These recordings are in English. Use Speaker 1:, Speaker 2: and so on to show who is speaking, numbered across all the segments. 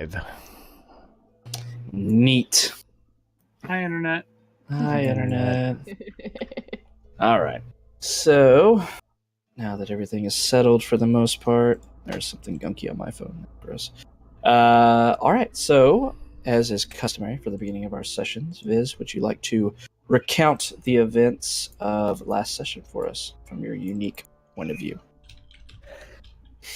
Speaker 1: 5.
Speaker 2: Neat.
Speaker 3: Hi, Internet.
Speaker 2: Hi, Internet. All right. So, now that everything is settled for the most part, there's something gunky on my phone. Gross. All right. So, as is customary for the beginning of our sessions, Viz, would you like to recount the events of last session for us from your unique point of view?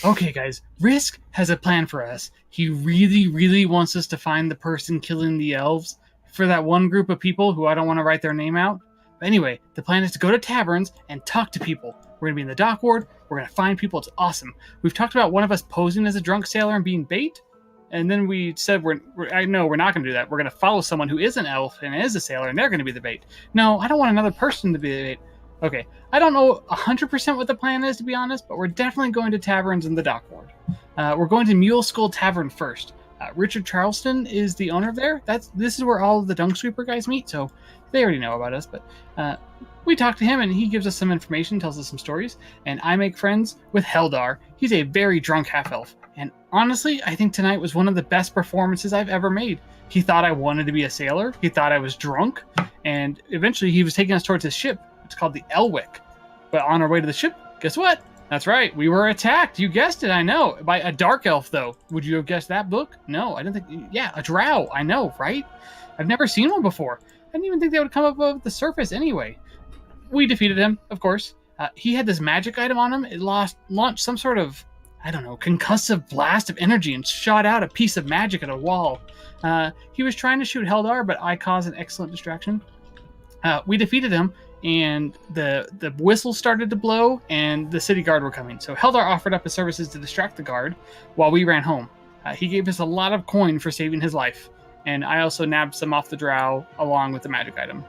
Speaker 3: Okay, guys. Risk has a plan for us. He really, really wants us to find the person killing the elves for that one group of people who I don't want to write their name out. But anyway, the plan is to go to taverns and talk to people. We're going to be in the dock ward. We're going to find people. It's awesome. We've talked about one of us posing as a drunk sailor and being bait. And then we said, I know we're not going to do that. We're going to follow someone who is an elf and is a sailor, and they're going to be the bait. No, I don't want another person to be the bait. Okay, I don't know 100% what the plan is, to be honest, but we're definitely going to taverns in the dock ward. We're going to Muleskull Tavern first. Richard Charleston is the owner there. This is where all of the Dung Sweeper guys meet, so they already know about us. But we talk to him, and he gives us some information, tells us some stories, and I make friends with Heldar. He's a very drunk half-elf, and honestly, I think tonight was one of the best performances I've ever made. He thought I wanted to be a sailor. He thought I was drunk, and eventually he was taking us towards his ship. It's called the Elwick. But on our way to the ship, guess what? That's right, we were attacked. You guessed it, I know. By a dark elf, though. Would you have guessed that book? No, I didn't think... Yeah, a drow. I know, right? I've never seen one before. I didn't even think they would come up above the surface anyway. We defeated him, of course. He had this magic item on him. It launched some sort of, I don't know, concussive blast of energy and shot out a piece of magic at a wall. He was trying to shoot Heldar, but I caused an excellent distraction. We defeated him, and the whistle started to blow, and the city guard were coming. So Heldar offered up his services to distract the guard while we ran home. He gave us a lot of coin for saving his life, and I also nabbed some off the drow along with the magic item.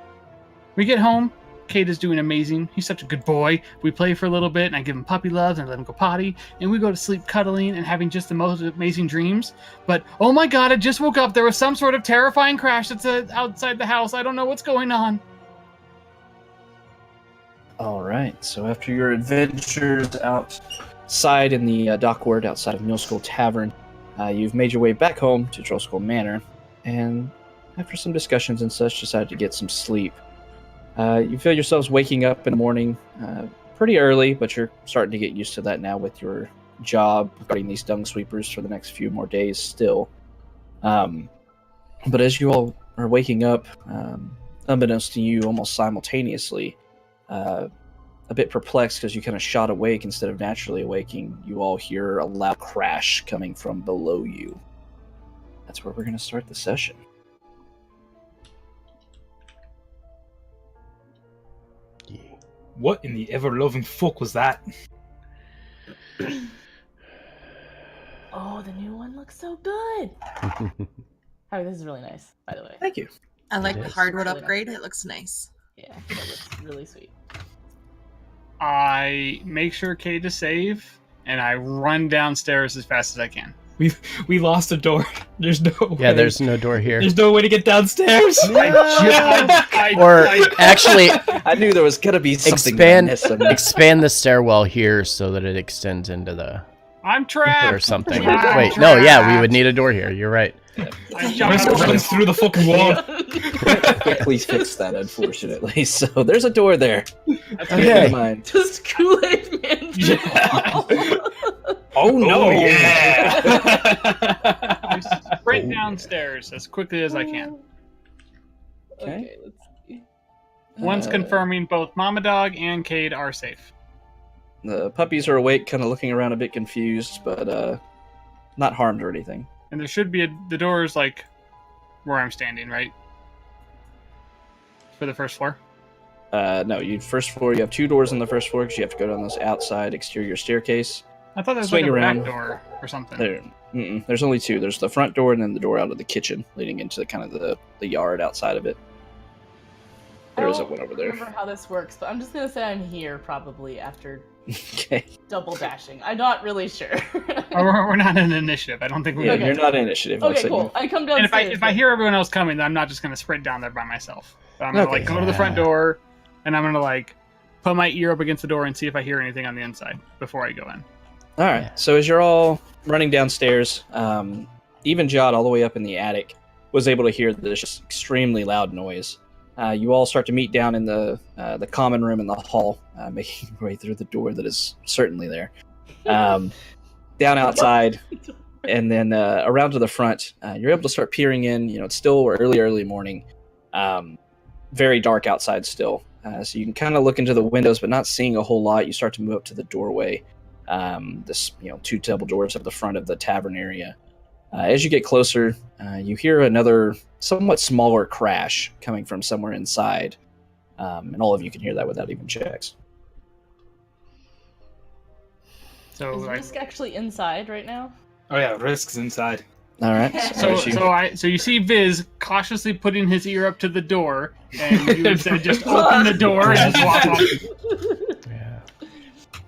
Speaker 3: We get home. Cade is doing amazing. He's such a good boy. We play for a little bit, and I give him puppy loves, and I let him go potty, and we go to sleep cuddling and having just the most amazing dreams. But, oh my god, I just woke up. There was some sort of terrifying crash that's outside the house. I don't know what's going on.
Speaker 2: All right. So after your adventures outside in the dock ward outside of Muleskull Tavern, you've made your way back home to Trollskull Manor, and after some discussions and such, decided to get some sleep. You feel yourselves waking up in the morning pretty early, but you're starting to get used to that now with your job guarding these dung sweepers for the next few more days still. But as you all are waking up, unbeknownst to you, almost simultaneously, a bit perplexed because you kind of shot awake instead of naturally awaking, you all hear a loud crash coming from below you. That's where we're going to start the session.
Speaker 4: What in the ever-loving fuck was that?
Speaker 5: Oh, the new one looks so good. Oh, this is really nice, by the way.
Speaker 2: Thank you.
Speaker 6: I like the hardwood
Speaker 5: Really
Speaker 6: upgrade. It looks nice.
Speaker 5: Yeah, it looks really sweet.
Speaker 3: I make sure Cade to save, and I run downstairs as fast as I can.
Speaker 4: We lost a door. There's no way.
Speaker 1: Yeah, there's no door here.
Speaker 4: There's no way to get downstairs.
Speaker 1: Actually,
Speaker 2: I knew there was going to be something
Speaker 1: expand the stairwell here so that it extends into the...
Speaker 3: I'm trapped!
Speaker 1: Or something.
Speaker 3: I'm
Speaker 1: Wait,
Speaker 3: trapped.
Speaker 1: no, yeah, we would need a door here. You're right.
Speaker 4: Risk runs through the fucking wall.
Speaker 2: Please fix that, unfortunately. So there's a door there.
Speaker 1: Okay.
Speaker 2: Mind.
Speaker 5: Just Kool-Aid Man.
Speaker 4: Yeah.
Speaker 2: Oh no!
Speaker 4: Yeah.
Speaker 3: I sprint downstairs as quickly as I can.
Speaker 5: Okay, let's see.
Speaker 3: Once confirming both Mama Dog and Cade are safe.
Speaker 2: The puppies are awake, kind of looking around a bit confused, but not harmed or anything.
Speaker 3: And there should be the doors, like, where I'm standing, right? For the first floor?
Speaker 2: No, first floor, you have two doors on the first floor because you have to go down this outside exterior staircase.
Speaker 3: I thought there was
Speaker 2: Swing
Speaker 3: like a
Speaker 2: around.
Speaker 3: back door or something.
Speaker 2: There's only two. There's the front door and then the door out of the kitchen, leading into the kind of the yard outside of it. There isn't one over
Speaker 5: I
Speaker 2: there.
Speaker 5: don't remember how this works, but I'm just gonna say I'm here probably after
Speaker 2: Okay.
Speaker 5: double dashing. I'm not really sure.
Speaker 3: We're not in initiative. I don't think we're
Speaker 2: Yeah,
Speaker 5: Okay.
Speaker 2: you're not in initiative.
Speaker 5: Okay, cool. I come
Speaker 3: And
Speaker 5: downstairs.
Speaker 3: if I hear everyone else coming, then I'm not just gonna sprint down there by myself. But I'm gonna
Speaker 2: Okay.
Speaker 3: go to the front door, and I'm gonna put my ear up against the door and see if I hear anything on the inside before I go in.
Speaker 2: All right. So as you're all running downstairs, even Jod, all the way up in the attic, was able to hear this just extremely loud noise. You all start to meet down in the common room in the hall, making your way through the door that is certainly there. Down outside, and then around to the front, you're able to start peering in. It's still early morning. Very dark outside still. So you can kind of look into the windows, but not seeing a whole lot. You start to move up to the doorway. This, two double doors up the front of the tavern area. As you get closer, you hear another somewhat smaller crash coming from somewhere inside. And all of you can hear that without even checks.
Speaker 3: So
Speaker 5: Is Risk actually inside right now?
Speaker 4: Oh yeah, Risk's inside.
Speaker 2: All right.
Speaker 3: So you see Viz cautiously putting his ear up to the door, and you instead just open the door and just walk off.
Speaker 1: Yeah.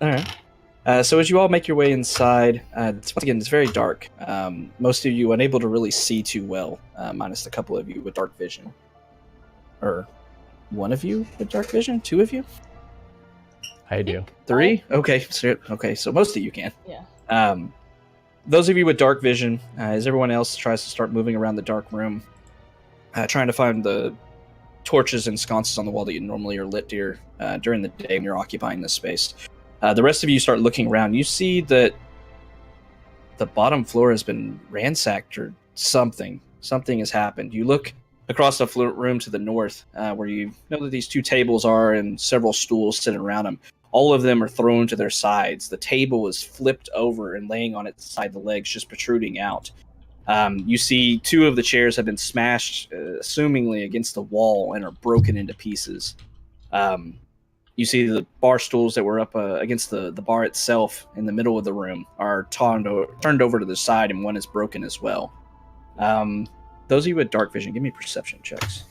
Speaker 2: All right. So as you all make your way inside, once again, it's very dark. Most of you unable to really see too well, minus a couple of you with dark vision. Or one of you with dark vision? Two of you?
Speaker 1: I do.
Speaker 2: Three? Okay, so most of you can.
Speaker 5: Yeah.
Speaker 2: Those of you with dark vision, as everyone else tries to start moving around the dark room, trying to find the torches and sconces on the wall that you normally are lit during the day when you're occupying this space. The rest of you start looking around. You see that the bottom floor has been ransacked or something. Something has happened. You look across the room to the north, where you know that these two tables are and several stools sitting around them. All of them are thrown to their sides. The table is flipped over and laying on its side, the legs just protruding out. You see two of the chairs have been smashed, assumingly against the wall, and are broken into pieces. You see the bar stools that were up against the bar itself in the middle of the room are turned over to the side, and one is broken as well. Those of you with dark vision, give me perception checks.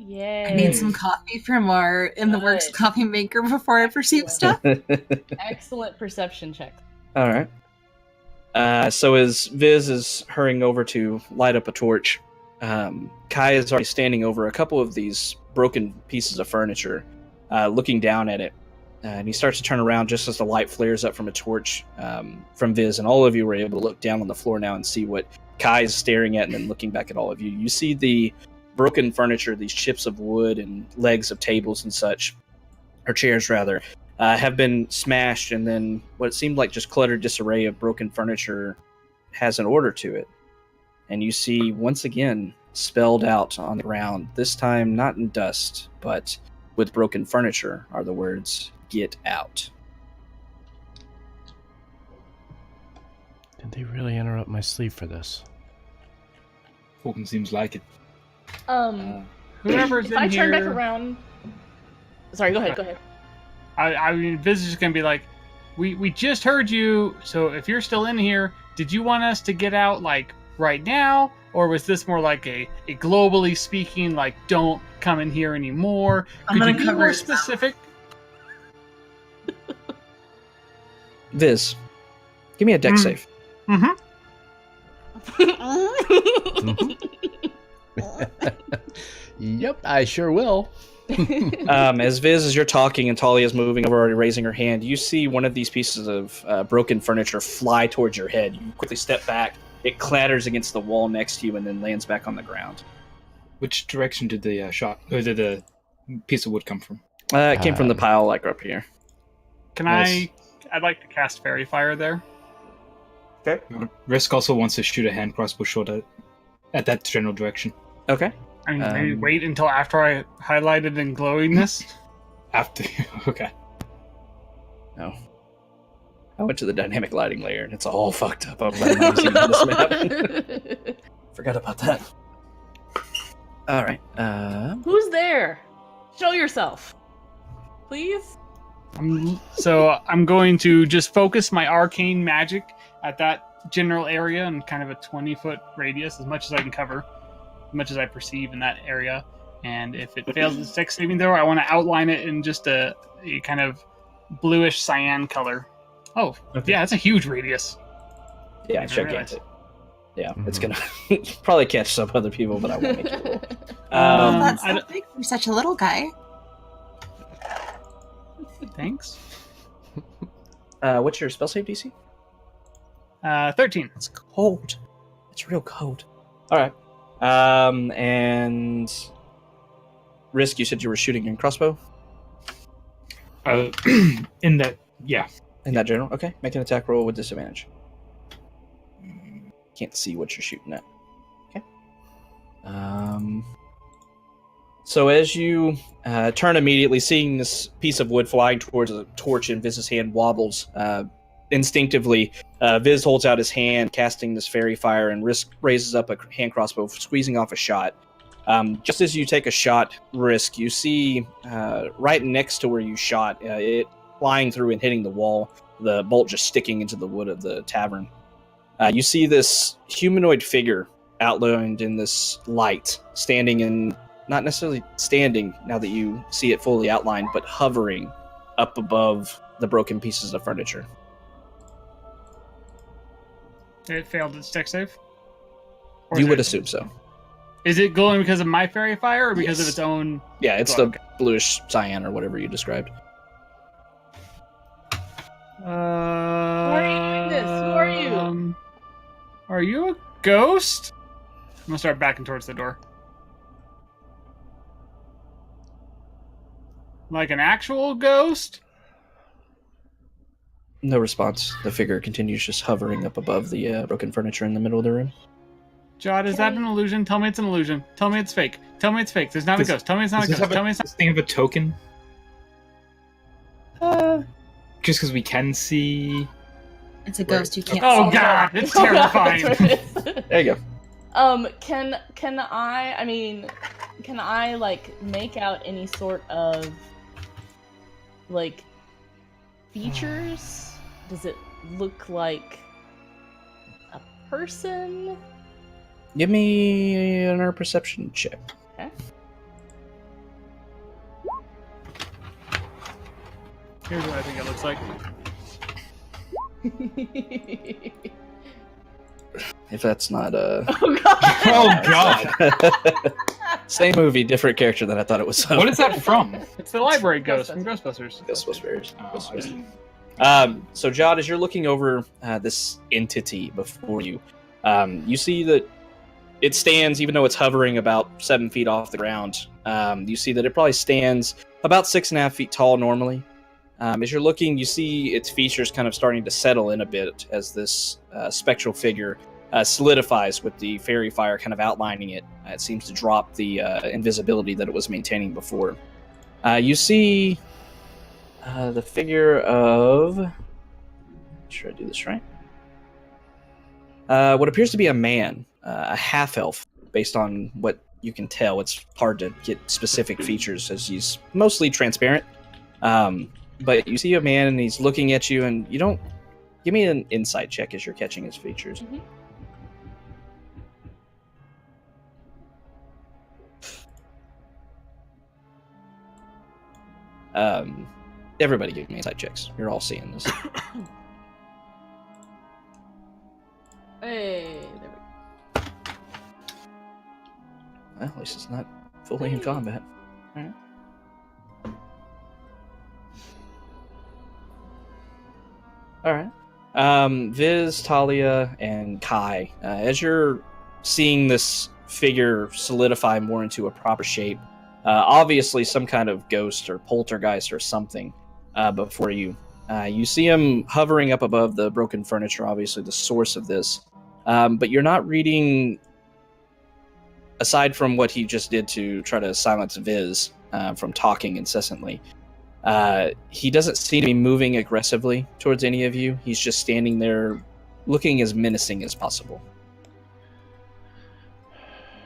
Speaker 5: Yay.
Speaker 6: I need some coffee from our in the works
Speaker 5: Good.
Speaker 6: coffee maker before I perceive stuff.
Speaker 5: Excellent perception check.
Speaker 2: All right. So as Viz is hurrying over to light up a torch, Kai is already standing over a couple of these broken pieces of furniture, looking down at it. And he starts to turn around just as the light flares up from a torch from Viz, and all of you were able to look down on the floor now and see what Kai is staring at, and then looking back at all of you. You see the broken furniture, these chips of wood and legs of tables and such, or chairs rather, have been smashed, and then what seemed like just cluttered disarray of broken furniture has an order to it. And you see, once again, spelled out on the ground, this time not in dust, but with broken furniture, are the words, "Get out."
Speaker 1: Did they really interrupt my sleep for this?
Speaker 4: Fucking seems like it.
Speaker 3: Whoever's
Speaker 5: If
Speaker 3: in
Speaker 5: I turn back
Speaker 3: here,
Speaker 5: around. Sorry, go ahead.
Speaker 3: I mean, Viz is just gonna be like, we just heard you. So if you're still in here, did you want us to get out like right now, or was this more like a globally speaking, like don't come in here anymore?
Speaker 6: I'm
Speaker 3: Could
Speaker 6: gonna
Speaker 3: you be
Speaker 6: cover
Speaker 3: more
Speaker 6: his mouth.
Speaker 3: specific?
Speaker 2: Viz, give me a deck save.
Speaker 3: Mm-hmm.
Speaker 1: Yep, I sure will.
Speaker 2: As Viz, as you're talking and Talia's moving over, already raising her hand, you see one of these pieces of broken furniture fly towards your head. You quickly step back. It clatters against the wall next to you and then lands back on the ground.
Speaker 4: Which direction did the shot, or did the piece of wood come from?
Speaker 2: It came from the pile, like up here.
Speaker 3: Can
Speaker 2: Nice.
Speaker 3: I'd like to cast Fairy Fire there.
Speaker 2: Okay.
Speaker 4: Risk also wants to shoot a hand crossbow shot at that general direction.
Speaker 2: Okay.
Speaker 3: I mean, maybe
Speaker 2: Um,
Speaker 3: wait until after I highlighted in glowingness.
Speaker 4: After, okay.
Speaker 2: No. I went to the dynamic lighting layer and it's all fucked up. I'm not using this map. Forgot about that. All right.
Speaker 5: Who's there? Show yourself, please.
Speaker 3: So I'm going to just focus my arcane magic at that general area in kind of a 20-foot radius, as much as I can cover, as much as I perceive in that area. And if it fails its dex saving throw, I want to outline it in just a kind of bluish cyan color. Oh,
Speaker 2: Okay.
Speaker 3: yeah, that's a huge radius.
Speaker 2: Yeah, it's
Speaker 3: I didn't realize.
Speaker 2: gigantic. Yeah, it's gonna probably catch some other people, but I won't make it roll.
Speaker 3: Um,
Speaker 6: That's
Speaker 3: I
Speaker 6: so big for such a little guy.
Speaker 3: Thanks.
Speaker 2: What's your spell save DC?
Speaker 3: 13.
Speaker 2: It's cold. It's real cold. All right. And Risk, you said you were shooting in crossbow?
Speaker 4: In that, yeah.
Speaker 2: In that general? Okay. Make an attack roll with disadvantage. Can't see what you're shooting at. Okay. So as you turn immediately, seeing this piece of wood flying towards a torch in Viz's hand wobbles, instinctively, Viz holds out his hand, casting this fairy fire, and Risk raises up a hand crossbow, squeezing off a shot. Just as you take a shot, Risk, you see right next to where you shot, it flying through and hitting the wall, the bolt just sticking into the wood of the tavern. You see this humanoid figure outlined in this light, standing in, not necessarily standing now that you see it fully outlined, but hovering up above the broken pieces of furniture.
Speaker 3: It failed its dex save?
Speaker 2: You would assume so.
Speaker 3: Is it glowing because of my fairy fire or because of its own?
Speaker 2: Yeah, it's the bluish cyan or whatever you described.
Speaker 5: Who are you doing this? Who are you?
Speaker 3: Are you a ghost? I'm gonna start backing towards the door. Like an actual ghost?
Speaker 2: No response. The figure continues just hovering up above the broken furniture in the middle of the room.
Speaker 3: Jod, is that an illusion? Tell me it's an illusion. Tell me it's fake. Tell me it's fake. There's not a ghost. Tell me it's not a ghost. Tell me it's not.
Speaker 4: Does this thing have a token? Just because we can see.
Speaker 6: It's a ghost you can't
Speaker 3: Oh
Speaker 6: see.
Speaker 3: god, it's terrifying.
Speaker 2: There you go.
Speaker 5: Can I like make out any sort of like features? Does it look like a person?
Speaker 2: Give me an perception check.
Speaker 5: Okay.
Speaker 3: Here's what I think it looks like.
Speaker 2: If that's not
Speaker 5: Oh god.
Speaker 4: Oh god!
Speaker 2: same movie, different character than I thought it was.
Speaker 4: What is that from?
Speaker 3: It's the library ghost from Ghostbusters.
Speaker 2: Ghostbusters.
Speaker 4: Oh,
Speaker 2: So, Jod, as you're looking over this entity before you, you see that it stands, even though it's hovering about 7 feet off the ground. You see that it probably stands about 6.5 feet tall normally. As you're looking, you see its features kind of starting to settle in a bit as this spectral figure solidifies with the fairy fire kind of outlining it. It seems to drop the invisibility that it was maintaining before. You see the figure of... Make sure I do this right. What appears to be a man, a half-elf, based on what you can tell. It's hard to get specific features as he's mostly transparent. But you see a man and he's looking at you, and you don't... Give me an insight check as you're catching his features.
Speaker 5: Mm-hmm.
Speaker 2: Everybody give me insight checks. You're all seeing this.
Speaker 5: Hey, there we go.
Speaker 2: Well, at least it's not fully in combat. Alright. Alright. Viz, Talia, and Kai. As you're seeing this figure solidify more into a proper shape, obviously some kind of ghost or poltergeist or something before you. You see him hovering up above the broken furniture, obviously the source of this. But you're not reading, aside from what he just did to try to silence Viz from talking incessantly, he doesn't seem to be moving aggressively towards any of you. He's just standing there looking as menacing as possible.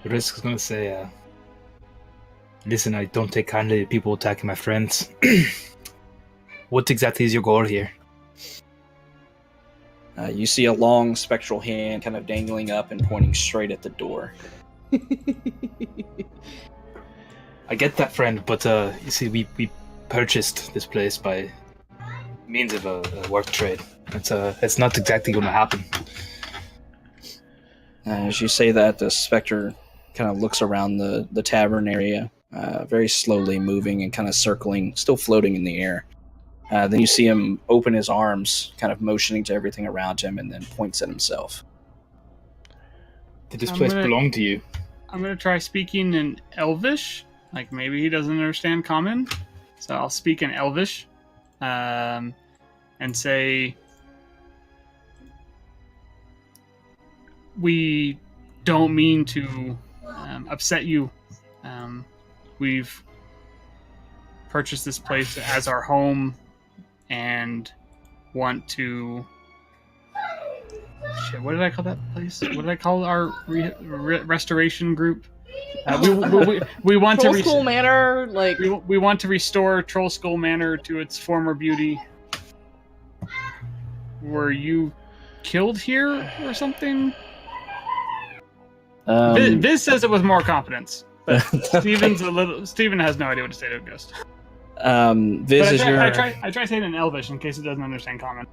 Speaker 4: Risk is gonna say, listen, I don't take kindly to people attacking my friends. What exactly is your goal here?
Speaker 2: You see a long spectral hand kind of dangling up and pointing straight at the door.
Speaker 4: I get that, friend, but you see, we purchased this place by means of a work trade. It's not exactly going to happen.
Speaker 2: As you say that, the specter kind of looks around the tavern area, very slowly moving and kind of circling, still floating in the air. Then you see him open his arms, kind of motioning to everything around him, and then points at himself.
Speaker 4: Did this place belong to you?
Speaker 3: I'm gonna try speaking in Elvish. Like maybe he doesn't understand Common, so I'll speak in Elvish, and say, "We don't mean to upset you. We've purchased this place as our home, and want to." Shit, what did I call that place? What did I call our restoration group? We want to
Speaker 5: Trollskull Manor, like
Speaker 3: we want to restore Trollskull Manor to its former beauty. Were you killed here or something? Viz says it with more confidence, but Steven has no idea what to say to a ghost.
Speaker 2: Viz,
Speaker 3: I try saying it in Elvish in case it doesn't understand Common.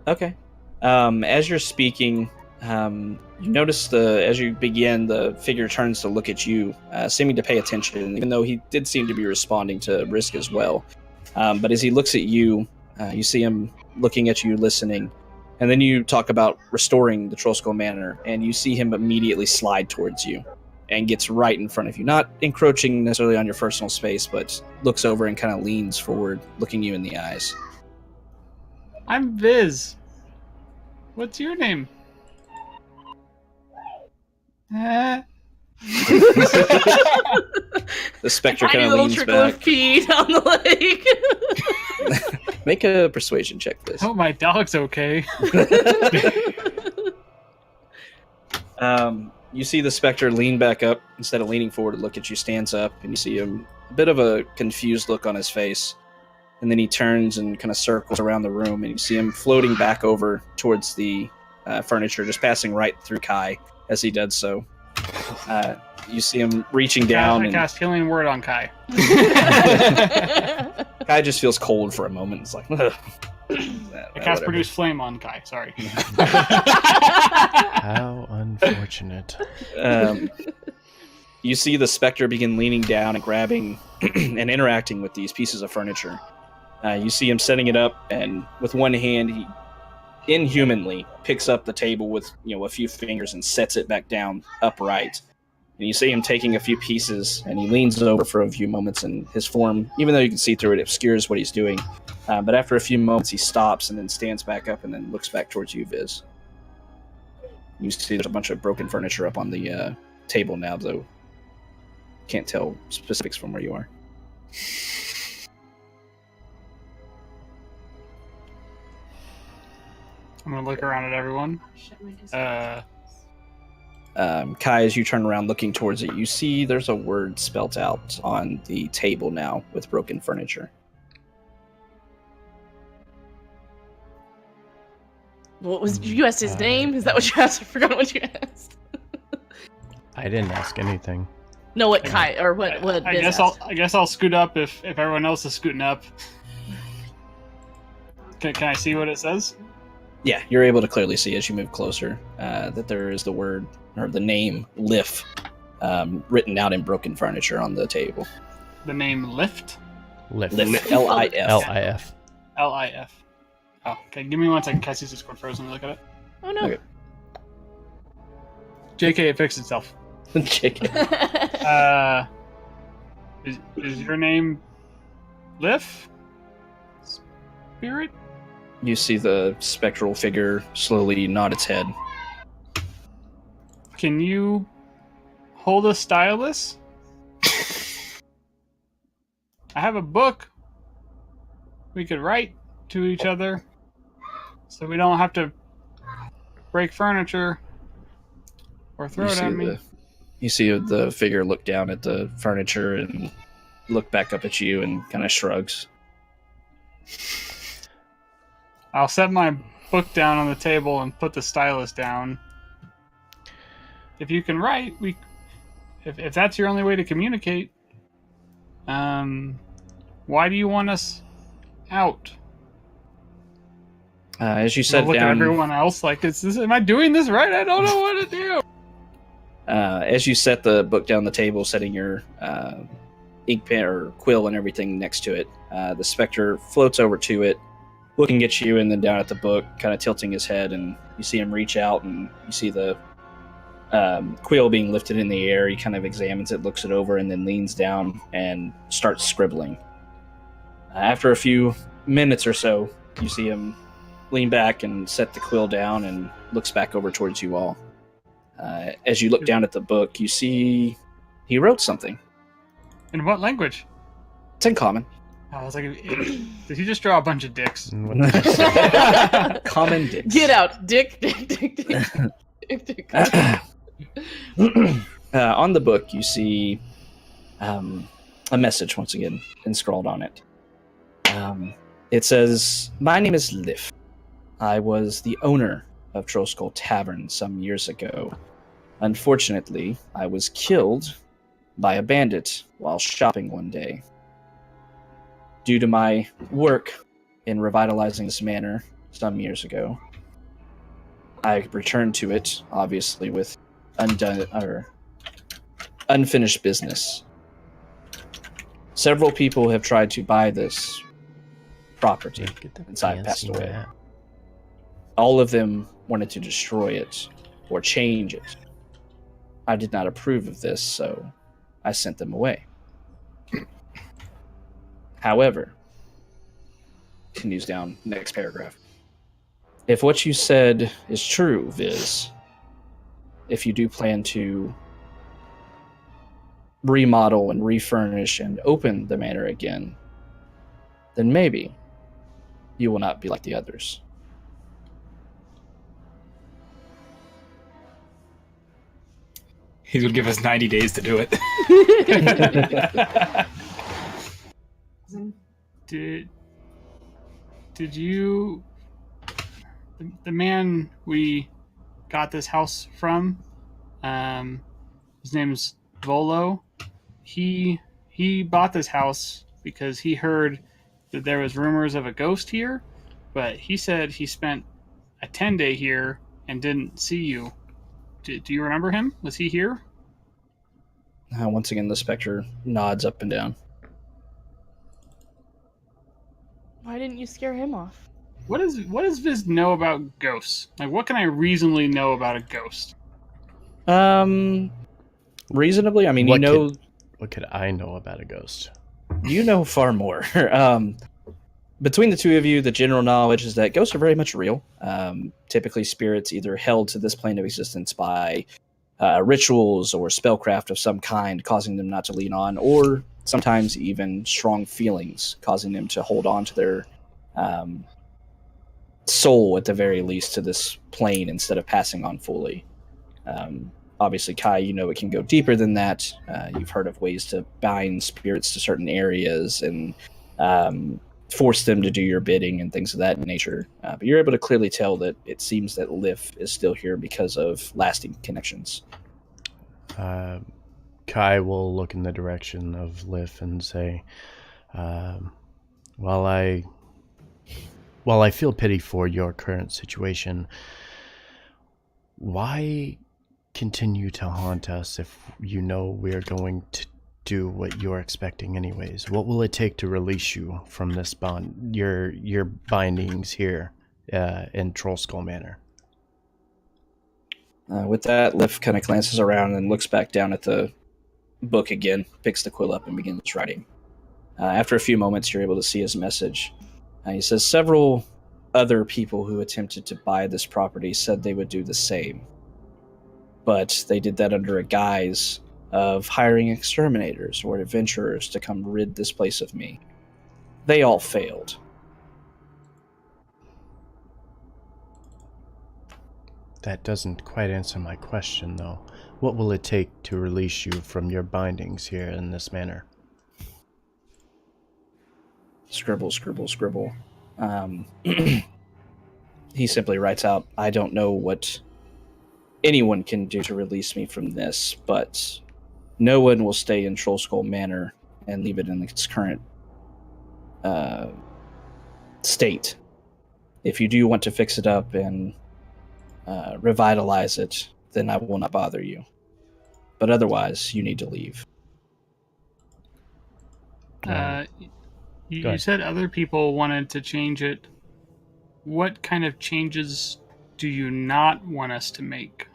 Speaker 2: Okay. As you're speaking, you notice as you begin, the figure turns to look at you, seeming to pay attention, even though he did seem to be responding to Risk as well. But as he looks at you, you see him looking at you, listening, and then you talk about restoring the Trollskull Manor, and you see him immediately slide towards you and gets right in front of you, not encroaching necessarily on your personal space, but looks over and kind of leans forward, looking you in the eyes.
Speaker 3: I'm Viz. What's your name?
Speaker 2: The specter kind
Speaker 5: tiny
Speaker 2: of
Speaker 5: little
Speaker 2: leans
Speaker 5: trickle
Speaker 2: back.
Speaker 5: of pee down the lake.
Speaker 2: Make a persuasion check, please.
Speaker 3: Oh, my dog's okay.
Speaker 2: You see the specter lean back up instead of leaning forward to look at you, stands up, and you see him a bit of a confused look on his face. And then he turns and kind of circles around the room, and you see him floating back over towards the furniture, just passing right through Kai as he does so. You see him reaching down.
Speaker 3: I cast Healing Word on Kai.
Speaker 2: Kai just feels cold for a moment. It's like,
Speaker 3: I cast Produce Flame on Kai. Sorry.
Speaker 1: How unfortunate.
Speaker 2: You see the specter begin leaning down and grabbing and interacting with these pieces of furniture. You see him setting it up, and with one hand, he inhumanly picks up the table with a few fingers and sets it back down upright. And you see him taking a few pieces, and he leans over for a few moments, and his form, even though you can see through it, obscures what he's doing. But after a few moments, he stops and then stands back up and then looks back towards you, Viz. You see there's a bunch of broken furniture up on the table now, though can't tell specifics from where you are.
Speaker 3: I'm gonna look around at everyone.
Speaker 2: Kai, as you turn around looking towards it, you see there's a word spelt out on the table now with broken furniture.
Speaker 5: What was you asked his name? Is that what you asked? I forgot what you asked.
Speaker 1: I didn't ask anything.
Speaker 5: No, what Kai or what?
Speaker 3: I guess I'll scoot up if everyone else is scooting up. Can I see what it says?
Speaker 2: Yeah, you're able to clearly see as you move closer that there is the word or the name Lif written out in broken furniture on the table.
Speaker 3: The name Lift?
Speaker 1: Lif.
Speaker 2: Lif. L-I-F.
Speaker 1: L-I-F.
Speaker 3: L-I-F. Oh, okay. Give me 1 second. Can I see this Discord frozen and look at it?
Speaker 5: Oh no.
Speaker 2: Okay.
Speaker 3: JK, it fixed itself.
Speaker 2: Chicken.
Speaker 3: Is your name Lif? Spirit?
Speaker 2: You see the spectral figure slowly nod its head.
Speaker 3: Can you hold a stylus? I have a book. We could write to each other so we don't have to break furniture or throw it at me.
Speaker 2: You see the figure look down at the furniture and look back up at you and kind of shrugs.
Speaker 3: I'll set my book down on the table and put the stylus down. If you can write, if that's your only way to communicate, why do you want us out?
Speaker 2: As you set
Speaker 3: look
Speaker 2: down,
Speaker 3: at everyone else like, am I doing this right? I don't know what to do.
Speaker 2: As you set the book down the table, setting your ink pen or quill and everything next to it, the specter floats over to it looking at you and then down at the book, kind of tilting his head, and you see him reach out and you see the quill being lifted in the air. He kind of examines it, looks it over, and then leans down and starts scribbling. After a few minutes or so, you see him lean back and set the quill down and looks back over towards you all. As you look down at the book, you see he wrote something.
Speaker 3: In what language?
Speaker 2: It's in common.
Speaker 3: I was like, did he just draw a bunch of dicks?
Speaker 2: Common dicks.
Speaker 5: Get out, dick, dick, dick, dick, dick, dick.
Speaker 2: On the book, you see a message once again inscrawled on it. It says, "My name is Lif. I was the owner of Muleskull Tavern some years ago. Unfortunately, I was killed by a bandit while shopping one day. Due to my work in revitalizing this manor some years ago, I returned to it, obviously, with unfinished business. Several people have tried to buy this property since I passed away. All of them wanted to destroy it or change it. I did not approve of this, so I sent them away. However," continues down next paragraph, "if what you said is true, viz., if you do plan to remodel and refurnish and open the manor again, then maybe you will not be like the others."
Speaker 4: He will give us 90 days to do it.
Speaker 3: Did you... The man we got this house from, his name's Volo. He bought this house because he heard that there was rumors of a ghost here, but he said he spent a 10-day here and didn't see you. Do you remember him? Was he here?
Speaker 2: Once again, the specter nods up and down.
Speaker 5: Why didn't you scare him off?
Speaker 3: What does Viz know about ghosts? Like, what can I reasonably know about a ghost?
Speaker 2: Reasonably, I mean,
Speaker 1: what could I know about a ghost?
Speaker 2: You know far more. Between the two of you, the general knowledge is that ghosts are very much real. Typically, spirits either held to this plane of existence by rituals or spellcraft of some kind, causing them not to lean on, or sometimes even strong feelings, causing them to hold on to their soul, at the very least, to this plane instead of passing on fully. Obviously, Kai, you know it can go deeper than that. You've heard of ways to bind spirits to certain areas and force them to do your bidding and things of that nature. But you're able to clearly tell that it seems that Lif is still here because of lasting connections.
Speaker 1: Kai will look in the direction of Lif and say, while I feel pity for your current situation, why continue to haunt us if you know we're going to do what you're expecting anyways? What will it take to release you from this bond, your bindings here in Muleskull Manor?
Speaker 2: With that, Lif kind of glances around and looks back down at the book again, picks the quill up and begins writing. After a few moments, you're able to see his message. He says, "Several other people who attempted to buy this property said they would do the same, but they did that under a guise of hiring exterminators or adventurers to come rid this place of me. They all failed."
Speaker 1: That doesn't quite answer my question, though. What will it take to release you from your bindings here in this manor?
Speaker 2: Scribble, scribble, scribble. He simply writes out, "I don't know what anyone can do to release me from this, but no one will stay in Muleskull Manor and leave it in its current state. If you do want to fix it up and revitalize it, then I will not bother you. But otherwise, you need to leave."
Speaker 3: You said other people wanted to change it. what kind of changes do you not want us to make?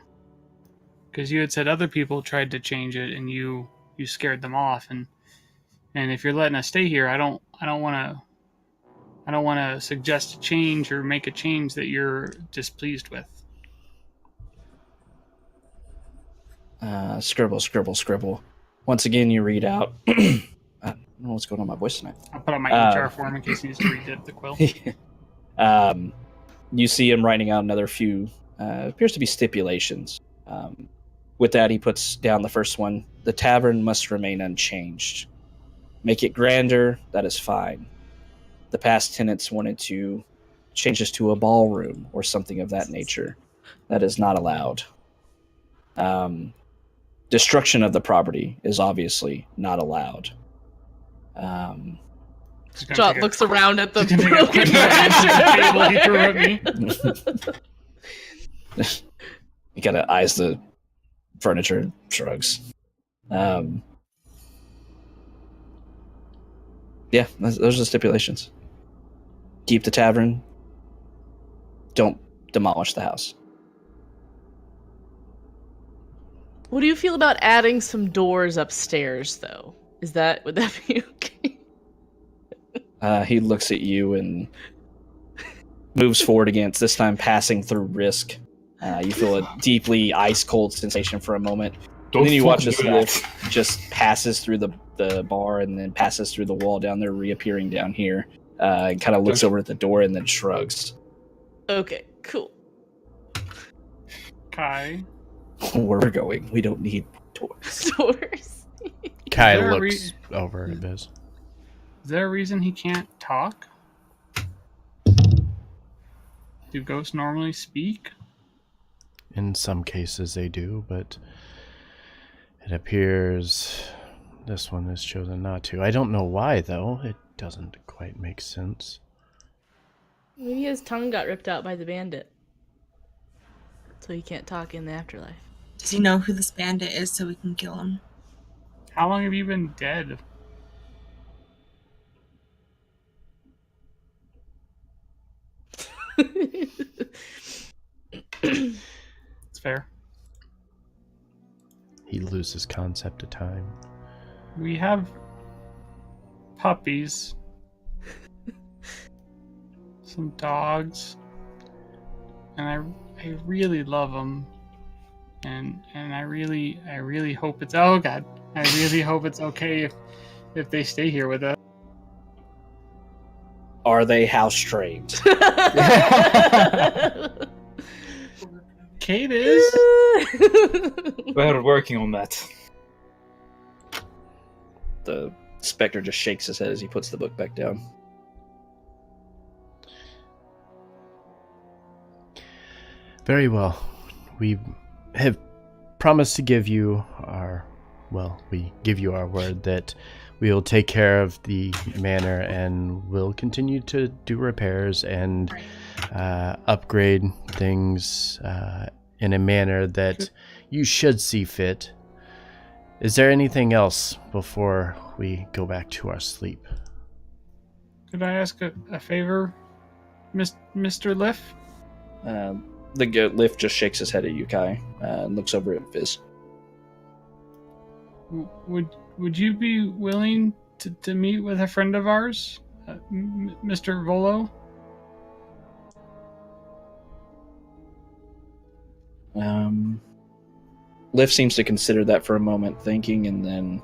Speaker 3: Because you had said other people tried to change it and you scared them off, and if you're letting us stay here, I don't want to suggest a change or make a change that you're displeased with.
Speaker 2: Scribble, scribble, scribble. Once again, you read out. I don't know what's going on with my voice tonight.
Speaker 3: I'll put on my HR form in case he needs to redip the quill.
Speaker 2: You see him writing out another few, appears to be stipulations. With that, he puts down the first one. The tavern must remain unchanged. Make it grander, that is fine. The past tenants wanted to change this to a ballroom or something of that nature. That is not allowed. Destruction of the property is obviously not allowed.
Speaker 5: Jot looks around at the
Speaker 3: Broken
Speaker 5: broken
Speaker 3: table he threw at me.
Speaker 2: He kind of eyes the furniture and shrugs. Yeah, those are the stipulations. Keep the tavern. Don't demolish the house.
Speaker 5: What do you feel about adding some doors upstairs, though? Would that be okay?
Speaker 2: He looks at you and moves forward against, this time passing through Risk. You feel a deeply ice-cold sensation for a moment. And then you watch this lift just passes through the bar and then passes through the wall down there, reappearing down here. And kind of looks over at the door and then shrugs.
Speaker 5: Okay, cool.
Speaker 3: Kai.
Speaker 2: Where we're going, we don't need doors.
Speaker 5: Doors.
Speaker 1: Kai
Speaker 3: there a
Speaker 1: looks over at Biz.
Speaker 3: Is there a reason he can't talk? Do ghosts normally speak?
Speaker 1: In some cases they do, but it appears this one has chosen not to. I don't know why, though. It doesn't quite make sense.
Speaker 5: Maybe his tongue got ripped out by the bandit. So he can't talk in the afterlife.
Speaker 6: Does he know who this bandit is so we can kill him?
Speaker 3: How long have you been dead? It's fair.
Speaker 1: He loses concept of time.
Speaker 3: We have puppies. Some dogs. And I really love them. And I really hope it's, oh god, I really hope it's okay if they stay here with us.
Speaker 2: Are they house trained?
Speaker 3: Kate is.
Speaker 4: We're working on that.
Speaker 2: The specter just shakes his head as he puts the book back down.
Speaker 1: Very well. We have promised to give you our, we give you our word that we will take care of the manor and we'll continue to do repairs and upgrade things in a manner that you should see fit. Is there anything else before we go back to our sleep?
Speaker 3: Could I ask a favor, Mr. Liff?
Speaker 2: The lift just shakes his head at you, Kai, and looks over at Viz.
Speaker 3: Would you be willing to meet with a friend of ours, Mr. Volo?
Speaker 2: Lift seems to consider that for a moment, thinking, and then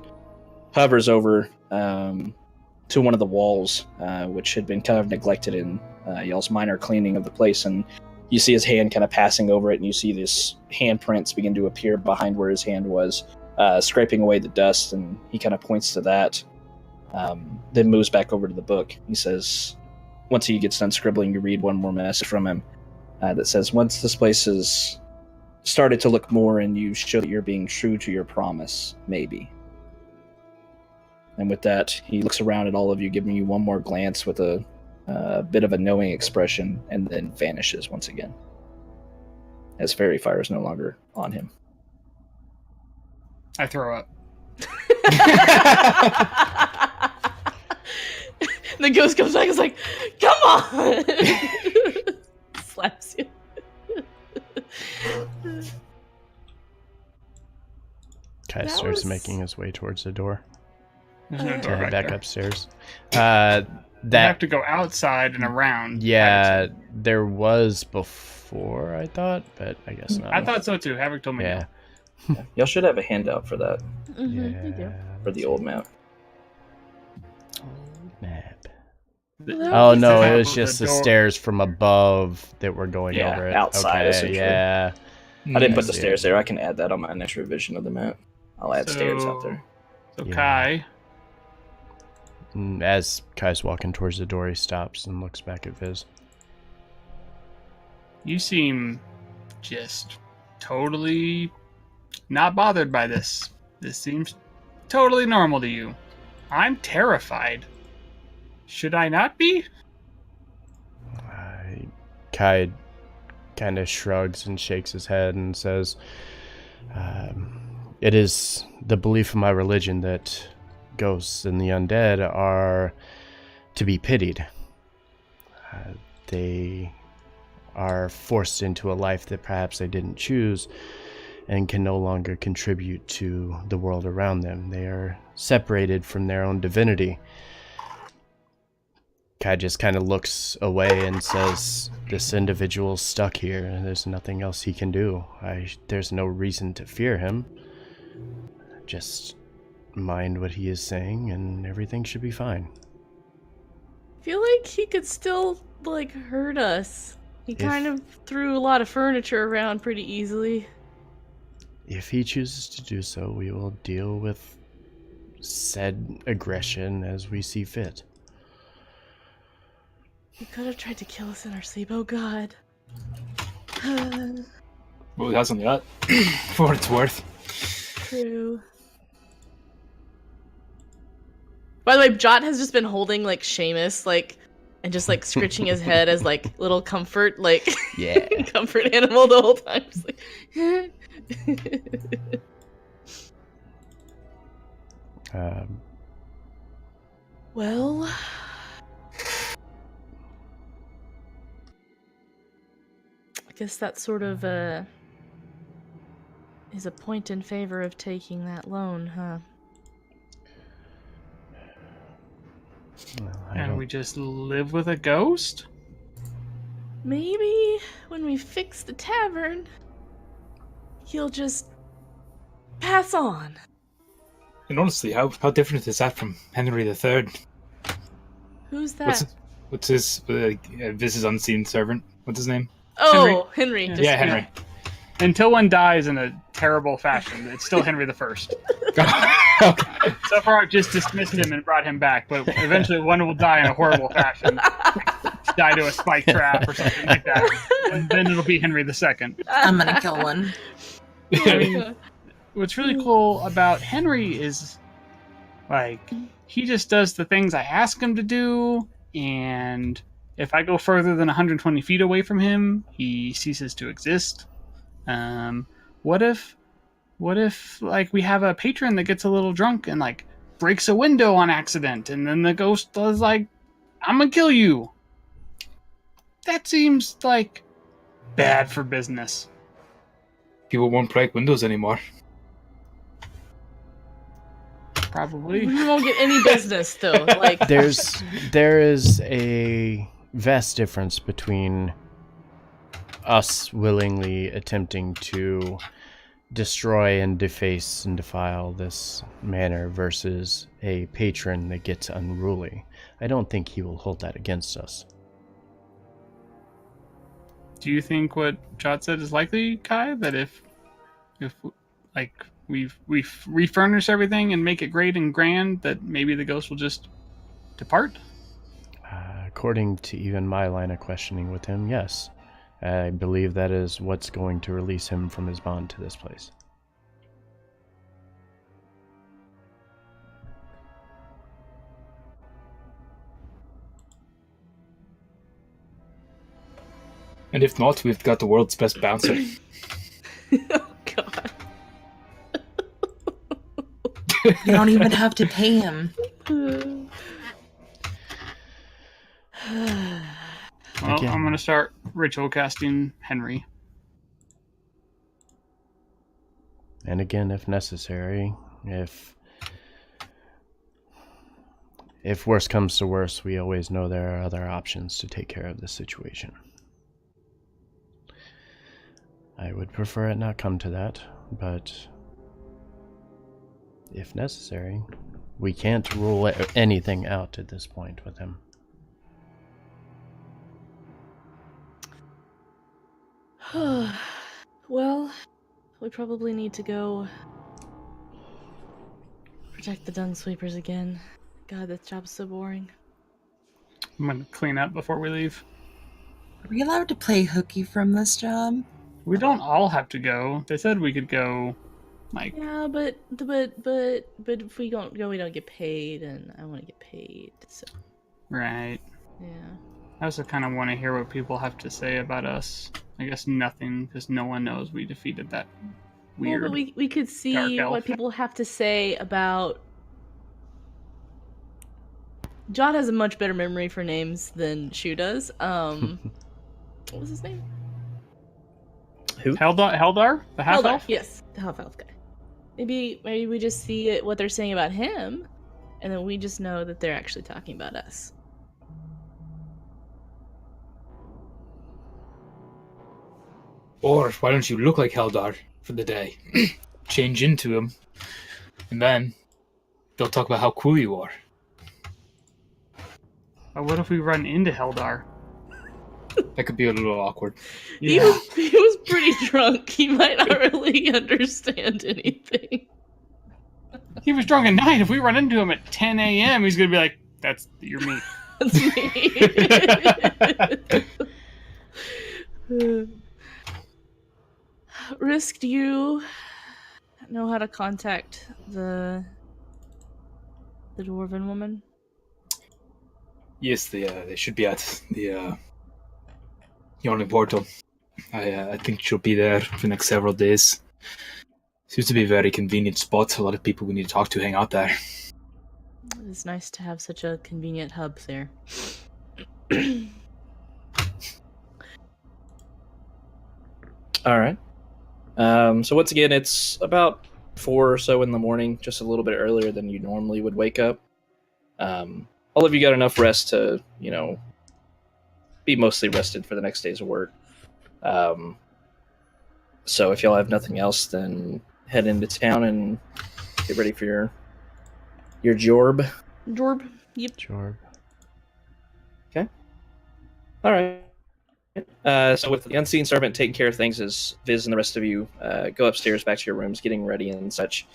Speaker 2: hovers over to one of the walls, which had been kind of neglected in y'all's minor cleaning of the place, and you see his hand kind of passing over it, and you see this handprints begin to appear behind where his hand was, scraping away the dust, and he kind of points to that, then moves back over to the book. He says, once he gets done scribbling, you read one more message from him that says, once this place is started to look more and you show that you're being true to your promise, maybe. And with that, he looks around at all of you, giving you one more glance with a bit of a knowing expression, and then vanishes once again, as fairy fire is no longer on him.
Speaker 3: I throw up.
Speaker 5: The ghost comes back and is like, come on! slaps you.
Speaker 1: Kai
Speaker 5: That
Speaker 1: starts
Speaker 5: was-
Speaker 1: making his way towards the door
Speaker 3: There's no
Speaker 1: to
Speaker 3: door
Speaker 1: head
Speaker 3: back
Speaker 1: back
Speaker 3: there.
Speaker 1: upstairs.
Speaker 3: You have
Speaker 1: That
Speaker 3: to go outside and around.
Speaker 1: yeah,
Speaker 3: Havoc
Speaker 1: there was before I thought, but I guess
Speaker 3: said.
Speaker 1: not.
Speaker 3: I thought so too. Havoc told me.
Speaker 1: Yeah,
Speaker 3: No.
Speaker 2: Y'all should have a handout for that,
Speaker 5: Mhm, you do.
Speaker 1: yeah.
Speaker 2: for the old map.
Speaker 1: Map.
Speaker 5: Well,
Speaker 1: Oh
Speaker 3: He
Speaker 1: no,
Speaker 3: said
Speaker 1: it was
Speaker 3: the
Speaker 1: just the
Speaker 3: door-
Speaker 1: stairs from above that were going
Speaker 2: Yeah,
Speaker 1: over it.
Speaker 2: outside,
Speaker 1: Okay,
Speaker 2: essentially.
Speaker 1: yeah.
Speaker 2: I didn't
Speaker 1: I
Speaker 2: put the
Speaker 1: see.
Speaker 2: stairs there. I can add that on my next revision of the map. I'll add stairs out there.
Speaker 3: So
Speaker 1: Yeah.
Speaker 3: Kai,
Speaker 1: As Kai's walking towards the door, he stops and looks back at Viz.
Speaker 3: you seem just totally not bothered by this. This seems totally normal to you. I'm terrified. Should I not be?
Speaker 1: Kai kind of shrugs and shakes his head and says, "It is the belief of my religion that ghosts and the undead are to be pitied. They are forced into a life that perhaps they didn't choose and can no longer contribute to the world around them. They are separated from their own divinity." Kai just kind of looks away and says, "This individual's stuck here, and there's nothing else he can do. There's no reason to fear him. Just mind what he is saying, and everything should be fine."
Speaker 5: I feel like he could still, like, hurt us. He kind of threw a lot of furniture around pretty easily.
Speaker 1: If he chooses to do so, we will deal with said aggression as we see fit.
Speaker 5: He could have tried to kill us in our sleep, oh god.
Speaker 4: Well, it hasn't yet. For what it's worth.
Speaker 5: True. By the way, Jot has just been holding, like, Seamus, like, and just, like, scritching his head as, like, little comfort, like,
Speaker 1: Yeah.
Speaker 5: comfort animal the whole time. Just like... Well... I guess that sort of, is a point in favor of taking that loan, huh?
Speaker 1: Well,
Speaker 3: And we just live with a ghost?
Speaker 5: Maybe when we fix the tavern, he'll just pass on.
Speaker 4: And honestly, how different is that from Henry III?
Speaker 5: Who's that?
Speaker 4: What's his this is unseen servant? What's his name?
Speaker 5: Oh, Henry.
Speaker 3: Yeah.
Speaker 5: Just-
Speaker 4: Yeah, Henry.
Speaker 3: Until one dies in a terrible fashion, it's still Henry the First.
Speaker 4: Okay.
Speaker 3: So far, I've just dismissed him and brought him back, but eventually one will die in a horrible fashion. Die to a spike trap or something like that. And then it'll be Henry II.
Speaker 6: I'm gonna kill one.
Speaker 3: I mean, what's really cool about Henry is, like, he just does the things I ask him to do, and if I go further than 120 feet away from him, he ceases to exist. What if, like, we have a patron that gets a little drunk and, like, breaks a window on accident, and then the ghost is like, "I'm gonna kill you." That seems, like, bad for business.
Speaker 4: People won't break windows anymore.
Speaker 3: Probably.
Speaker 5: We won't get any business, though. Like,
Speaker 1: there is a vast difference between us willingly attempting to destroy and deface and defile this manor versus a patron that gets unruly. I don't think he will hold that against us.
Speaker 3: Do you think what Jot said is likely, Kai? That if like we refurnish everything and make it great and grand, that maybe the ghost will just depart?
Speaker 1: According to even my line of questioning with him, yes. I believe that is what's going to release him from his bond to this place.
Speaker 4: And if not, we've got the world's best bouncer.
Speaker 5: oh god.
Speaker 6: You don't even have to pay him.
Speaker 3: Well,
Speaker 1: Again.
Speaker 3: I'm gonna start ritual casting Henry.
Speaker 1: And again, if necessary, if worse comes to worse, we always know there are other options to take care of this situation. I would prefer it not come to that, but if necessary, we can't rule anything out at this point with him.
Speaker 5: Well, we probably need to go protect the dung sweepers again. God, that job's so boring.
Speaker 3: I'm gonna clean up before we leave.
Speaker 6: Are we allowed to play hooky from this job?
Speaker 3: We don't all have to go. They said we could go, like,
Speaker 5: Yeah, but if we don't go, we don't get paid, and I want to get paid. So
Speaker 3: right.
Speaker 5: yeah.
Speaker 3: I also kind of want to hear what people have to say about us. I guess nothing, because no one knows we defeated that weird.
Speaker 5: Well, but we could
Speaker 3: dark
Speaker 5: see
Speaker 3: elf.
Speaker 5: what people have to say about. John has a much better memory for names than Shu does. What was his name?
Speaker 2: Who?
Speaker 3: Heldar? The half
Speaker 5: Eldar,
Speaker 3: elf?
Speaker 5: yes, the half elf guy. Maybe we just see what they're saying about him, and then we just know that they're actually talking about us.
Speaker 4: Or why don't you look like Heldar for the day? Change into him. And then they'll talk about how cool you are.
Speaker 3: But what if we run into Heldar?
Speaker 4: That could be a little awkward.
Speaker 5: He was pretty drunk. He might not really understand anything.
Speaker 3: He was drunk at night. If we run into him at 10 a.m., he's going to be like, you're me.
Speaker 5: That's me. Risk, do you know how to contact the dwarven woman?
Speaker 4: Yes, they should be at the Yawning Portal. I think she'll be there for the next several days. Seems to be a very convenient spot. A lot of people we need to talk to hang out there.
Speaker 5: It's nice to have such a convenient hub there.
Speaker 2: All right. So once again, it's about 4 or so in the morning, just a little bit earlier than you normally would wake up. All of you got enough rest to, be mostly rested for the next day's work. So if y'all have nothing else, then head into town and get ready for your jorb.
Speaker 5: Jorb? Yep.
Speaker 1: Sure.
Speaker 2: All right. So with the unseen servant taking care of things as Viz and the rest of you go upstairs back to your rooms, getting ready and such,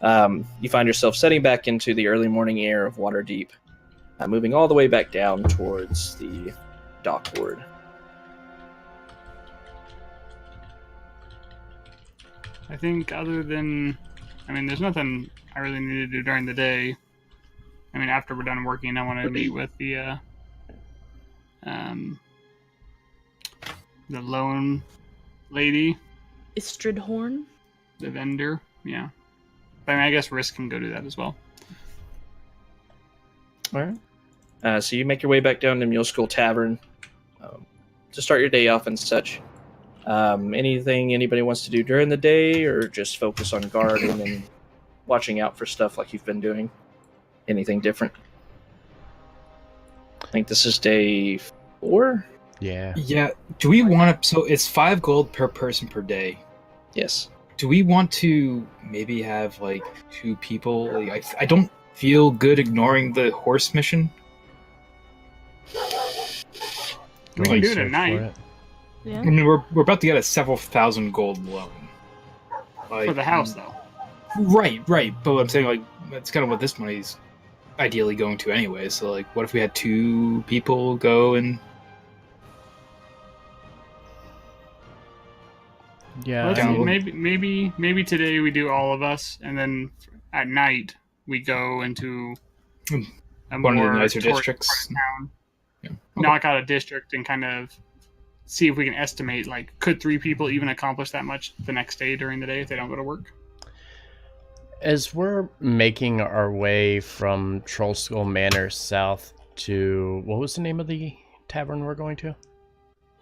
Speaker 2: you find yourself setting back into the early morning air of Waterdeep, moving all the way back down towards the dockward.
Speaker 3: I think there's nothing I really need to do during the day. After we're done working, I want to meet with the lone lady.
Speaker 5: Istridhorn?
Speaker 3: The vendor, yeah. But I guess Risk can go do that as well.
Speaker 2: All right. So you make your way back down to Muleskull Tavern to start your day off and such. Anything anybody wants to do during the day, or just focus on guarding and watching out for stuff like you've been doing? Anything different? I think this is day 4.
Speaker 1: Yeah.
Speaker 4: Yeah. Do we want to? So it's 5 gold per person per day.
Speaker 2: Yes.
Speaker 4: Do we want to maybe have 2 people? I don't feel good ignoring the horse mission.
Speaker 3: We can do it
Speaker 1: Search
Speaker 3: at
Speaker 1: for
Speaker 3: night.
Speaker 1: it.
Speaker 5: Yeah.
Speaker 4: I mean, we're about to get a several thousand gold loan.
Speaker 3: For the house, though.
Speaker 4: Right. But I'm saying, that's kind of what this money's ideally going to anyway. So, what if we had 2 people go and...
Speaker 1: Yeah.
Speaker 3: Let's
Speaker 1: I
Speaker 3: see,
Speaker 1: mean,
Speaker 3: maybe today we do all of us, and then at night we go into a
Speaker 4: One of the
Speaker 3: more
Speaker 4: nicer
Speaker 3: tourist
Speaker 4: districts.
Speaker 3: part of town,
Speaker 4: Yeah.
Speaker 3: knock out a district, and kind of see if we can estimate, could 3 people even accomplish that much the next day during the day if they don't go to work?
Speaker 1: as we're making our way from Trollskull Manor south to, what was the name of the tavern we're going to?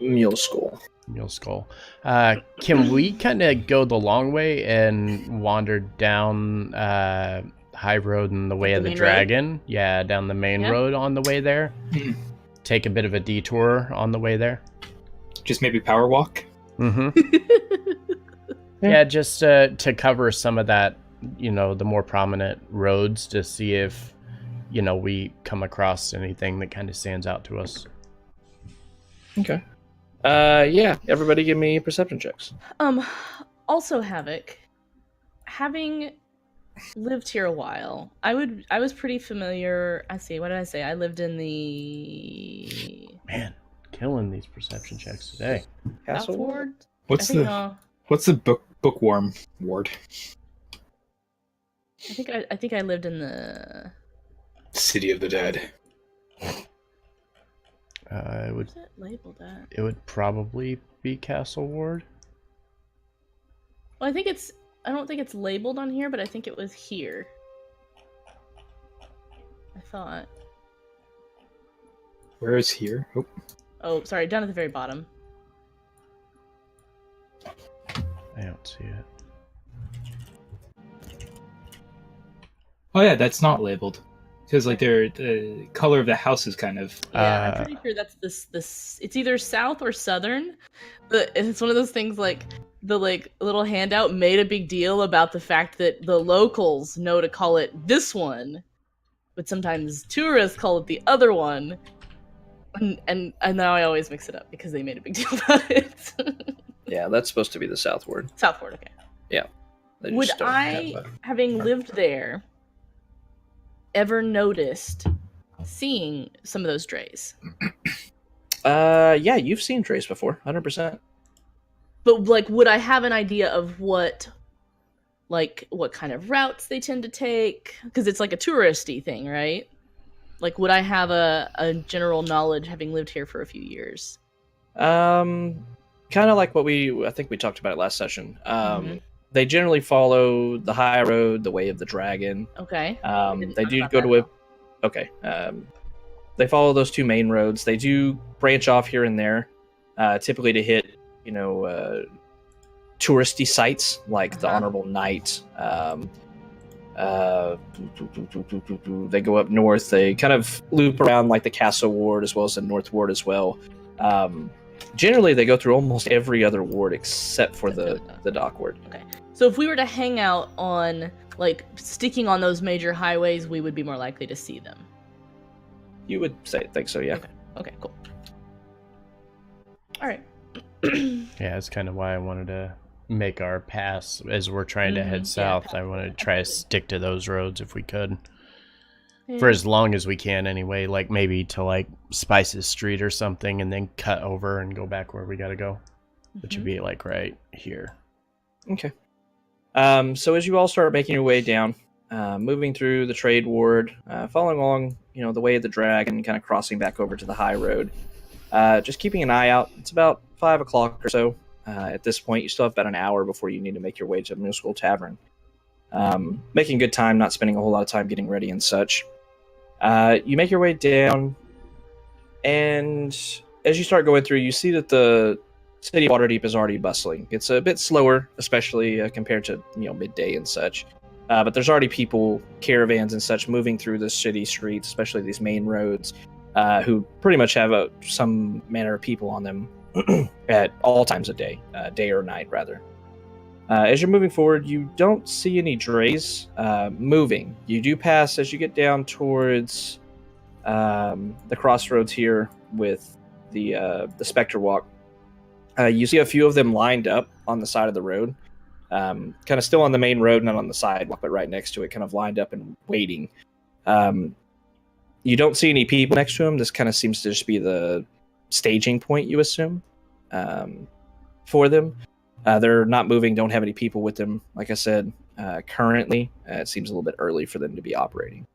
Speaker 2: Muleskull.
Speaker 1: Muleskull. Can we kind of go the long way and wander down High Road and the Way
Speaker 5: Like
Speaker 1: of
Speaker 5: the
Speaker 1: the
Speaker 5: main
Speaker 1: Dragon? Yeah, down the main
Speaker 5: Yeah.
Speaker 1: road on the way there.
Speaker 4: Mhm.
Speaker 1: Take a bit of a detour on the way there.
Speaker 4: Just maybe power walk.
Speaker 1: Mm-hmm.
Speaker 2: Yeah.
Speaker 1: Yeah, just to cover some of that, the more prominent roads to see if, we come across anything that kind of stands out to us.
Speaker 2: Okay. Yeah. Everybody, give me perception checks.
Speaker 5: Also, Havoc, having lived here a while, I was pretty familiar. I see. What did I say? I lived in the
Speaker 1: Man, killing these perception checks today.
Speaker 2: Castle Ward?
Speaker 5: Ward.
Speaker 4: What's
Speaker 5: I think,
Speaker 4: the what's the bookworm ward?
Speaker 5: I think I lived in the.
Speaker 4: City of the Dead.
Speaker 5: What's it labeled at?
Speaker 1: It would probably be Castle Ward.
Speaker 5: Well, I think it's. I don't think it's labeled on here, but I think it was here. I thought.
Speaker 4: Where is here? Oh,
Speaker 5: Oh, sorry, down at the very bottom.
Speaker 1: I don't see it.
Speaker 4: oh yeah, that's not labeled. Because like the color of the house is kind of
Speaker 5: Yeah, I'm pretty sure that's this. It's either south or southern, but it's one of those things like the little handout made a big deal about the fact that the locals know to call it this one, but sometimes tourists call it the other one, and now I always mix it up because they made a big deal about it.
Speaker 2: Yeah, that's supposed to be the Southward.
Speaker 5: Southward, okay.
Speaker 2: They
Speaker 5: Would
Speaker 2: just don't
Speaker 5: I,
Speaker 2: have
Speaker 5: having lived there, ever noticed seeing some of those drays?
Speaker 2: Yeah, you've seen Trace before, 100%.
Speaker 5: But would I have an idea of what kind of routes they tend to take? Because it's like a touristy thing, right? Would I have a general knowledge having lived here for a few years?
Speaker 2: Kind of like what I think we talked about it last session.
Speaker 5: Mhm.
Speaker 2: They generally follow the High Road, the Way of the Dragon.
Speaker 5: Okay.
Speaker 2: They do go to okay. They follow those two main roads. They do branch off here and there, typically to hit, touristy sites like the
Speaker 5: Uh-huh.
Speaker 2: Honorable Knight. They go up north. They kind of loop around like the Castle Ward as well as the North Ward as well. Generally, they go through almost every other ward except for the Dock Ward.
Speaker 5: So if we were to hang out on sticking on those major highways, we would be more likely to see them.
Speaker 2: You would think so, yeah.
Speaker 5: Okay, cool. All right.
Speaker 1: Yeah, that's kind of why I wanted to make our pass as we're trying to head
Speaker 5: Mhm,
Speaker 1: south.
Speaker 5: yeah,
Speaker 1: I wanted to try to
Speaker 5: absolutely.
Speaker 1: stick to those roads if we could.
Speaker 5: Yeah.
Speaker 1: For as long as we can anyway, maybe to Spices Street or something and then cut over and go back where we gotta go. Which would
Speaker 5: Mhm.
Speaker 1: be right here.
Speaker 2: Okay. So as you all start making your way down, moving through the trade ward, following along, the Way of the Dragon, kind of crossing back over to the High Road, just keeping an eye out. It's about 5 o'clock or so. At this point, you still have about an hour before you need to make your way to Muleskull Tavern. Making good time, not spending a whole lot of time getting ready and such. You make your way down, and as you start going through, you see that the city of Waterdeep is already bustling. It's a bit slower, especially compared to midday and such. But there's already people, caravans and such, moving through the city streets, especially these main roads, who pretty much have some manner of people on them at all times of day, day or night, rather. As you're moving forward, you don't see any drays moving. You do pass as you get down towards the crossroads here with the Spectre Walk. You see a few of them lined up on the side of the road, kind of still on the main road, not on the sidewalk, but right next to it, kind of lined up and waiting. You don't see any people next to them. This kind of seems to just be the staging point, you assume, for them. They're not moving, don't have any people with them. Like I said, currently, it seems a little bit early for them to be operating.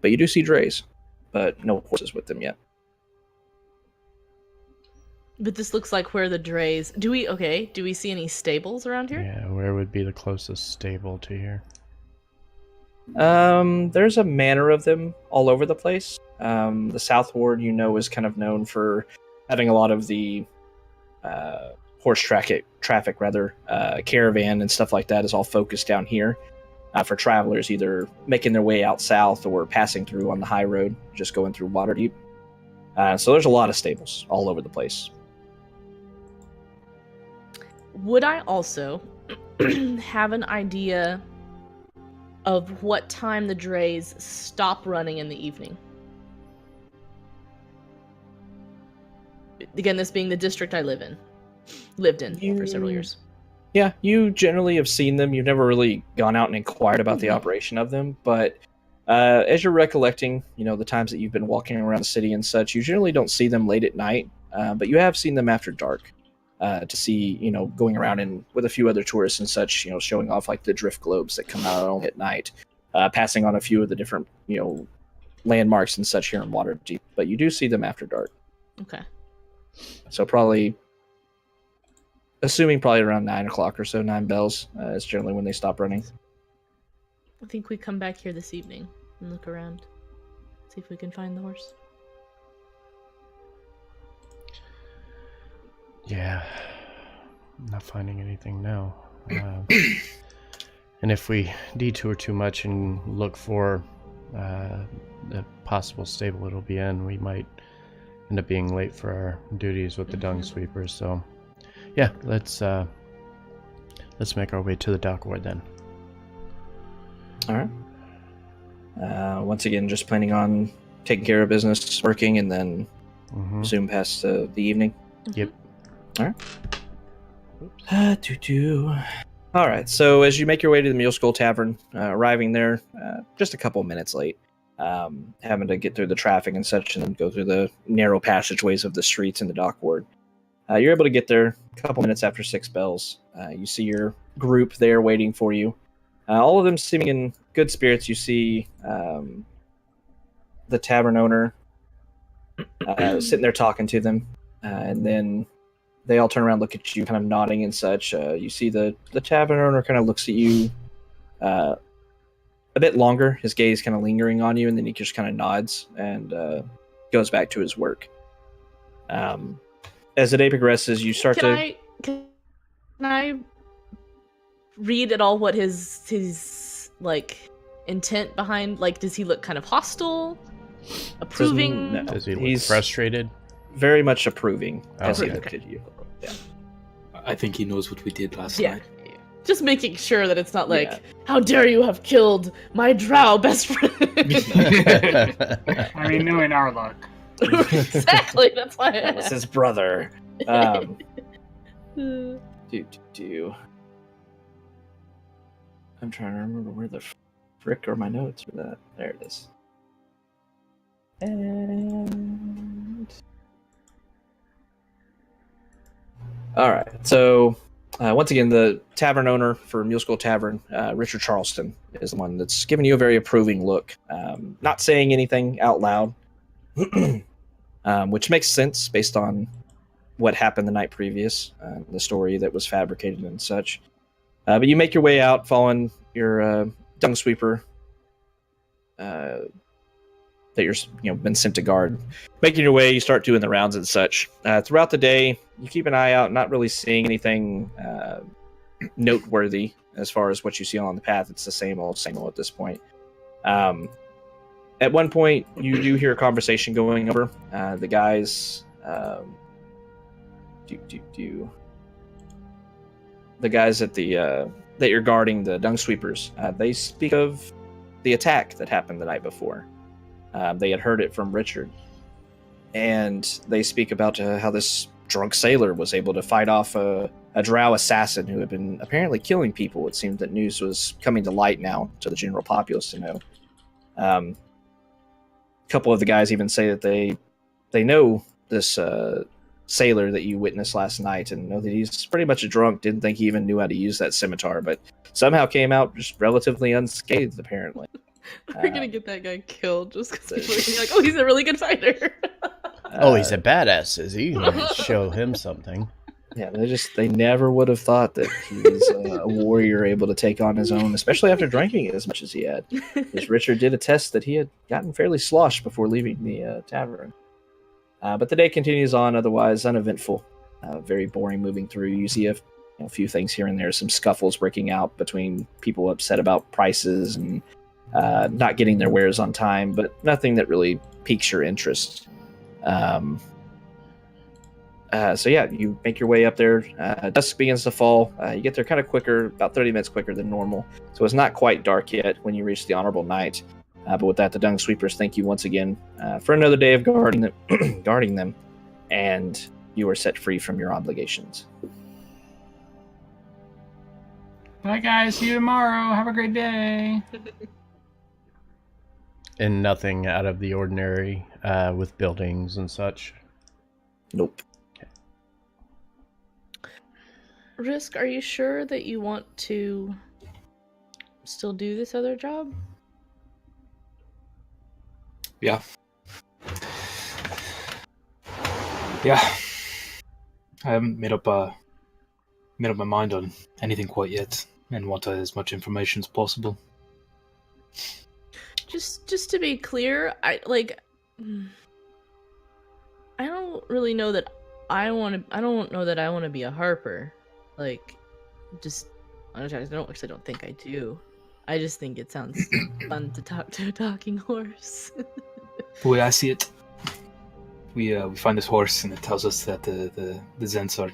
Speaker 2: But you do see drays, but no horses with them yet.
Speaker 5: But this looks like where the drays. Do we see any stables around here?
Speaker 1: Yeah, where would be the closest stable to here?
Speaker 2: There's a manor of them all over the place. The South Ward, is kind of known for having a lot of the horse traffic caravan and stuff like that is all focused down here for travelers either making their way out south or passing through on the high road, just going through Waterdeep. So there's a lot of stables all over the place.
Speaker 5: Would I also have an idea of what time the drays stop running in the evening? Again, this being the district I lived in for several years.
Speaker 2: Yeah, you generally have seen them. You've never really gone out and inquired about the operation of them, but as you're recollecting, the times that you've been walking around the city and such, you generally don't see them late at night, but you have seen them after dark to see, going around and with a few other tourists and such, showing off like the drift globes that come out only at night, passing on a few of the different, landmarks and such here in Waterdeep, but you do see them after dark.
Speaker 5: Okay.
Speaker 2: So assuming around 9 o'clock or so, 9 bells is generally when they stop running.
Speaker 5: I think we come back here this evening and look around, see if we can find the horse.
Speaker 1: Yeah, I'm not finding anything now. And if we detour too much and look for the possible stable it'll be in, we might end up being late for our duties with the dung sweepers. So, yeah, let's make our way to the dock ward then.
Speaker 2: All right. Once again, just planning on taking care of business, working, and then zoom past the evening.
Speaker 1: Yep.
Speaker 2: All right. All right. So as you make your way to the Muleskull Tavern, arriving there just a couple minutes late, having to get through the traffic and such, and then go through the narrow passageways of the streets in the dock ward. You're able to get there a couple minutes after 6 bells. You see your group there waiting for you. All of them seeming in good spirits. You see the tavern owner sitting there talking to them, and then they all turn around, look at you, kind of nodding and such. You see the tavern owner kind of looks at you a bit longer, his gaze kind of lingering on you, and then he just kind of nods and goes back to his work. As the day progresses, you start
Speaker 5: Can I read at all what his like intent behind? Like, does he look kind of hostile, approving?
Speaker 2: No.
Speaker 1: Does he look
Speaker 2: He's
Speaker 1: frustrated?
Speaker 2: very much approving as he
Speaker 1: Okay.
Speaker 2: looked at you. Yeah.
Speaker 4: I think he knows what we did last
Speaker 5: Yeah.
Speaker 4: night.
Speaker 5: Just making sure that it's not like,
Speaker 2: Yeah.
Speaker 5: how dare you have killed my drow best friend?
Speaker 3: I mean, knowing our luck.
Speaker 5: Exactly, that's why.
Speaker 2: That was his brother. Do. I'm trying to remember where the frick are my notes for that. There it is. And all right. So once again, the tavern owner for Muleskull Tavern, Richard Charleston, is the one that's giving you a very approving look. Not saying anything out loud, which makes sense based on what happened the night previous, the story that was fabricated and such. But you make your way out following your dung sweeper that you're been sent to guard. Making your way, you start doing the rounds and such. Throughout the day, you keep an eye out, not really seeing anything noteworthy as far as what you see on the path. It's the same old at this point. At one point, you do hear a conversation going over. The guys, the guys at the that you're guarding, the dung sweepers, they speak of the attack that happened the night before. They had heard it from Richard, and they speak about how this drunk sailor was able to fight off a drow assassin who had been apparently killing people. It seemed that news was coming to light now to the general populace to know. A couple of the guys even say that they know this sailor that you witnessed last night and know that he's pretty much a drunk. Didn't think he even knew how to use that scimitar, but somehow came out just relatively unscathed, apparently.
Speaker 5: We're gonna get that guy killed just because people are gonna be like, oh, he's a really good fighter.
Speaker 1: Oh, he's a badass, is he? Let's show him something.
Speaker 2: Yeah, they never would have thought that he was a warrior able to take on his own, especially after drinking as much as he had. Because Richard did attest that he had gotten fairly sloshed before leaving the tavern. But the day continues on, otherwise uneventful. very boring moving through. You see a few things here and there, some scuffles breaking out between people upset about prices and not getting their wares on time, but nothing that really piques your interest. So yeah, you make your way up there. Dusk begins to fall. You get there kind of quicker, about 30 minutes quicker than normal. So it's not quite dark yet when you reach the Honorable Night. But with that, the Dung Sweepers thank you once again for another day of guarding them, and you are set free from your obligations.
Speaker 3: Bye, guys. See you tomorrow. Have a great day.
Speaker 1: And nothing out of the ordinary with buildings and such.
Speaker 2: Nope.
Speaker 5: Risk, are you sure that you want to still do this other job?
Speaker 4: Yeah. Yeah. I haven't made up my mind on anything quite yet, and want as much information as possible.
Speaker 5: Just to be clear, I don't really know that I don't know that I want to be a harper. Like, I don't think I do. I just think it sounds fun to talk to a talking horse.
Speaker 4: The way I see it, we find this horse and it tells us that the Zens are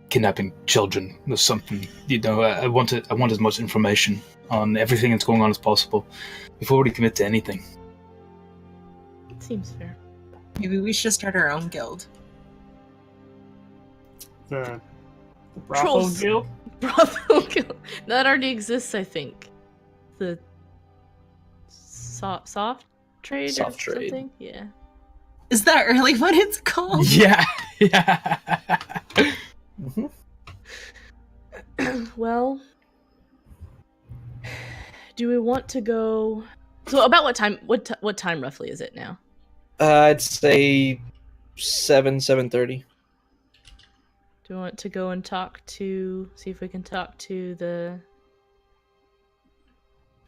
Speaker 4: kidnapping children or something. I want as much information on everything that's going on as possible before we commit to anything.
Speaker 5: It seems fair.
Speaker 6: Maybe we should start our own guild.
Speaker 3: The Brothel
Speaker 5: Trolls.
Speaker 3: Guild?
Speaker 5: Brothel Guild. That already exists, I think. The soft trade
Speaker 2: Soft
Speaker 5: or
Speaker 2: trade.
Speaker 5: something? Yeah.
Speaker 6: Is that really what it's called?
Speaker 4: Yeah. Yeah.
Speaker 2: Mm-hmm.
Speaker 5: Well, do we want to go? So about what time? What time roughly is it now?
Speaker 2: I'd say 7:30.
Speaker 5: Do we want to go and see if we can talk to the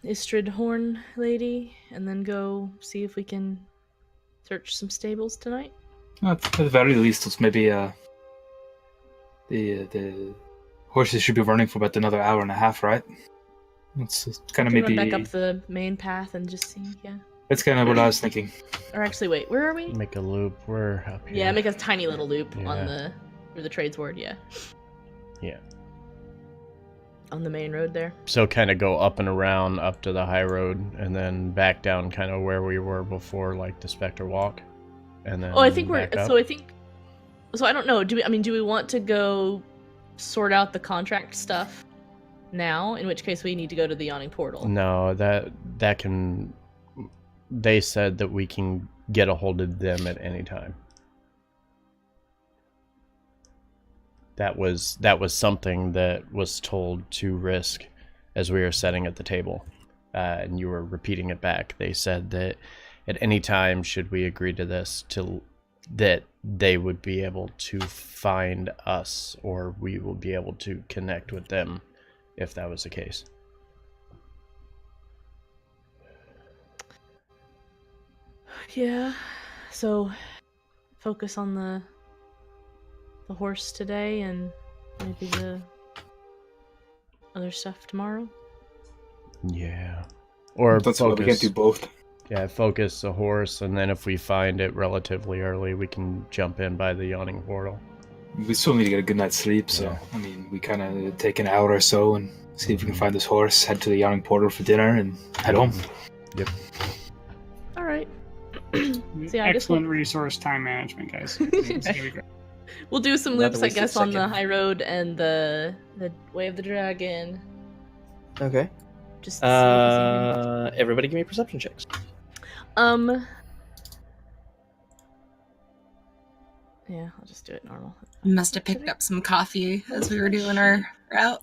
Speaker 5: Istrid Horn lady, and then go see if we can search some stables tonight?
Speaker 4: At the very least, it's maybe the horses should be running for about another hour and a half, right? It's kind of maybe
Speaker 5: run back up the main path and just see. Yeah.
Speaker 4: That's kind of what I was thinking.
Speaker 5: Or actually, wait, where are we?
Speaker 1: Make a loop. We're up here.
Speaker 5: Yeah, make a tiny little loop
Speaker 1: Yeah.
Speaker 5: on where the trades ward. Yeah.
Speaker 1: Yeah.
Speaker 5: On the main road there.
Speaker 1: So kind of go up and around up to the high road, and then back down kind of where we were before, like the Spectre Walk, and then.
Speaker 5: Oh, I think we're.
Speaker 1: back up.
Speaker 5: So I don't know. Do we want to go sort out the contract stuff now? In which case we need to go to the Yawning Portal.
Speaker 1: No, that can. They said that we can get a hold of them at any time. That was something that was told to Risk as we were sitting at the table, and you were repeating it back. They said that at any time, should we agree to this, that they would be able to find us, or we will be able to connect with them, if that was the case.
Speaker 5: Yeah. So focus on the horse today, and maybe the other stuff tomorrow.
Speaker 1: Yeah. Or
Speaker 4: That's why we can't do both.
Speaker 1: Yeah, focus the horse, and then if we find it relatively early, we can jump in by the Yawning Portal.
Speaker 4: We still need to get a good night's sleep, so
Speaker 1: Yeah.
Speaker 4: I mean, we kind of take an hour or so and see if we can find this horse, head to the Yawning Portal for dinner, and head home.
Speaker 1: Yep.
Speaker 5: All right. So yeah, I guess
Speaker 3: Excellent resource time management, guys. It's gonna be great.
Speaker 5: we'll do some
Speaker 2: Not
Speaker 5: loops,
Speaker 2: to
Speaker 5: I
Speaker 2: waste a
Speaker 5: guess, on the
Speaker 2: second.
Speaker 5: high road and the Way of the Dragon.
Speaker 2: Okay.
Speaker 5: Just to see if there's anything.
Speaker 2: Everybody give me perception checks.
Speaker 5: Yeah, I'll just do it normal.
Speaker 6: We must have picked up some coffee as we were doing our route.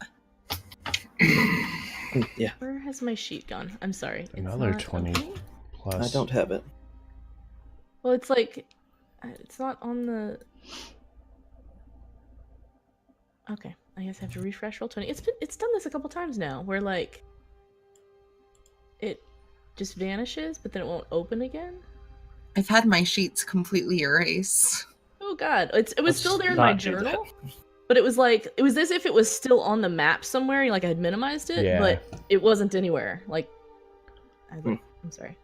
Speaker 2: Yeah,
Speaker 5: Where has my sheet gone? I'm sorry. It's
Speaker 1: Another
Speaker 5: not
Speaker 1: 20
Speaker 5: opening?
Speaker 1: plus.
Speaker 2: I don't have it.
Speaker 5: Well, it's like it's not on the. Okay, I guess I have to refresh roll 20. It's done this a couple times now, where like it just vanishes, but then it won't open again.
Speaker 6: I've had my sheets completely erased.
Speaker 5: Oh god, it was
Speaker 2: Let's
Speaker 5: still there in my
Speaker 2: not do that.
Speaker 5: journal, but it was as if it was still on the map somewhere. Like I had minimized it,
Speaker 1: Yeah.
Speaker 5: but it wasn't anywhere. Like, I'm sorry.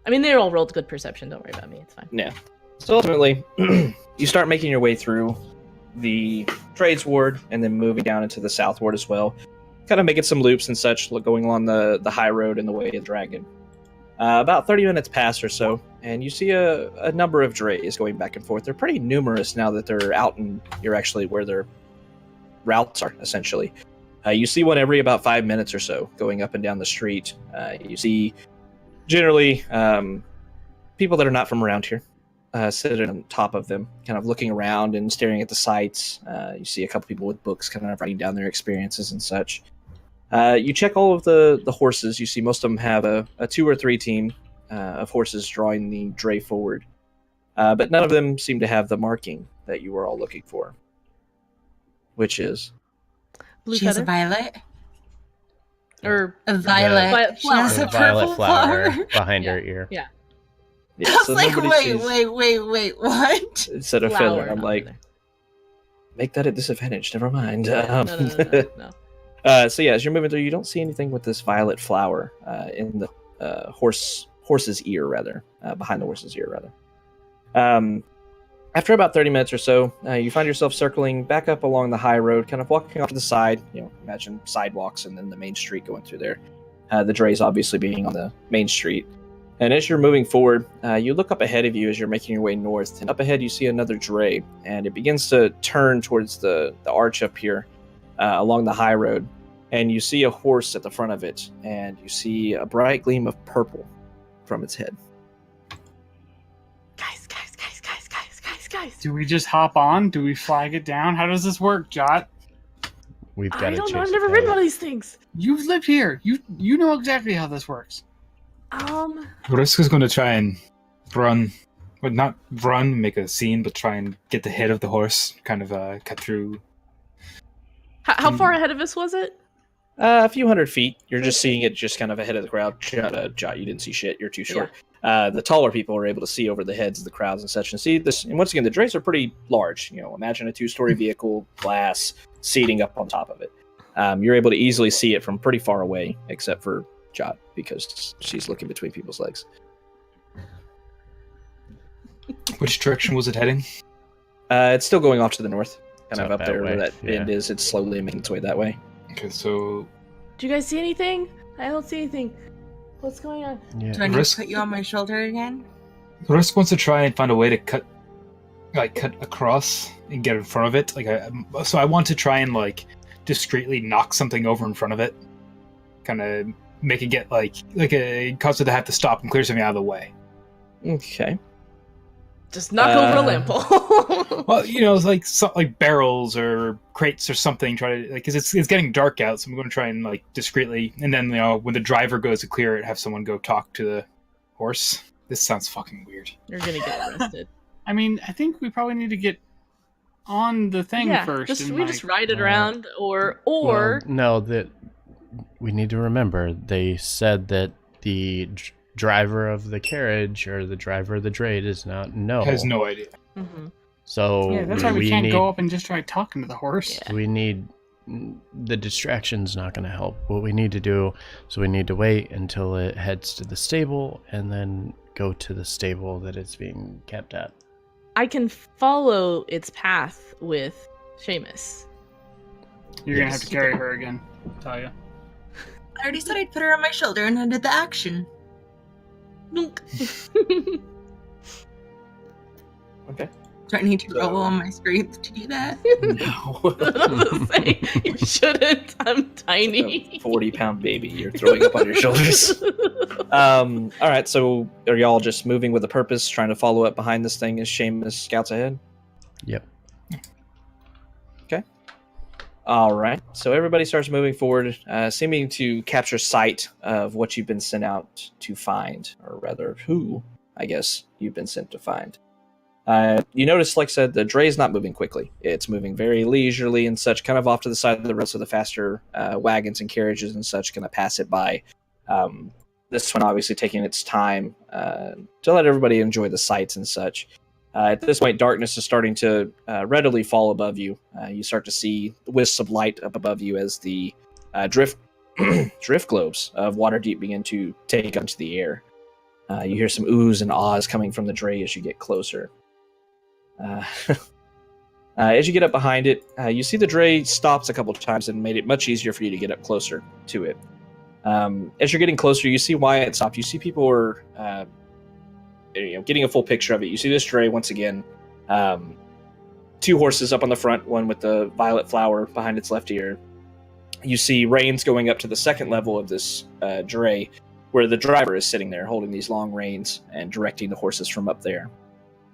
Speaker 5: I mean, they all rolled good perception. Don't worry about me. It's fine.
Speaker 2: Yeah. So ultimately, you start making your way through the trades ward and then moving down into the south ward as well. Kind of making some loops and such, going along the high road and the way of the dragon. About 30 minutes pass or so, and you see a number of drays going back and forth. They're pretty numerous now that they're out and you're actually where their routes are, essentially. You see one every about 5 minutes or so going up and down the street. You see generally people that are not from around here sitting on top of them, kind of looking around and staring at the sights. You see a couple people with books kind of writing down their experiences and such. You check all of the horses. You see most of them have a 2 or 3 team of horses drawing the dray forward. But none of them seem to have the marking that you were all looking for. Which is?
Speaker 5: Blue
Speaker 6: She has a
Speaker 5: feather?
Speaker 6: violet.
Speaker 5: Or
Speaker 6: A violet.
Speaker 5: violet
Speaker 6: She has
Speaker 1: The
Speaker 6: a
Speaker 1: violet
Speaker 6: purple
Speaker 1: flower
Speaker 6: flower.
Speaker 1: behind
Speaker 5: Yeah.
Speaker 1: her ear.
Speaker 5: yeah,
Speaker 2: Yeah,
Speaker 6: I was
Speaker 2: so
Speaker 6: like,
Speaker 2: nobody
Speaker 6: wait,
Speaker 2: sees-
Speaker 6: what?
Speaker 2: Instead of
Speaker 5: flower,
Speaker 2: feather, I'm
Speaker 5: not
Speaker 2: like,
Speaker 5: feather.
Speaker 2: make that a disadvantage. Never mind.
Speaker 5: No.
Speaker 2: So yeah, as you're moving through, you don't see anything with this violet flower in the horse's ear, rather, behind the horse's ear, rather. After about 30 minutes or so, you find yourself circling back up along the high road, kind of walking off to the side. Imagine sidewalks and then the main street going through there. The drays obviously being on the main street. And as you're moving forward, you look up ahead of you as you're making your way north. And up ahead, you see another dray, and it begins to turn towards the arch up here along the high road. And you see a horse at the front of it, and you see a bright gleam of purple from its head.
Speaker 5: Guys.
Speaker 3: Do we just hop on? Do we flag it down? How does this work, Jot?
Speaker 1: We've got
Speaker 5: I
Speaker 1: to
Speaker 5: don't know.
Speaker 1: chase
Speaker 5: I've never
Speaker 1: it
Speaker 5: ridden
Speaker 1: down.
Speaker 5: one of these things.
Speaker 3: You've lived here. You know exactly how this works.
Speaker 4: Risk is going to try and run, but not run, make a scene, but try and get the head of the horse, kind of cut through.
Speaker 5: How far ahead of us was it?
Speaker 2: A few hundred feet. You're just seeing it just kind of ahead of the crowd. Jot, you didn't see shit. You're too short. The taller people are able to see over the heads of the crowds and such and see this. And once again, the drays are pretty large. Imagine a 2-story vehicle, glass, seating up on top of it. You're able to easily see it from pretty far away, except for Jot, because she's looking between people's legs.
Speaker 4: Which direction was it heading?
Speaker 2: It's still going off to the north, kind
Speaker 1: So
Speaker 2: of up
Speaker 1: that
Speaker 2: there where
Speaker 1: way,
Speaker 2: that bend is. It's slowly making its way that way.
Speaker 4: Okay, so
Speaker 5: Do you guys see anything? I don't see anything. What's going on?
Speaker 6: Do I
Speaker 1: Yeah.
Speaker 6: need to
Speaker 4: Risk-
Speaker 6: put you on my shoulder again?
Speaker 4: Risk wants to try and find a way to cut across and get in front of it. So I want to try and discreetly knock something over in front of it, kind of make it get cause it to have to stop and clear something out of the way.
Speaker 2: Okay.
Speaker 5: Just knock over a lamp pole.
Speaker 4: Well, it's like barrels or crates or something. Try to because it's getting dark out, so I'm going to try and discreetly, and then when the driver goes to clear it, have someone go talk to the horse. This sounds fucking weird.
Speaker 5: You're gonna get arrested.
Speaker 3: I mean, I think we probably need to get on the thing first.
Speaker 5: We just ride it around, or
Speaker 1: Well, no, that we need to remember. They said that the driver of the carriage or the driver of the dray does not know.
Speaker 4: Has no idea.
Speaker 5: Mhm.
Speaker 1: So
Speaker 3: Yeah, that's why we
Speaker 1: we
Speaker 3: can't
Speaker 1: need,
Speaker 3: go up and just try talking to the horse.
Speaker 5: Yeah.
Speaker 1: we need the distraction's not going to help. What we need to do is we need to wait until it heads to the stable and then go to the stable that it's being kept at.
Speaker 5: I can follow its path with Seamus.
Speaker 3: You're gonna have
Speaker 1: Yes.
Speaker 3: to carry her again, Talia.
Speaker 6: I already said I'd put her on my shoulder and I did the action.
Speaker 5: Nook.
Speaker 2: Okay.
Speaker 6: Do I need to roll on my strength to do that?
Speaker 2: No.
Speaker 5: I was gonna say, you shouldn't. I'm tiny.
Speaker 2: 40-pound baby you're throwing up on your shoulders. All right, so are y'all just moving with a purpose, trying to follow up behind this thing as Seamus scouts ahead?
Speaker 1: Yep.
Speaker 2: Okay. All right, so everybody starts moving forward, seeming to capture sight of what you've been sent out to find, or rather, who, I guess, you've been sent to find. You notice, like I said, the dray's not moving quickly. It's moving very leisurely and such, kind of off to the side of the road, so the faster wagons and carriages and such going to pass it by. This one obviously taking its time to let everybody enjoy the sights and such. At this point, darkness is starting to readily fall above you. You start to see wisps of light up above you as the drift globes of Waterdeep begin to take onto the air. You hear some oohs and ahs coming from the Dray as you get closer. As you get up behind it, you see the Dray stops a couple of times and made it much easier for you to get up closer to it. As you're getting closer, you see why it stopped. You see people are getting a full picture of it. You see this Dray once again. 2 horses up on the front, one with the violet flower behind its left ear. You see reins going up to the second level of this Dray, where the driver is sitting there holding these long reins and directing the horses from up there.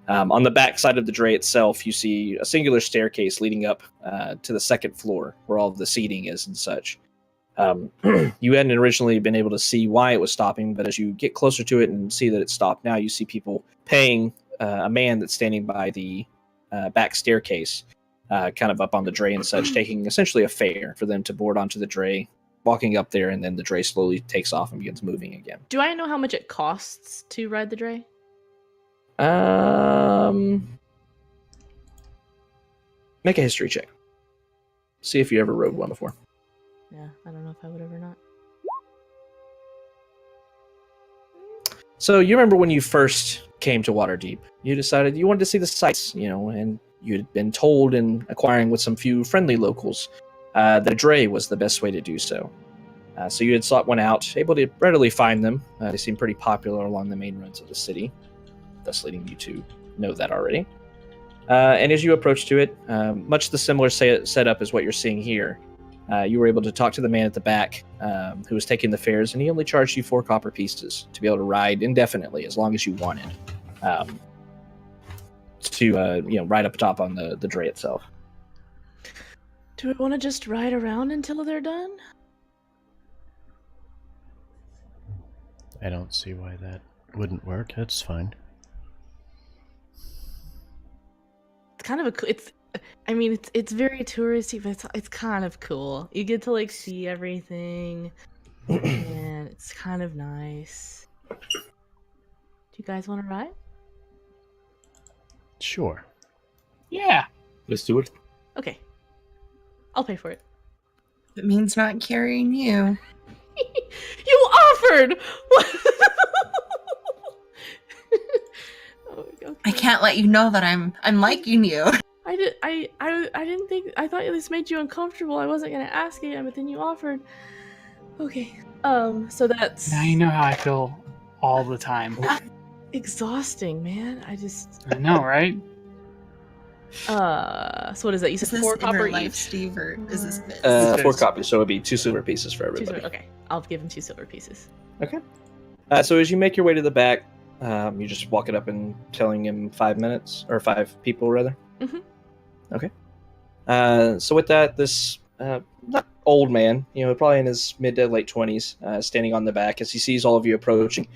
Speaker 2: On the back side of the Dray itself, you see a singular staircase leading up to the second floor, where all of the seating is and such. You hadn't originally been able to see why it was stopping, but as you get closer to it and see that it stopped, now you see people paying a man that's standing by the back staircase, kind of up on the Dray and such, taking essentially a fare for them to board onto the Dray, walking up there, and then the Dray slowly takes off and begins moving again.
Speaker 5: Do I know how much it costs to ride the Dray?
Speaker 2: Make a history check. See if you ever rode one before.
Speaker 5: Yeah, I don't know if I would ever not.
Speaker 2: So you remember when you first came to Waterdeep, you decided you wanted to see the sights, and you'd been told in acquiring with some few friendly locals that a Dray was the best way to do so. So you had sought one out, able to readily find them. They seem pretty popular along the main roads of the city, thus leading you to know that already. And as you approach to it, much the similar setup as what you're seeing here, you were able to talk to the man at the back who was taking the fares, and he only charged you 4 copper pieces to be able to ride indefinitely, as long as you wanted, to ride up top on the Dray itself.
Speaker 5: Do we want to just ride around until they're done?
Speaker 1: I don't see why that wouldn't work. That's fine.
Speaker 5: It's kind of it's very touristy, but it's kind of cool. You get to see everything, and it's kind of nice. Do you guys want to ride?
Speaker 1: Sure.
Speaker 3: Yeah.
Speaker 4: Let's do it.
Speaker 5: Okay, I'll pay for it.
Speaker 6: It means not carrying you.
Speaker 5: You offered. Oh, okay.
Speaker 6: I can't let you know that I'm liking you.
Speaker 5: I didn't think. I thought this made you uncomfortable. I wasn't gonna ask it, but then you offered. Okay. So that's.
Speaker 3: Now you know how I feel all the time.
Speaker 5: Exhausting, man. I
Speaker 3: know, right?
Speaker 5: So what is that? You said
Speaker 6: Is this
Speaker 5: 4 copper
Speaker 6: inner life,
Speaker 5: each.
Speaker 6: Steve, or is this bits?
Speaker 2: 4 copies, so it would be 2 silver pieces for
Speaker 5: 2
Speaker 2: everybody.
Speaker 5: silver. Okay, I'll give him 2 silver pieces.
Speaker 2: Okay. So as you make your way to the back, you just walk it up and telling him 5 minutes, or 5 people rather.
Speaker 5: Mm-hmm.
Speaker 2: Okay. So with that, this not old man, probably in his mid to late 20s, standing on the back as he sees all of you approaching.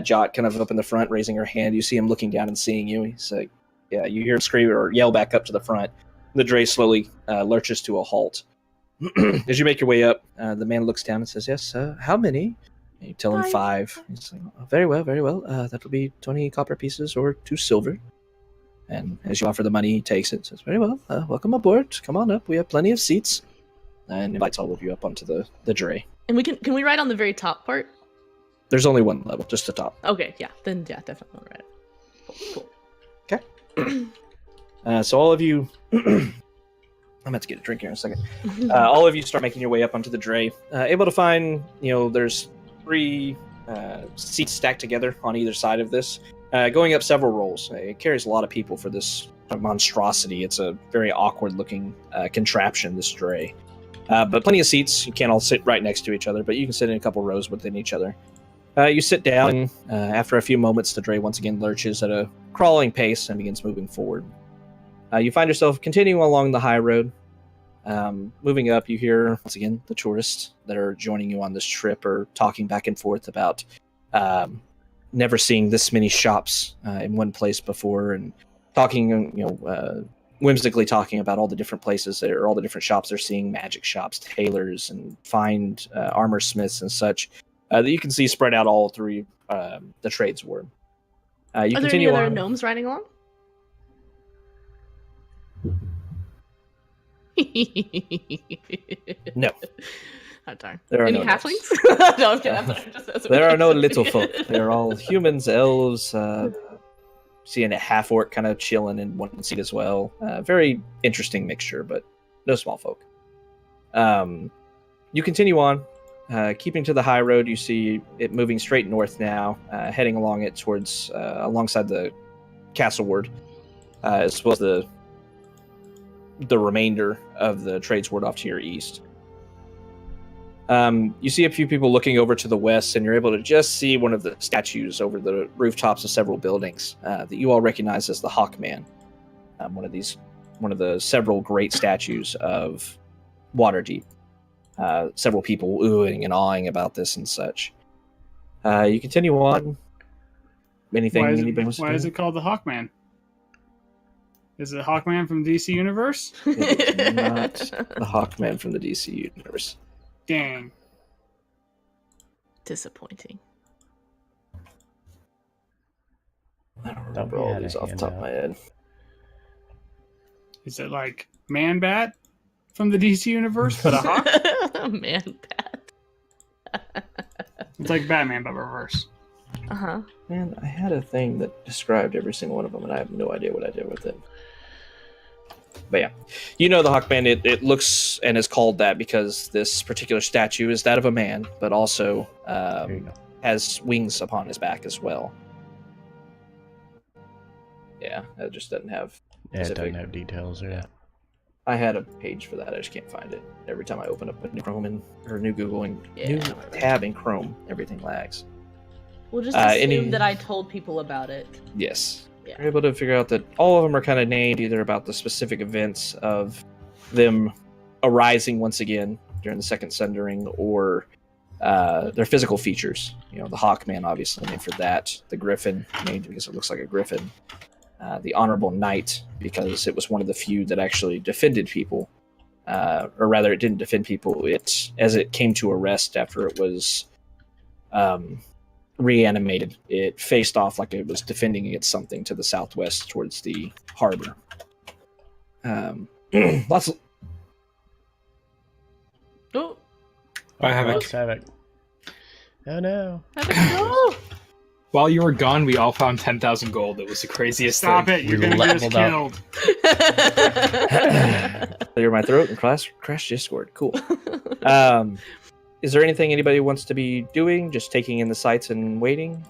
Speaker 2: Jot kind of up in the front, raising her hand. You see him looking down and seeing you. He's like, yeah, you hear him scream or yell back up to the front. The Dray slowly lurches to a halt. As you make your way up, the man looks down and says, yes, how many? And you tell him 5. He's like, oh, very well, very well. That'll be 20 copper pieces or 2 silver. And as you offer the money, he takes it. Says, very well, welcome aboard. Come on up. We have plenty of seats. And invites all of you up onto the Dray.
Speaker 5: And can we ride on the very top part?
Speaker 2: There's only one level, just the top.
Speaker 5: Okay, yeah. Then yeah, definitely ride it. Cool.
Speaker 2: Okay. So all of you, I'm about to get a drink here in a second. All of you start making your way up onto the Dray. Able to find, there's 3 seats stacked together on either side of this, going up several rolls. It carries a lot of people for this monstrosity. It's a very awkward-looking contraption, this Dray. But plenty of seats. You can't all sit right next to each other, but you can sit in a couple rows within each other. You sit down, and after a few moments, the Dray once again lurches at a crawling pace and begins moving forward. You find yourself continuing along the high road. Moving up, you hear, once again, the tourists that are joining you on this trip are talking back and forth about never seeing this many shops in one place before, and talking, whimsically talking about all the different places or all the different shops they're seeing, magic shops, tailors, and fine armor smiths and such, that you can see spread out all through the trades ward.
Speaker 5: Are there any other gnomes riding along?
Speaker 2: No.
Speaker 5: Oh, darn.
Speaker 2: There are
Speaker 5: Any
Speaker 2: no
Speaker 5: halflings? No, I'm kidding. I'm sorry. Just
Speaker 2: There are no little folk. They're all humans, elves. Seeing a half orc kind of chilling in one seat as well. Very interesting mixture, but no small folk. You continue on, keeping to the high road. You see it moving straight north now, heading along it towards alongside the castle ward, as well as the remainder of the trades ward off to your east. You see a few people looking over to the west, and you're able to just see one of the statues over the rooftops of several buildings that you all recognize as the Hawkman. One of the several great statues of Waterdeep. Several people oohing and awing about this and such. You continue on. Anything anybody wants to do?
Speaker 3: Why is it called the Hawkman? Is it Hawkman from DC Universe?
Speaker 2: It is not the Hawkman from the DC Universe.
Speaker 3: Dang.
Speaker 5: Disappointing.
Speaker 2: I don't
Speaker 1: Thought
Speaker 2: remember
Speaker 1: we
Speaker 2: all
Speaker 1: had a
Speaker 2: these off the top of my head.
Speaker 3: Is it like Man Bat from the DC Universe, but a hawk?
Speaker 5: Man, bad.
Speaker 3: It's like Batman, but reverse.
Speaker 5: Uh-huh.
Speaker 2: Man, I had a thing that described every single one of them, and I have no idea what I did with it. But yeah, you know the Hawkman, it looks and is called that because this particular statue is that of a man, but also
Speaker 1: There you go.
Speaker 2: has wings upon his back as well. Yeah, it just doesn't have
Speaker 1: Yeah, it
Speaker 2: specific-
Speaker 1: doesn't have details. Yeah.
Speaker 2: I had a page for that, I just can't find it. Every time I open up a new Chrome or new Google and new
Speaker 5: Yeah.
Speaker 2: tab in Chrome, everything lags.
Speaker 5: We'll just assume
Speaker 2: any-
Speaker 5: that I told people about it.
Speaker 2: Yes.
Speaker 5: Yeah.
Speaker 2: You're able to figure out that all of them are kind of named either about the specific events of them arising once again during the Second Sundering or their physical features. You know, the Hawkman, obviously, named for that. The Griffin, named because it looks like a griffin. The Honorable Knight, because it was one of the few that actually defended people. Or rather, it didn't defend people. As it came to arrest after it was reanimated, it faced off like it was defending against something to the southwest towards the harbor. Lots of...
Speaker 5: Oh,
Speaker 4: I have
Speaker 1: Lost Havoc. Oh no.
Speaker 5: no!
Speaker 4: While you were gone, we all found 10,000 gold. It was the craziest
Speaker 3: Stop
Speaker 4: thing.
Speaker 3: it! You're
Speaker 1: We
Speaker 3: gonna get us
Speaker 1: leveled up.
Speaker 3: killed.
Speaker 2: Clear my throat and crash Discord. Cool. Is there anything anybody wants to be doing? Just taking in the sights and waiting?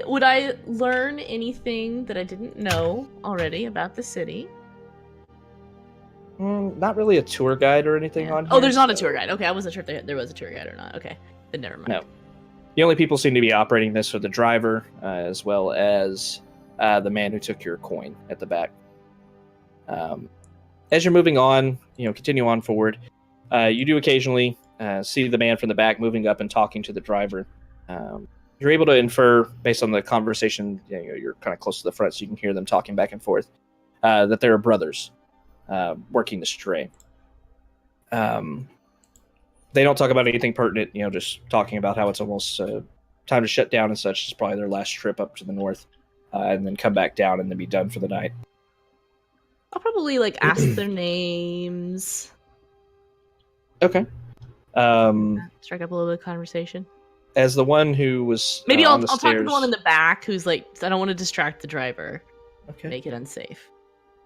Speaker 5: Would I learn anything that I didn't know already about the city?
Speaker 2: Not really a tour guide or anything
Speaker 5: Yeah.
Speaker 2: on here.
Speaker 5: Oh, there's not a
Speaker 2: so-
Speaker 5: tour guide. Okay, I wasn't sure if there was a tour guide or not. Okay, then never mind.
Speaker 2: No. The only people seem to be operating this are the driver, as well as the man who took your coin at the back. As you're moving on, continue on forward. You do occasionally see the man from the back moving up and talking to the driver. You're able to infer, based on the conversation, you're kind of close to the front, so you can hear them talking back and forth, that they're brothers working the stray. They don't talk about anything pertinent, just talking about how it's almost time to shut down and such. It's probably their last trip up to the north, and then come back down and then be done for the night.
Speaker 5: I'll probably ask their names,
Speaker 2: Okay.
Speaker 5: strike up a little bit of conversation.
Speaker 2: As the one who was
Speaker 5: Maybe
Speaker 2: on
Speaker 5: I'll
Speaker 2: the
Speaker 5: talk to
Speaker 2: stairs,
Speaker 5: the one in the back who's I don't want to distract the driver,
Speaker 2: Okay.
Speaker 5: make it unsafe.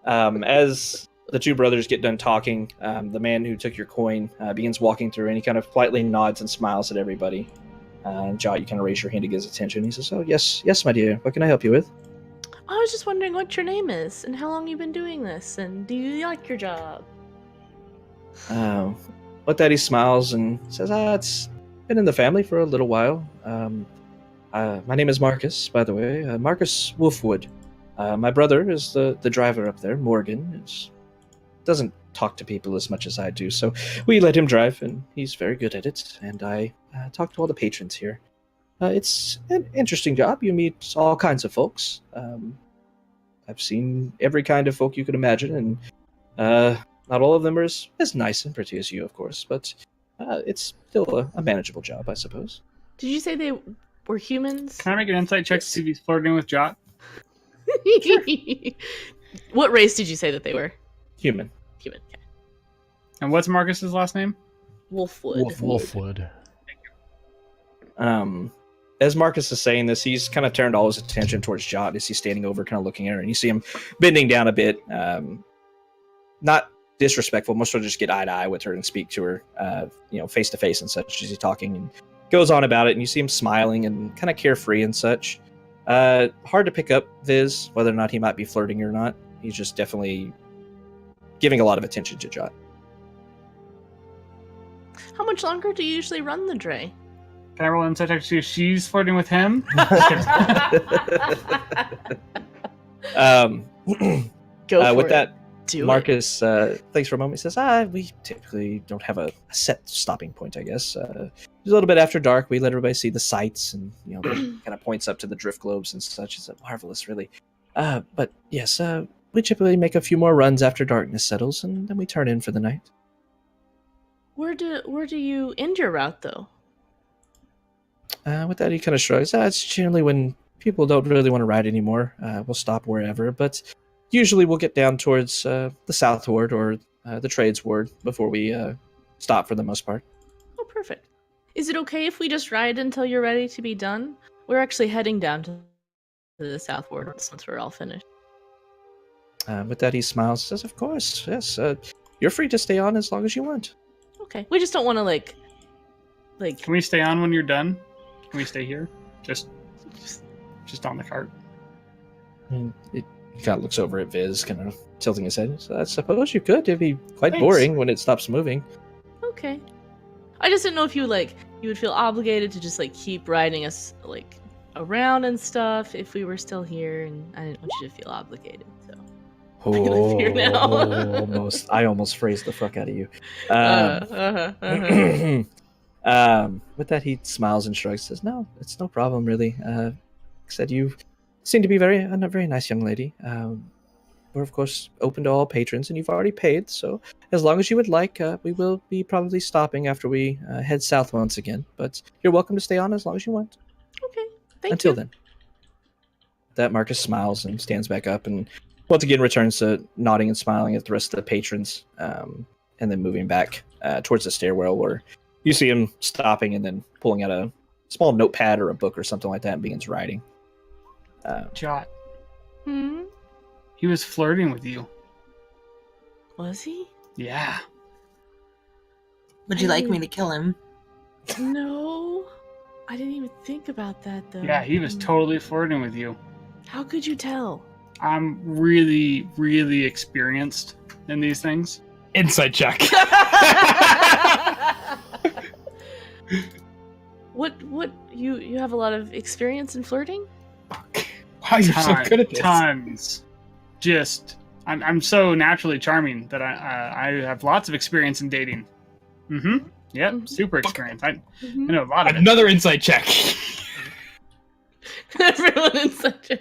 Speaker 2: As the two brothers get done talking, the man who took your coin begins walking through, and he kind of politely nods and smiles at everybody. Jot, you kind of raise your hand to get his attention. He says, "Oh, yes, my dear. What can I help you with?"
Speaker 5: I was just wondering what your name is and how long you've been doing this, and do you like your job?
Speaker 2: With that, he smiles and says, "It's been in the family for a little while. My name is Marcus, by the way. Marcus Wolfwood. My brother is the driver up there. Morgan doesn't talk to people as much as I do, so we let him drive, and he's very good at it. And I talk to all the patrons here. It's an interesting job. You meet all kinds of folks. I've seen every kind of folk you could imagine, and not all of them are as nice and pretty as you, of course, but it's still a manageable job, I suppose."
Speaker 5: Did you say they were humans?
Speaker 3: Can I make an insight check to see if he's flirting with Jot?
Speaker 5: What race did you say that they were?
Speaker 2: Human.
Speaker 5: Human. Okay.
Speaker 3: And what's Marcus's last name?
Speaker 5: Wolfwood.
Speaker 1: Wolfwood.
Speaker 2: As Marcus is saying this, he's kind of turned all his attention towards Jot as he's standing over, kind of looking at her, and you see him bending down a bit. Not disrespectful, more so just get eye to eye with her and speak to her, face to face and such as he's talking, and goes on about it. And you see him smiling and kind of carefree and such. Hard to pick up Viz whether or not he might be flirting or not. He's just definitely giving a lot of attention to Jot.
Speaker 5: How much longer do you usually run the Dre?
Speaker 3: Can I roll insight check to see if she's flirting with him?
Speaker 5: Go for
Speaker 2: with
Speaker 5: it.
Speaker 2: that,
Speaker 5: Do
Speaker 2: Marcus thinks for a moment. He says, we typically don't have a set stopping point, I guess. A little bit after dark, we let everybody see the sights, and kind of points up to the drift globes and such. It's marvelous, really. But yes, we typically make a few more runs after darkness settles, and then we turn in for the night.
Speaker 5: Where do you end your route, though?
Speaker 2: With that, he kind of shrugs. It's generally when people don't really want to ride anymore. We'll stop wherever, but usually we'll get down towards the South Ward or the Trades Ward before we stop for the most part.
Speaker 5: Oh, perfect. Is it okay if we just ride until you're ready to be done? We're actually heading down to the South Ward once we're all finished.
Speaker 2: With that, he smiles. Says, "Of course, yes. You're free to stay on as long as you want."
Speaker 5: Okay. We just don't want to like.
Speaker 3: Can we stay on when you're done? Can we stay here? Just on the cart.
Speaker 2: And he kind of looks over at Viz, kind of tilting his head. So I suppose you could. It'd be quite
Speaker 3: Thanks.
Speaker 2: boring when it stops moving.
Speaker 5: Okay. I just didn't know if you would feel obligated to just keep riding us around and stuff if we were still here, and I didn't want you to feel obligated. So
Speaker 2: Oh,
Speaker 5: here now.
Speaker 2: I almost phrased the fuck out of you. With that, he smiles and shrugs. Says, "No, it's no problem, really. Said you seem to be a very nice young lady. We're of course open to all patrons, and you've already paid. So as long as you would like, we will be probably stopping after we head south once again. But you're welcome to stay on as long as you want.
Speaker 5: Okay. Thank
Speaker 2: Until
Speaker 5: you.
Speaker 2: then." That Marcus smiles and stands back up, and once again returns to nodding and smiling at the rest of the patrons, and then moving back towards the stairwell where you see him stopping and then pulling out a small notepad or a book or something like that and begins writing.
Speaker 3: Jot.
Speaker 5: Hmm?
Speaker 3: He was flirting with you.
Speaker 5: Was he?
Speaker 3: Yeah.
Speaker 6: Would you like me to kill him?
Speaker 5: No. I didn't even think about that, though.
Speaker 3: Yeah, he was totally flirting with you.
Speaker 5: How could you tell?
Speaker 3: I'm really, really experienced in these things.
Speaker 4: Inside check.
Speaker 5: What you have a lot of experience in flirting?
Speaker 4: Wow, you're so good at this.
Speaker 3: Tons. I'm so naturally charming that I have lots of experience in dating. Mm-hmm. Yep,
Speaker 5: Mhm.
Speaker 3: super experience. I
Speaker 5: Mhm.
Speaker 3: know a lot of it.
Speaker 4: Another inside check.
Speaker 5: Everyone in such a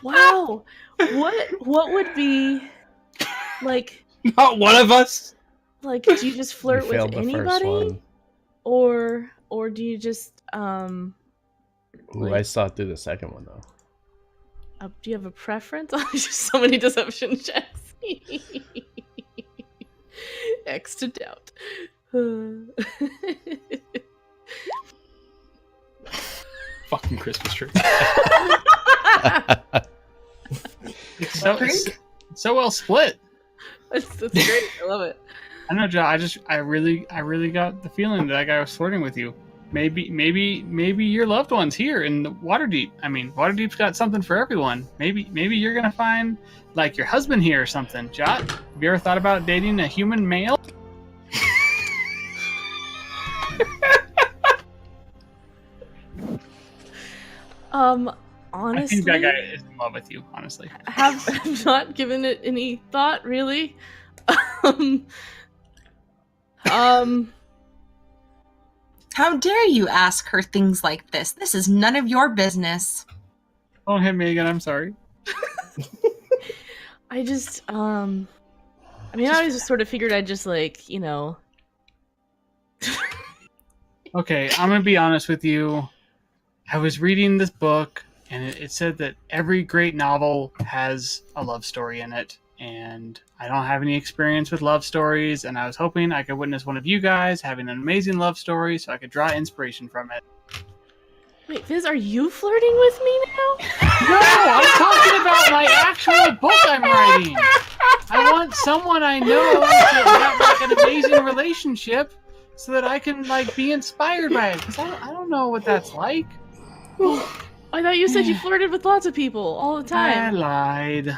Speaker 5: Wow. What would be like
Speaker 4: Not one of us.
Speaker 5: do you just flirt
Speaker 1: You
Speaker 5: with
Speaker 1: failed the first
Speaker 5: anybody?
Speaker 1: one.
Speaker 5: Or do you just
Speaker 1: Ooh, I saw through the second one though.
Speaker 5: do you have a preference? Just so many deception checks. X to doubt.
Speaker 4: Fucking Christmas tree.
Speaker 3: So well split.
Speaker 5: That's great. I love it.
Speaker 3: I know, Joe. I really got the feeling that guy was flirting with you. Maybe your loved one's here in the Waterdeep. I mean, Waterdeep's got something for everyone. Maybe you're gonna find your husband here or something. Jot, have you ever thought about dating a human male?
Speaker 5: Honestly,
Speaker 3: I think that guy is in love with you. Honestly,
Speaker 5: have not given it any thought, really.
Speaker 6: How dare you ask her things like this? This is none of your business.
Speaker 3: don't hit me again. I'm sorry.
Speaker 5: I just, I mean, I always just sort of figured I'd just
Speaker 3: Okay, I'm gonna be honest with you. I was reading this book, and it said that every great novel has a love story in it. And I don't have any experience with love stories, and I was hoping I could witness one of you guys having an amazing love story so I could draw inspiration from it.
Speaker 5: Wait, Viz, are you flirting with me now?
Speaker 3: No, I'm talking about my actual book I'm writing. I want someone I know to have like an amazing relationship so that I can like be inspired by it. Because I don't know what that's like.
Speaker 5: I thought you said you flirted with lots of people all the
Speaker 3: I
Speaker 5: time.
Speaker 3: lied.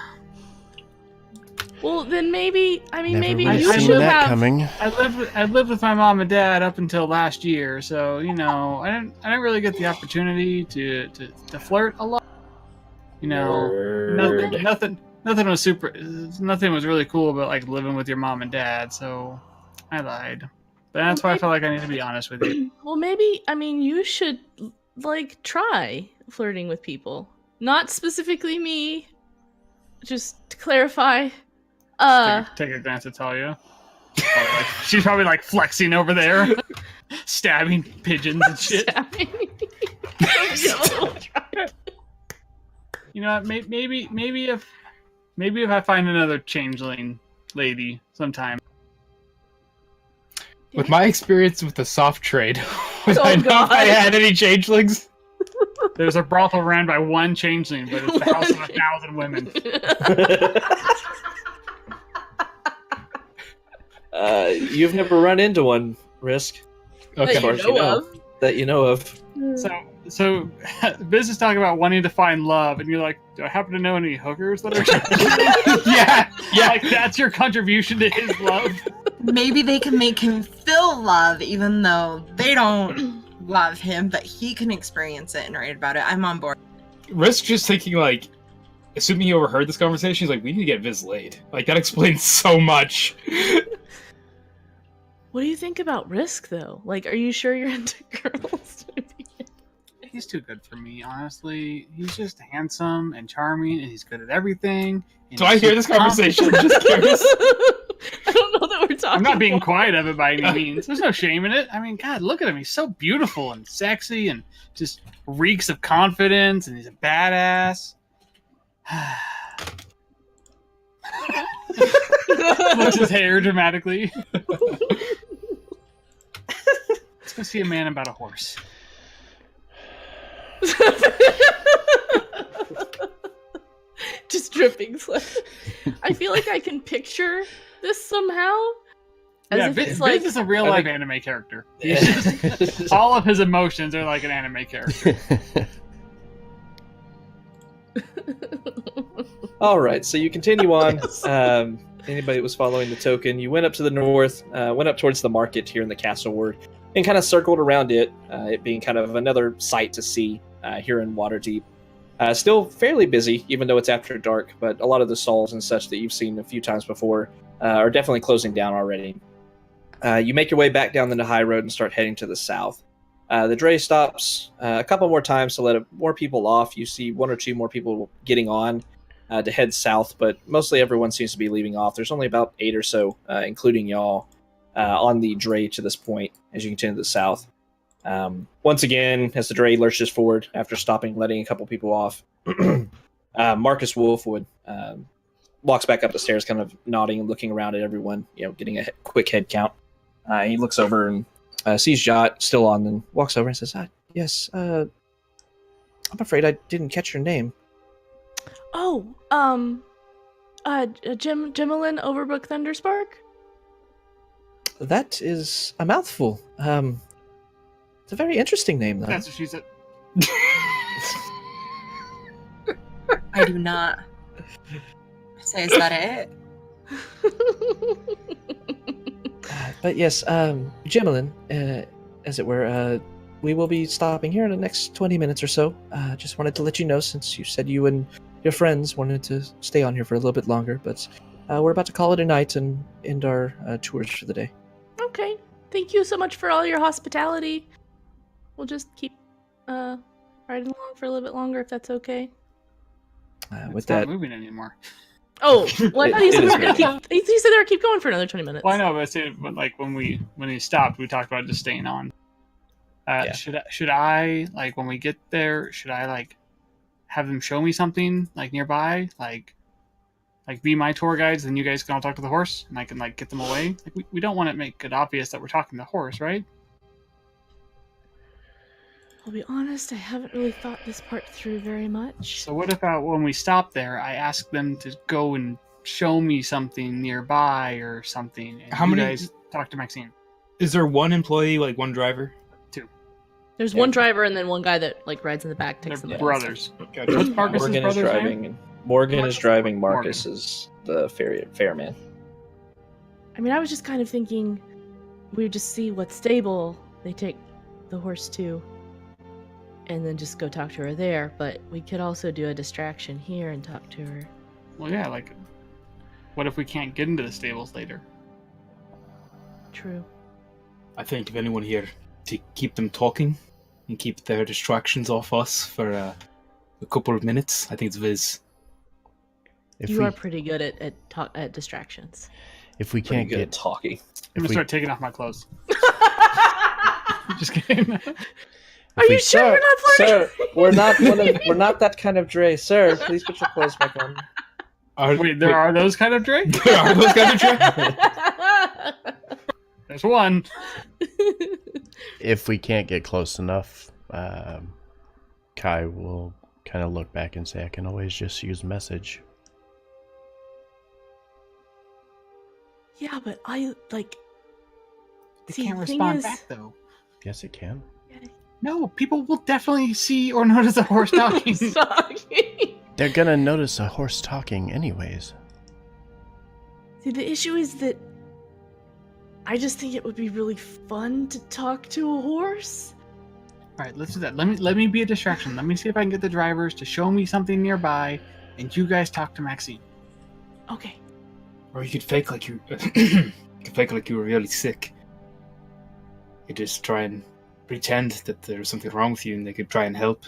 Speaker 5: Well, then maybe maybe
Speaker 1: Never
Speaker 5: you
Speaker 1: would've
Speaker 5: should
Speaker 1: seen that
Speaker 5: have.
Speaker 1: coming.
Speaker 3: I lived with my mom and dad up until last year, so I didn't really get the opportunity to flirt a lot. Nothing was really cool about like living with your mom and dad, so I lied. But that's why I felt like I need to be honest with you.
Speaker 5: Well, maybe you should like try flirting with people, not specifically me. Just to clarify.
Speaker 3: Take a glance at Talia. She's probably like flexing over there, stabbing pigeons and shit. You know what? Maybe if I find another changeling lady sometime.
Speaker 4: With my experience with the soft trade, would I know
Speaker 5: God.
Speaker 4: if I had any changelings?
Speaker 3: There's a brothel ran by one changeling, but it's the house of 1,000 women.
Speaker 7: You've never run into one, Risk.
Speaker 4: Okay.
Speaker 7: As far as you know. That you know of.
Speaker 3: So business talking about wanting to find love, and you're like, do I happen to know any hookers that are
Speaker 4: Yeah.
Speaker 3: like that's your contribution to his love?
Speaker 6: Maybe they can make him feel love even though they don't love him, but he can experience it and write about it. I'm on board.
Speaker 4: Risk just thinking like, assuming he overheard this conversation, he's like, we need to get Viz laid. Like that explains so much.
Speaker 5: What do you think about Risk, though? Like, are you sure you're into girls?
Speaker 3: He's too good for me, honestly. He's just handsome and charming, and he's good at everything.
Speaker 4: Do I hear this conversation? Just curious.
Speaker 5: I don't know that we're talking.
Speaker 3: I'm not being
Speaker 5: about-
Speaker 3: quiet of it by any means. There's no shame in it. I mean, God, look at him. He's so beautiful and sexy and just reeks of confidence, and he's a badass. Flicks his hair dramatically. Let's go see a man about a horse.
Speaker 5: Just dripping sweat. I feel like I can picture this somehow. As if it's like
Speaker 3: Viz is a real life anime character. All of his emotions are like an anime character.
Speaker 7: All right, so you continue on. Anybody that was following the token, you went up to the north, went up towards the market here in the castle ward, and kind of circled around it, it being kind of another sight to see here in Waterdeep. Still fairly busy, even though it's after dark, but a lot of the stalls and such that you've seen a few times before are definitely closing down already. You make your way back down the high road and start heading to the south. The dray stops a couple more times to let more people off. You see one or two more people getting on to head south, but mostly everyone seems to be leaving off. There's only about 8 or so, including y'all, on the dray to this point as you continue to the south. Once again, as the dray lurches forward after stopping, letting a couple people off, Marcus Wolfwood walks back up the stairs, kind of nodding and looking around at everyone, getting a quick head count. He looks over and sees Jot still on, and walks over and says, yes, I'm afraid I didn't catch your name.
Speaker 5: Oh, Jimmelin Overbrook Thunderspark?
Speaker 7: That is a mouthful. It's a very interesting name, though.
Speaker 3: That's what she said.
Speaker 6: I do not. So is that it?
Speaker 7: But yes, Jimmelin, as it were, we will be stopping here in the next 20 minutes or so. Just wanted to let you know, since you said you and your friends wanted to stay on here for a little bit longer, but we're about to call it a night and end our tours for the day.
Speaker 5: Okay. Thank you so much for all your hospitality. We'll just keep riding along for a little bit longer, if that's okay.
Speaker 7: With
Speaker 3: It's not
Speaker 7: that,
Speaker 3: moving anymore.
Speaker 5: Oh, well, I thought you said
Speaker 7: It
Speaker 5: we
Speaker 7: is
Speaker 5: were gonna keep. You said they were keep going for another 20 minutes.
Speaker 3: Well, I know, but I said, but like when he stopped, we talked about just staying on.
Speaker 7: Yeah.
Speaker 3: Should I like when we get there? Should I like have them show me something like nearby, like be my tour guides? Then you guys can all talk to the horse, and I can like get them away. Like we don't want to make it obvious that we're talking to the horse, right?
Speaker 5: I'll be honest, I haven't really thought this part through very much.
Speaker 3: So what if when we stop there, I ask them to go and show me something nearby or something, and
Speaker 4: How
Speaker 3: you
Speaker 4: many-
Speaker 3: guys talk to Maxine?
Speaker 4: Is there one employee, like one driver?
Speaker 5: There's one driver and then one guy that like rides in the back, takes
Speaker 3: They're
Speaker 5: them
Speaker 3: brothers.
Speaker 4: Gotcha.
Speaker 3: What's Marcus's
Speaker 7: Morgan is
Speaker 3: brother's
Speaker 7: driving.
Speaker 3: name?
Speaker 7: Morgan
Speaker 3: What's
Speaker 7: is driving.
Speaker 3: Morgan?
Speaker 7: Marcus is the fairman.
Speaker 5: I mean, I was just kind of thinking we would just see what stable they take the horse to, and then just go talk to her there. But we could also do a distraction here and talk to her.
Speaker 3: Well, yeah. Like, what if we can't get into the stables later?
Speaker 5: True.
Speaker 4: I think if anyone here to keep them talking and keep their distractions off us for a couple of minutes, I think it's Viz.
Speaker 5: You are pretty good at distractions.
Speaker 1: If we
Speaker 7: Pretty
Speaker 1: can't
Speaker 7: good at
Speaker 1: get
Speaker 7: talking.
Speaker 3: I'm
Speaker 1: if
Speaker 3: gonna
Speaker 1: we,
Speaker 3: start taking off my clothes. Just kidding.
Speaker 5: Are you sure you're not flirting?
Speaker 7: Sir, we're not that kind of Dre. Sir, please put your clothes back on.
Speaker 3: Wait, there are those kind of Drake?
Speaker 4: There are those kind of Drake?
Speaker 3: There's one.
Speaker 1: if we can't get close enough, Kai will kind of look back and say, I can always just use message.
Speaker 5: Yeah, but I like.
Speaker 3: They
Speaker 5: See,
Speaker 3: can't
Speaker 5: the thing
Speaker 3: respond
Speaker 5: is-
Speaker 3: back though.
Speaker 1: Yes, it can.
Speaker 3: No, people will definitely see or notice a horse talking.
Speaker 5: Talking.
Speaker 1: They're gonna notice a horse talking anyways.
Speaker 5: See, the issue is that I just think it would be really fun to talk to a horse.
Speaker 3: All right, let's do that. Let me be a distraction. Let me see if I can get the drivers to show me something nearby, and you guys talk to Maxine.
Speaker 5: Okay.
Speaker 4: Or you could fake like you you could fake like you were really sick. You just try and pretend that there's something wrong with you, and they could try and help.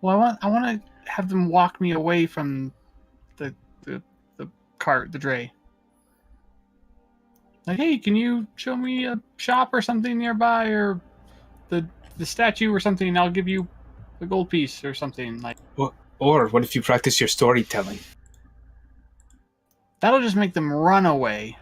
Speaker 3: Well, I want to have them walk me away from the cart, the dray. Like, hey, can you show me a shop or something nearby, or the statue or something? And I'll give you a gold piece or something. Like,
Speaker 4: Or what if you practice your storytelling?
Speaker 3: that'll just make them run away.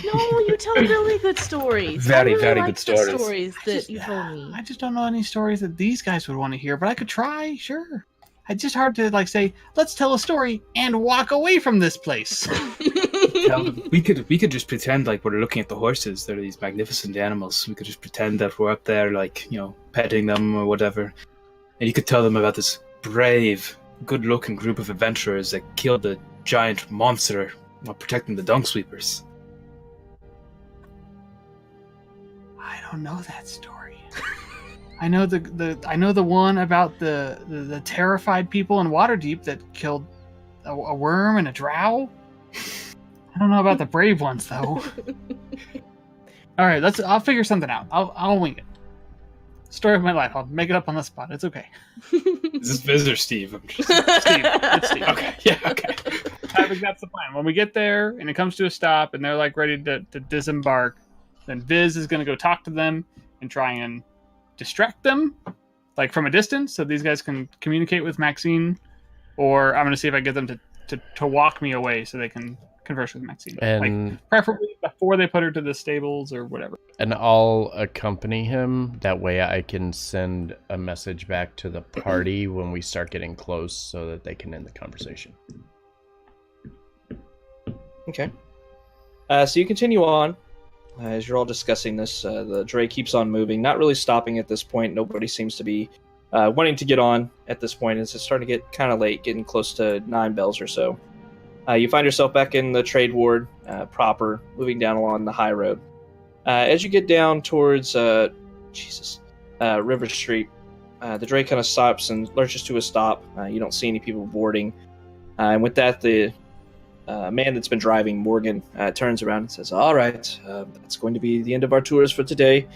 Speaker 5: No, you tell really good stories.
Speaker 4: Very,
Speaker 5: I really
Speaker 4: very
Speaker 5: like
Speaker 4: good
Speaker 5: the
Speaker 4: stories.
Speaker 5: stories
Speaker 3: I
Speaker 5: that
Speaker 3: just-
Speaker 5: you told me.
Speaker 3: I just don't know any stories that these guys would want to hear, but I could try, sure. It's just hard to like say, let's tell a story and walk away from this place.
Speaker 4: Tell them. We could just pretend like we're looking at the horses. They're these magnificent animals. We could just pretend that we're up there, like, petting them or whatever. And you could tell them about this brave, good-looking group of adventurers that killed the giant monster while protecting the dung sweepers.
Speaker 3: I don't know that story. I know the one about the terrified people in Waterdeep that killed a worm and a drow. I don't know about the brave ones though. All right, I'll figure something out. I'll wing it. Story of my life. I'll make it up on the spot. It's okay.
Speaker 4: Is this Visitor Steve? I'm just...
Speaker 3: Steve. It's Steve.
Speaker 4: Okay, yeah, okay.
Speaker 3: I think that's the plan. When we get there and it comes to a stop and they're like ready to disembark, then Viz is going to go talk to them and try and distract them, like from a distance, so these guys can communicate with Maxine. Or I'm going to see if I get them to walk me away so they can converse with Maxine.
Speaker 1: And
Speaker 3: Like, preferably before they put her to the stables or whatever.
Speaker 1: and I'll accompany him. That way I can send a message back to the party when we start getting close so that they can end the conversation.
Speaker 7: Okay. So you continue on. As you're all discussing this, the dray keeps on moving, not really stopping at this point. Nobody seems to be wanting to get on at this point. It's starting to get kind of late, getting close to 9 bells or so. You find yourself back in the trade ward proper, moving down along the high road. As you get down towards River Street, the dray kind of stops and lurches to a stop. You don't see any people boarding. And with that, the man that's been driving, Morgan, turns around and says, all right, that's going to be the end of our tours for today.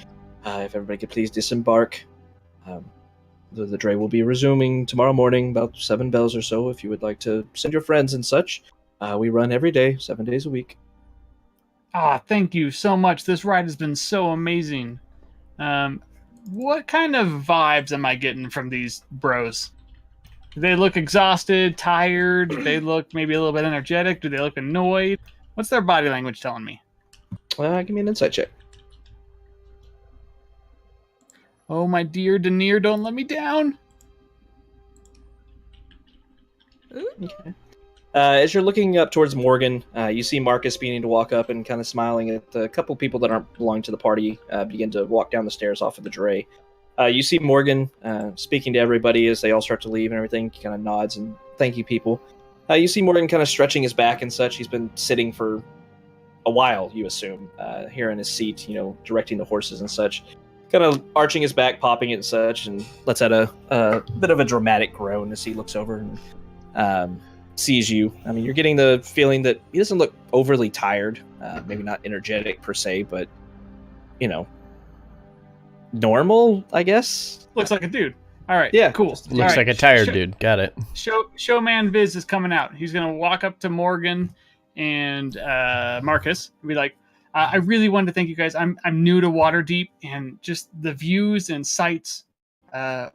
Speaker 7: If everybody could please disembark. The dray will be resuming tomorrow morning, about 7 bells or so, if you would like to send your friends and such. We run every day, 7 days a week.
Speaker 3: Ah, thank you so much. This ride has been so amazing. What kind of vibes am I getting from these bros? Do they look exhausted, tired? Do they look maybe a little bit energetic? Do they look annoyed? What's their body language telling me?
Speaker 7: Give me an insight check.
Speaker 3: Oh, my dear Denier, don't let me down.
Speaker 7: Okay. As you're looking up towards Morgan, you see Marcus beginning to walk up and kind of smiling at a couple people that aren't belonging to the party begin to walk down the stairs off of the dray. You see Morgan speaking to everybody as they all start to leave and everything. He kind of nods and thank you, people. You see Morgan kind of stretching his back and such. He's been sitting for a while, you assume, here in his seat, directing the horses and such. Kind of arching his back, popping it and such, and lets out a bit of a dramatic groan as he looks over and sees you. I mean, you're getting the feeling that he doesn't look overly tired, maybe not energetic per se, but, normal, I guess.
Speaker 3: Looks like a dude. All right.
Speaker 7: Yeah,
Speaker 3: Cool.
Speaker 1: Looks
Speaker 3: All right.
Speaker 1: like a tired dude. Got it.
Speaker 3: Showman Viz is coming out. He's gonna walk up to Morgan and Marcus and be like, I really wanted to thank you guys. I'm new to Waterdeep, and just the views and sights I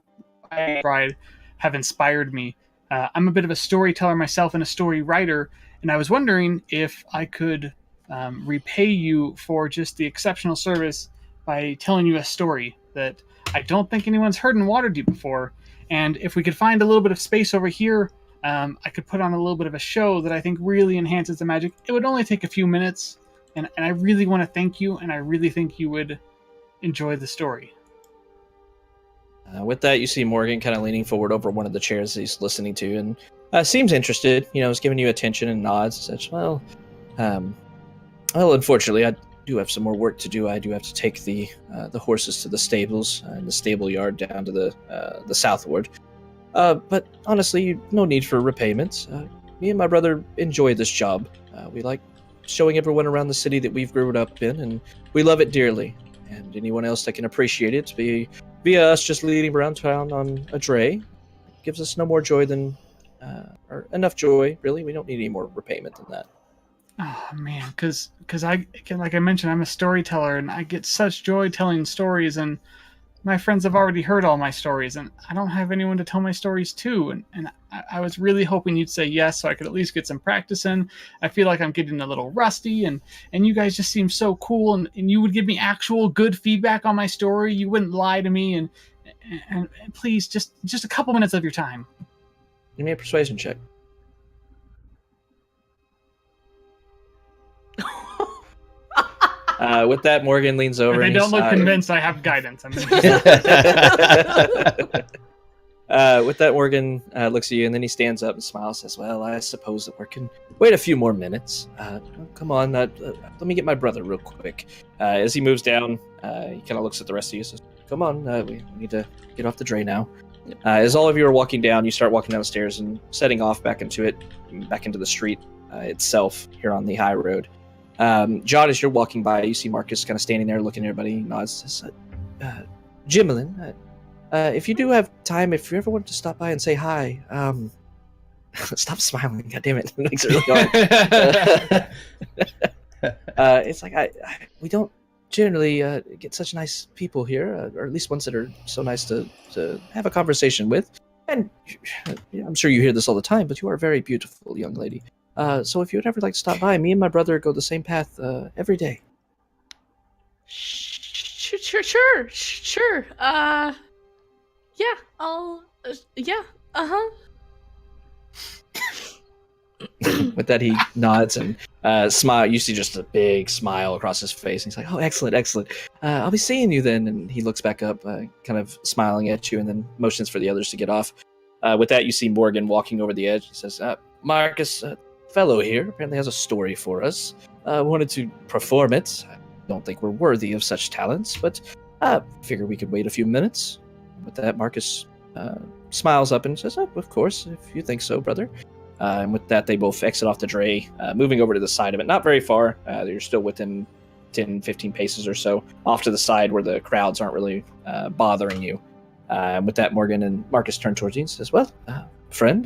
Speaker 3: tried have inspired me. I'm a bit of a storyteller myself and a story writer, and I was wondering if I could repay you for just the exceptional service by telling you a story that I don't think anyone's heard in Waterdeep before. And if we could find a little bit of space over here, I could put on a little bit of a show that I think really enhances the magic. It would only take a few minutes, and I really want to thank you, and I really think you would enjoy the story.
Speaker 7: With that, you see Morgan kind of leaning forward over one of the chairs he's listening to, and seems interested. Is giving you attention and nods and such. Well, unfortunately, I do have some more work to do. I do have to take the horses to the stables and the stable yard down to the southward. But honestly, no need for repayment. Me and my brother enjoy this job. We like showing everyone around the city that we've grown up in, and we love it dearly. And anyone else that can appreciate it, via us just leading around town on a dray, gives us no more joy than, or enough joy, really. We don't need any more repayment than that.
Speaker 3: Oh man, because like I mentioned, I'm a storyteller, and I get such joy telling stories, and my friends have already heard all my stories, and I don't have anyone to tell my stories to, and I was really hoping you'd say yes, so I could at least get some practice in. I feel like I'm getting a little rusty, and you guys just seem so cool, and you would give me actual good feedback on my story. You wouldn't lie to me, and please, just a couple minutes of your time.
Speaker 7: Give me a persuasion check. With that, Morgan leans over.
Speaker 3: If they
Speaker 7: and
Speaker 3: don't look
Speaker 7: he's,
Speaker 3: convinced, I have guidance.
Speaker 7: With that, Morgan looks at you, and then he stands up and smiles. Says, "Well, I suppose that we can wait a few more minutes. Come on, let me get my brother real quick." As he moves down, he kind of looks at the rest of you. Says, "Come on, we need to get off the dray now."
Speaker 5: Yep.
Speaker 7: As all of you are walking down, you start walking down the stairs and setting off back into the street itself here on the high road. John, as you're walking by, you see Marcus kind of standing there looking at everybody. He nods. Says, Jimmelin, if you do have time, if you ever wanted to stop by and say hi, stop smiling. God damn it. It makes it really hard. It's like we don't generally get such nice people here, or at least ones that are so nice to have a conversation with. And I'm sure you hear this all the time, but you are a very beautiful young lady. So if you'd ever like to stop by, me and my brother go the same path every day.
Speaker 5: Sure. Yeah, I'll. Yeah.
Speaker 7: With that, he nods and smile. You see just a big smile across his face. And he's like, "Oh, excellent. I'll be seeing you then." And he looks back up, kind of smiling at you, and then motions for the others to get off. With that, you see Morgan walking over the edge. He says, "Marcus, fellow here apparently has a story for us. Wanted to perform it. I don't think we're worthy of such talents, but figure we could wait a few minutes." With that, Marcus smiles up and says, "Of course, if you think so, brother." And with that, they both exit off the dray, moving over to the side of it. Not very far. They're still within 10, 15 paces or so off to the side where the crowds aren't really bothering you. With that, Morgan and Marcus turn towards you and says, "Well, friend,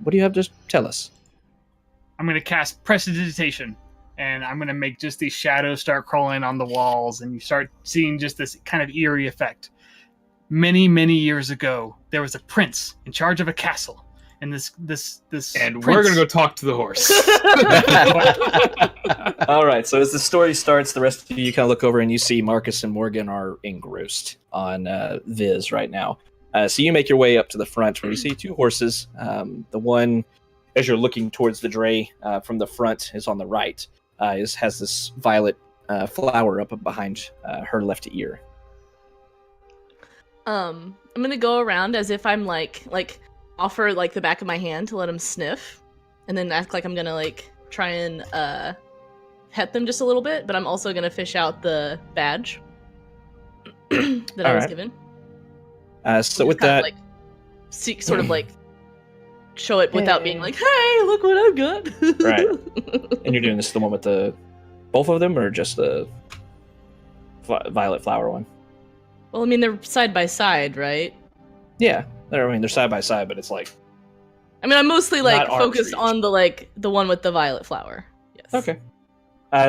Speaker 7: what do you have to tell us?"
Speaker 3: I'm going to cast Prestidigitation. and I'm gonna make just these shadows start crawling on the walls, and you start seeing just this kind of eerie effect. Many, many years ago, there was a prince in charge of a castle, and this
Speaker 4: And
Speaker 3: prince,
Speaker 4: we're gonna go talk to the horse.
Speaker 7: All right. So as the story starts, the rest of you kind of look over and you see Marcus and Morgan are engrossed on Viz right now. So you make your way up to the front where you see two horses. The one, as you're looking towards the dray from the front, is on the right. Has this violet flower up behind her left ear.
Speaker 5: I'm gonna go around as if I'm like offer like the back of my hand to let him sniff, and then act like I'm gonna like try and pet them just a little bit. But I'm also gonna fish out the badge that I was given.
Speaker 7: So with that,
Speaker 5: like sort of like show it without being like, "Hey, look what I've got!"
Speaker 7: Right. And you're doing this the one with the both of them, or just the violet flower one?
Speaker 5: Well, I mean, they're side by side, right?
Speaker 7: Yeah, they're side by side, but it's like.
Speaker 5: I mean, I'm mostly like
Speaker 7: Not arm's
Speaker 5: focused
Speaker 7: reach.
Speaker 5: on the one with the violet flower. Yes.
Speaker 7: Okay.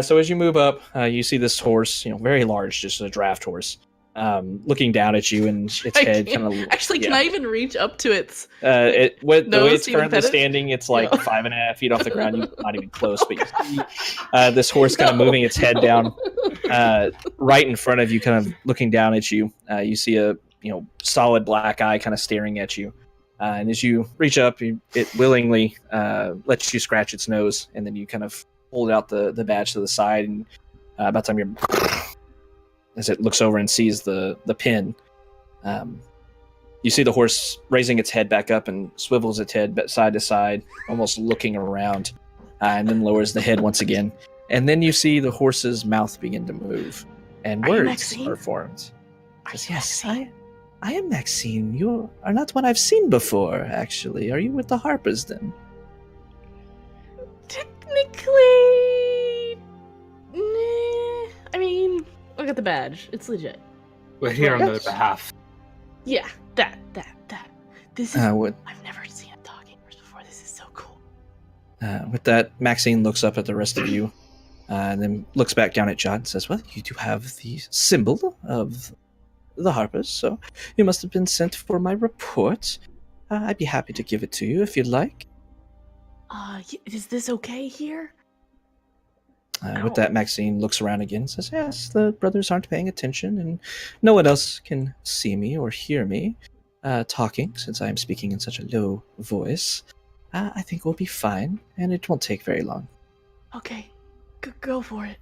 Speaker 7: So as you move up, you see this horse, very large, just a draft horse, looking down at you, and its head kind of.
Speaker 5: Actually, can I even reach up to its?
Speaker 7: The way it's
Speaker 5: even
Speaker 7: currently
Speaker 5: pet it?
Speaker 7: standing, it's like
Speaker 5: No.
Speaker 7: 5.5 feet off the ground. You're not even close, but you see this horse kind of moving its head down, right in front of you, kind of looking down at you. You see a solid black eye kind of staring at you, and as you reach up, it willingly lets you scratch its nose, and then you kind of hold out the badge to the side, and about the time you're as it looks over and sees the pin. You see the horse raising its head back up and swivels its head side to side, almost looking around, and then lowers the head once again. And then you see the horse's mouth begin to move, and
Speaker 5: Are you
Speaker 7: words
Speaker 5: Maxine?
Speaker 7: are formed.
Speaker 5: Are
Speaker 7: Says,
Speaker 5: you
Speaker 7: yes,
Speaker 5: Maxine?
Speaker 7: I am Maxine. You are not one I've seen before, actually. Are you with the Harpers, then?
Speaker 5: Technically, nah. I mean, look at the badge. It's legit.
Speaker 4: We're here on their
Speaker 7: Yes.
Speaker 4: behalf.
Speaker 5: Yeah, that. This is.
Speaker 7: With
Speaker 5: I've never seen a talking horse before. This is so cool.
Speaker 7: With that, Maxine looks up at the rest of you, and then looks back down at John and says, well, you do have the symbol of the Harpers, so you must have been sent for my report. I'd be happy to give it to you if you'd like.
Speaker 5: Is this okay here?
Speaker 7: With that, Maxine looks around again and says, yes, the brothers aren't paying attention, and no one else can see me or hear me talking, since I am speaking in such a low voice. I think we'll be fine, and it won't take very long.
Speaker 5: Okay, go for it.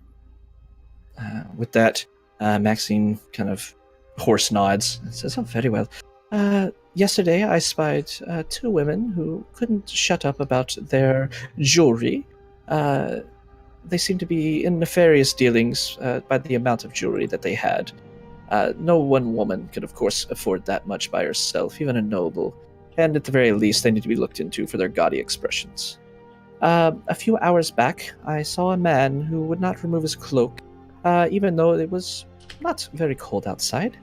Speaker 7: With that, Maxine kind of horse nods and says, oh, very well. Yesterday I spied two women who couldn't shut up about their jewelry. They seemed to be in nefarious dealings by the amount of jewelry that they had. No one woman could, of course, afford that much by herself, even a noble. And at the very least, they need to be looked into for their gaudy expressions. A few hours back, I saw a man who would not remove his cloak, even though it was not very cold outside.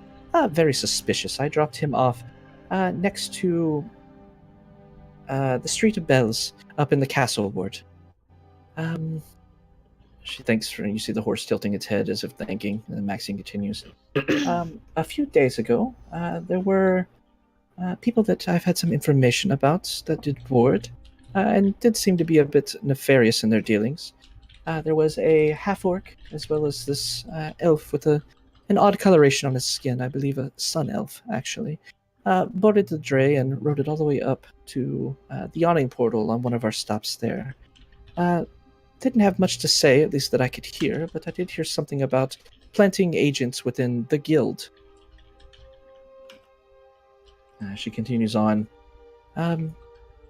Speaker 7: Very suspicious. I dropped him off next to the Street of Bells up in the castle ward. She thanks for, and you see the horse tilting its head as if thanking, and then Maxine continues. A few days ago, there were people that I've had some information about that did board, and did seem to be a bit nefarious in their dealings. There was a half-orc, as well as this elf with an odd coloration on his skin, I believe a sun elf, actually. Boarded the dray and rode it all the way up to the Yawning Portal on one of our stops there. Didn't have much to say, at least that I could hear, but I did hear something about planting agents within the guild. She continues on. And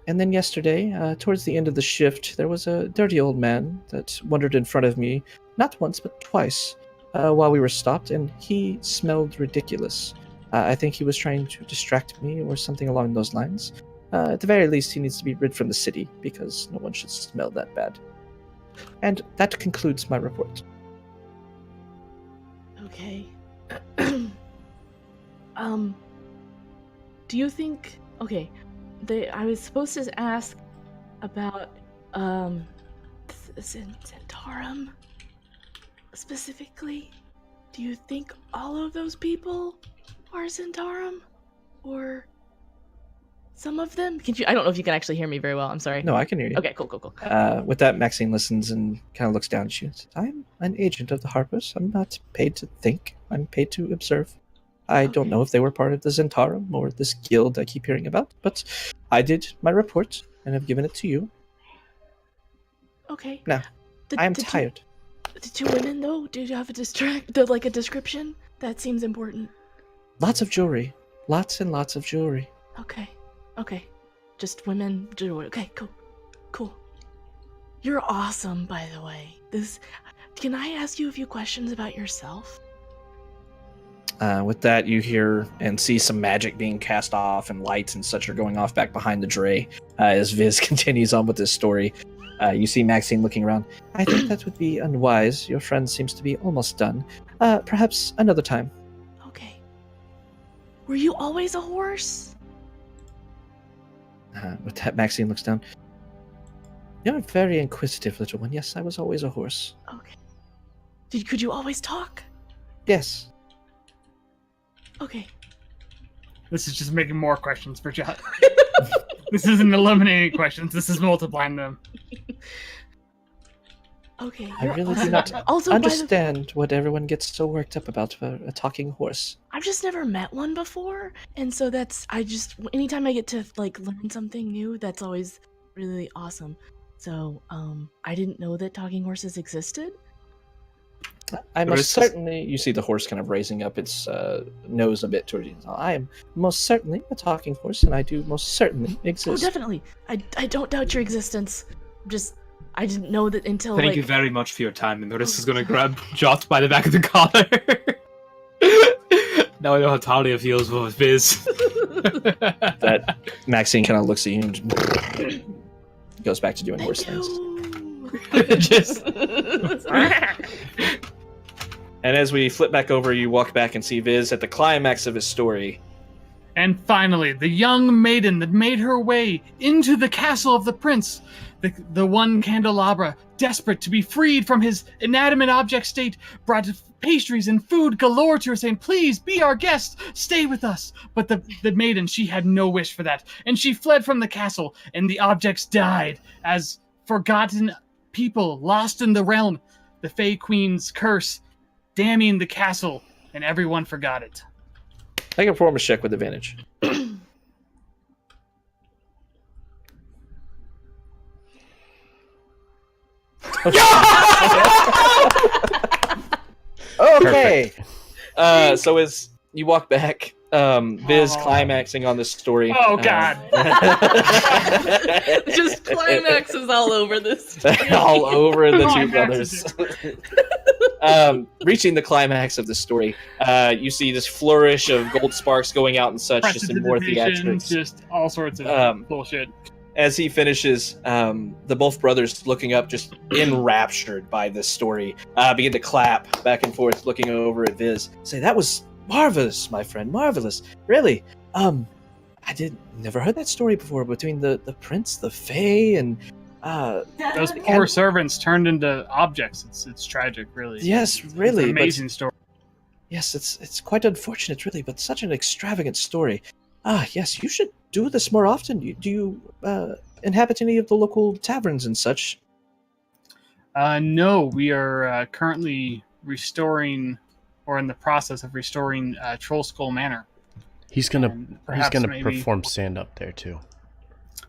Speaker 7: then yesterday, towards the end of the shift, there was a dirty old man that wandered in front of me, not once but twice, while we were stopped, and he smelled ridiculous. I think he was trying to distract me or something along those lines. At the very least, he needs to be rid from the city, because no one should smell that bad. And that concludes my report.
Speaker 5: Okay. Do you think? Okay, I was supposed to ask about Zentarum specifically? Do you think all of those people are Zentarum? Or some of them? I don't know if you can actually hear me very well. I'm sorry.
Speaker 7: No, I can hear you.
Speaker 5: Okay, cool.
Speaker 7: With that, Maxine listens and kind of looks down at you and says, I'm an agent of the Harpers. I'm not paid to think. I'm paid to observe. I don't know if they were part of the Zentarum or this guild I keep hearing about, but I did my report and have given it to you.
Speaker 5: Okay.
Speaker 7: Now, I am tired.
Speaker 5: The two women, though, do you have a description? That seems important.
Speaker 7: Lots of jewelry. Lots and lots of jewelry.
Speaker 5: Okay. Just women, jewelry. Okay, cool. You're awesome, by the way. Can I ask you a few questions about yourself?
Speaker 7: With that, you hear and see some magic being cast off and lights and such are going off back behind the dray as Viz continues on with this story. You see Maxine looking around. I think that would be unwise. Your friend seems to be almost done. Perhaps another time.
Speaker 5: Okay. Were you always a horse?
Speaker 7: With that, Maxine looks down. You're a very inquisitive little one. Yes, I was always a horse.
Speaker 5: Okay. Could you always talk?
Speaker 7: Yes.
Speaker 5: Okay.
Speaker 3: This is just making more questions for John. This isn't eliminating questions. This is multiplying them.
Speaker 5: Okay.
Speaker 7: I really do not understand what everyone gets so worked up about for a talking horse.
Speaker 5: I've just never met one before, and so anytime I get to learn something new, that's always really awesome. So, I didn't know that talking horses existed.
Speaker 7: I most certainly, you see the horse kind of raising up its nose a bit towards you. I am most certainly a talking horse, and I do most certainly exist.
Speaker 5: Oh, definitely. I don't doubt your existence. I didn't know that until
Speaker 4: Thank you very much for your time, and Norris is gonna grab Jot by the back of the collar. Now I know how Talia feels with Viz.
Speaker 7: That Maxine kind of looks at you and goes back to doing horse things.
Speaker 4: Just...
Speaker 7: And as we flip back over, you walk back and see Viz at the climax of his story.
Speaker 3: And finally, the young maiden that made her way into the castle of the prince, the one candelabra, desperate to be freed from his inanimate object state, brought pastries and food galore to her, saying, please, be our guest, stay with us. But the maiden, she had no wish for that, and she fled from the castle, and the objects died as forgotten people lost in the realm. The Fey Queen's curse, damning the castle, and everyone forgot it.
Speaker 7: Make a performance check with advantage. Okay. So as you walk back, Viz climaxing on this story.
Speaker 3: Oh God!
Speaker 5: Just climaxes all over this.
Speaker 7: All over the two brothers. Reaching the climax of the story, you see this flourish of gold sparks going out and such, just in more theatrics.
Speaker 3: Just all sorts of bullshit.
Speaker 7: As he finishes, the both brothers, looking up, just enraptured by this story, begin to clap back and forth, looking over at Viz. Say, that was marvelous, my friend, marvelous. Really, I never heard that story before between the prince, the fae, and
Speaker 3: those poor servants turned into objects. It's tragic, really.
Speaker 7: Yes, really.
Speaker 3: It's an amazing story.
Speaker 7: Yes, it's quite unfortunate, really, but such an extravagant story. Yes, you should do this more often. Do you inhabit any of the local taverns and such?
Speaker 3: No, we are currently restoring, or in the process of restoring, Trollskull Manor.
Speaker 1: He's gonna perform stand up there too.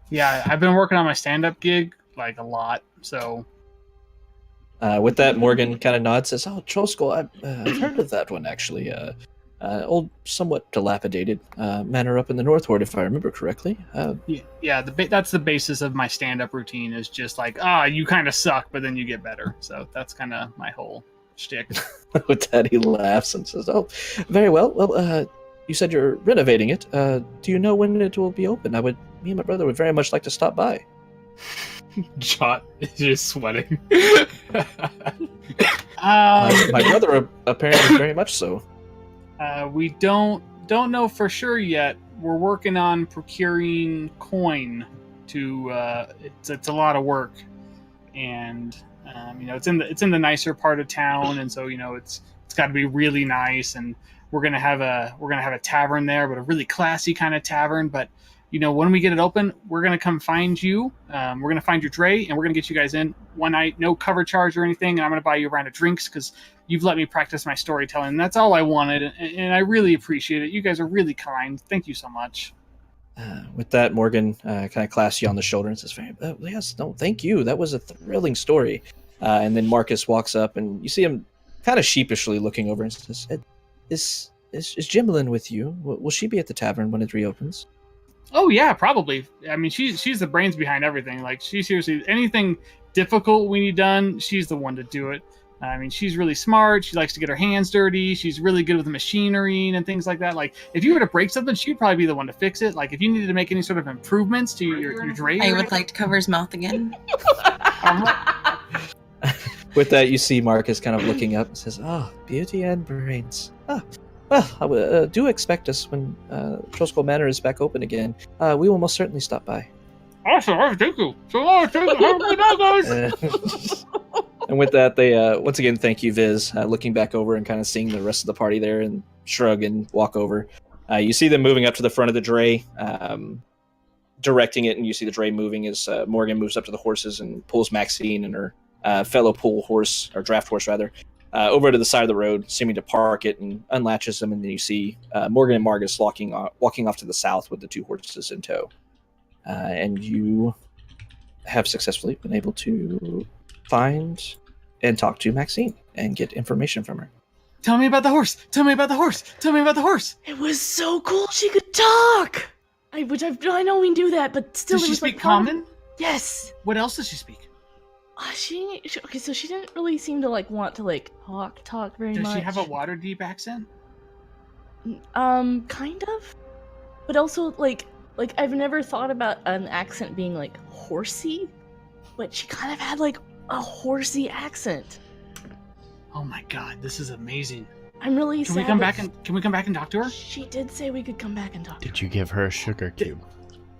Speaker 3: Yeah, I've been working on my stand up gig a lot. So
Speaker 7: with that, Morgan kind of nods, says, "Oh, Trollskull, I've heard of that one actually. Old, somewhat dilapidated manor up in the Northward, if I remember correctly."
Speaker 3: That's the basis of my stand-up routine. Is just you kind of suck, but then you get better. So that's kind of my whole shtick.
Speaker 7: With that, he laughs and says, "Oh, very well. Well, you said you're renovating it. Do you know when it will be open? Me and my brother would very much like to stop by."
Speaker 4: Jot is just sweating.
Speaker 7: My brother apparently very much so.
Speaker 3: We don't know for sure yet. We're working on procuring coin to. It's a lot of work. and it's in the nicer part of town, and so it's got to be really nice. And we're gonna have a tavern there, but a really classy kind of tavern. But when we get it open, we're gonna come find you. We're gonna find your Dre, and we're gonna get you guys in one night, no cover charge or anything. And I'm gonna buy you a round of drinks because you've let me practice my storytelling. And that's all I wanted, and I really appreciate it. You guys are really kind. Thank you so much.
Speaker 7: With that, Morgan kind of clasps you on the shoulder and says, yes, no, thank you. That was a thrilling story. And then Marcus walks up, and you see him kind of sheepishly looking over and says, is Jimlin with you? Will she be at the tavern when it reopens?
Speaker 3: Oh, yeah, probably. I mean, she's the brains behind everything. Like, she seriously, anything difficult we need done, she's the one to do it. I mean, she's really smart. She likes to get her hands dirty. She's really good with the machinery and things like that. Like, if you were to break something, she'd probably be the one to fix it. Like, if you needed to make any sort of improvements to your Dre.
Speaker 6: I would like to cover his mouth again.
Speaker 7: With that, you see Marcus kind of looking up and says, beauty and brains. Well, do expect us when Muleskull Manor is back open again. We will most certainly stop by.
Speaker 3: Awesome, thank you. So long, thank you. Have a good night, guys.
Speaker 7: And with that, they once again thank you, Viz, looking back over and kind of seeing the rest of the party there and shrug and walk over. You see them moving up to the front of the dray, directing it, and you see the dray moving as Morgan moves up to the horses and pulls Maxine and her fellow pull horse, or draft horse rather, over to the side of the road, seeming to park it, and unlatches them, and then you see Morgan and Marcus walking off to the south with the two horses in tow. And you have successfully been able to find and talk to Maxine and get information from her.
Speaker 3: Tell me about the horse. Tell me about the horse. Tell me about the horse.
Speaker 5: It was so cool. She could talk. I know we do that, but still.
Speaker 3: Does she speak common?
Speaker 5: Yes.
Speaker 3: What else does she speak?
Speaker 5: Okay, so she didn't really seem to want to talk very much.
Speaker 3: Does she have a Waterdeep accent?
Speaker 5: Kind of. But also like I've never thought about an accent being horsey, but she kind of had a horsey accent.
Speaker 3: Oh my god, this is amazing.
Speaker 5: I'm really sad.
Speaker 3: Can we come back and talk to her?
Speaker 5: She did say we could come back and talk to her.
Speaker 1: Did you give her a sugar cube?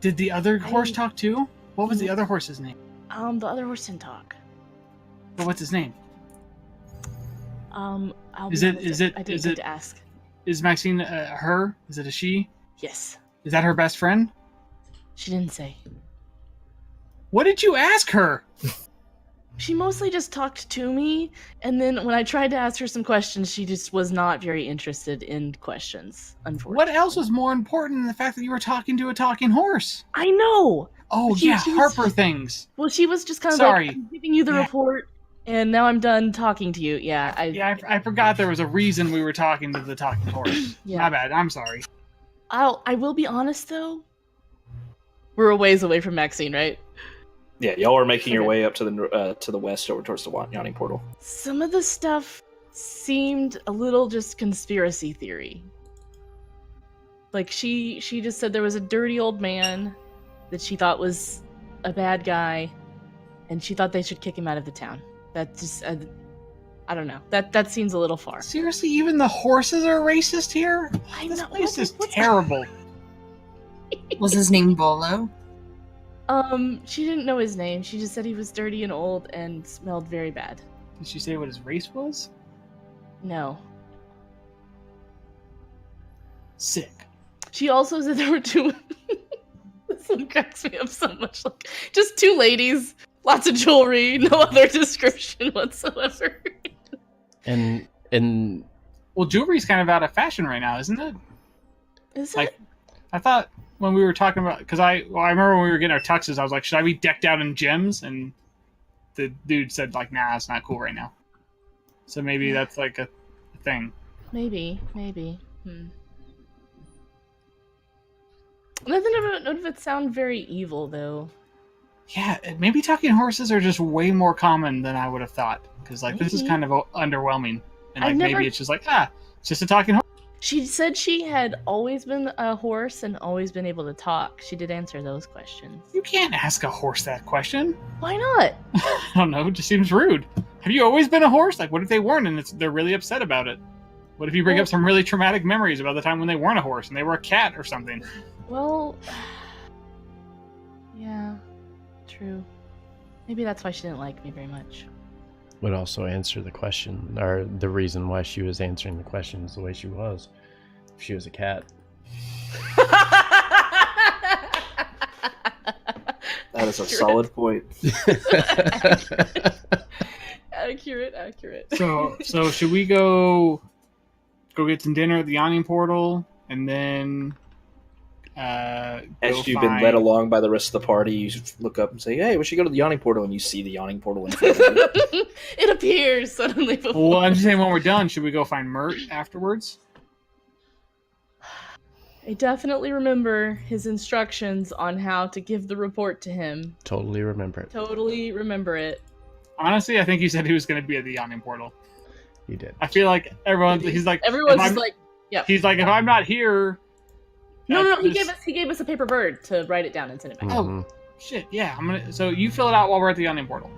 Speaker 3: Did the other horse talk too? What was the other horse's name?
Speaker 5: The other horse didn't talk.
Speaker 3: But what's his name?
Speaker 5: I
Speaker 3: didn't
Speaker 5: get to ask.
Speaker 3: Is Maxine her? Is it a she?
Speaker 5: Yes.
Speaker 3: Is that her best friend?
Speaker 5: She didn't say.
Speaker 3: What did you ask her?
Speaker 5: She mostly just talked to me, and then when I tried to ask her some questions, she just was not very interested in questions, unfortunately.
Speaker 3: What else was more important than the fact that you were talking to a talking horse?
Speaker 5: I know!
Speaker 3: Oh, Harper things.
Speaker 5: Well, she was just kind of I'm giving you the report, and now I'm done talking to you. Yeah,
Speaker 3: I forgot there was a reason we were talking to the talking horse.
Speaker 5: Yeah.
Speaker 3: My bad, I'm sorry.
Speaker 5: I will be honest, though. We're a ways away from Maxine, right?
Speaker 7: Yeah, y'all are making your way up to the west over towards the Yawning Portal.
Speaker 5: Some of the stuff seemed a little just conspiracy theory. She just said there was a dirty old man that she thought was a bad guy, and she thought they should kick him out of the town. That just, I don't know. That seems a little far.
Speaker 3: Seriously, even the horses are racist here? This place is terrible.
Speaker 6: Was his name Bolo?
Speaker 5: She didn't know his name. She just said he was dirty and old and smelled very bad.
Speaker 3: Did she say what his race was?
Speaker 5: No.
Speaker 3: Sick.
Speaker 5: She also said there were two... This one cracks me up so much. Just two ladies, lots of jewelry, no other description whatsoever.
Speaker 1: And
Speaker 3: well, jewelry's kind of out of fashion right now, isn't it?
Speaker 5: Is it?
Speaker 3: I thought when we were talking about, because I remember when we were getting our tuxes, I was like, should I be decked out in gems? And the dude said nah, it's not cool right now. So maybe that's a thing.
Speaker 5: Maybe. None of it sound very evil, though.
Speaker 3: Yeah, maybe talking horses are just way more common than I would have thought. Because this is kind of underwhelming. And maybe it's just it's just a talking horse.
Speaker 5: She said she had always been a horse and always been able to talk. She did answer those questions.
Speaker 3: You can't ask a horse that question.
Speaker 5: Why not?
Speaker 3: I don't know, it just seems rude. Have you always been a horse? What if they weren't and they're really upset about it? What if you bring up some really traumatic memories about the time when they weren't a horse and they were a cat or something?
Speaker 5: Well, yeah, true. Maybe that's why she didn't like me very much.
Speaker 1: Would also answer the question, or the reason why she was answering the question is the way she was. If she was a cat.
Speaker 7: That is a solid point.
Speaker 5: Accurate.
Speaker 3: So should we go get some dinner at the Yawning Portal, and then
Speaker 7: As
Speaker 3: go
Speaker 7: you've been led along by the rest of the party, you look up and say, "Hey, we should go to the Yawning Portal," and you see the Yawning Portal in front of you.
Speaker 5: It appears suddenly before.
Speaker 3: Well, I'm just saying when we're done, should we go find Mert afterwards?
Speaker 5: I definitely remember his instructions on how to give the report to him.
Speaker 1: Totally remember it.
Speaker 5: Totally remember it.
Speaker 3: Honestly, I think he said he was going to be at the Yawning Portal.
Speaker 1: You did.
Speaker 3: I feel like he's like,
Speaker 5: Everyone's
Speaker 3: if
Speaker 5: just
Speaker 3: I'm-
Speaker 5: like, yeah.
Speaker 3: he's like, if I'm not here.
Speaker 5: No. He
Speaker 3: this-
Speaker 5: gave us a paper bird to write it down and send it back.
Speaker 1: Mhm.
Speaker 3: Shit, yeah. So you fill it out while we're at the Yawning Portal.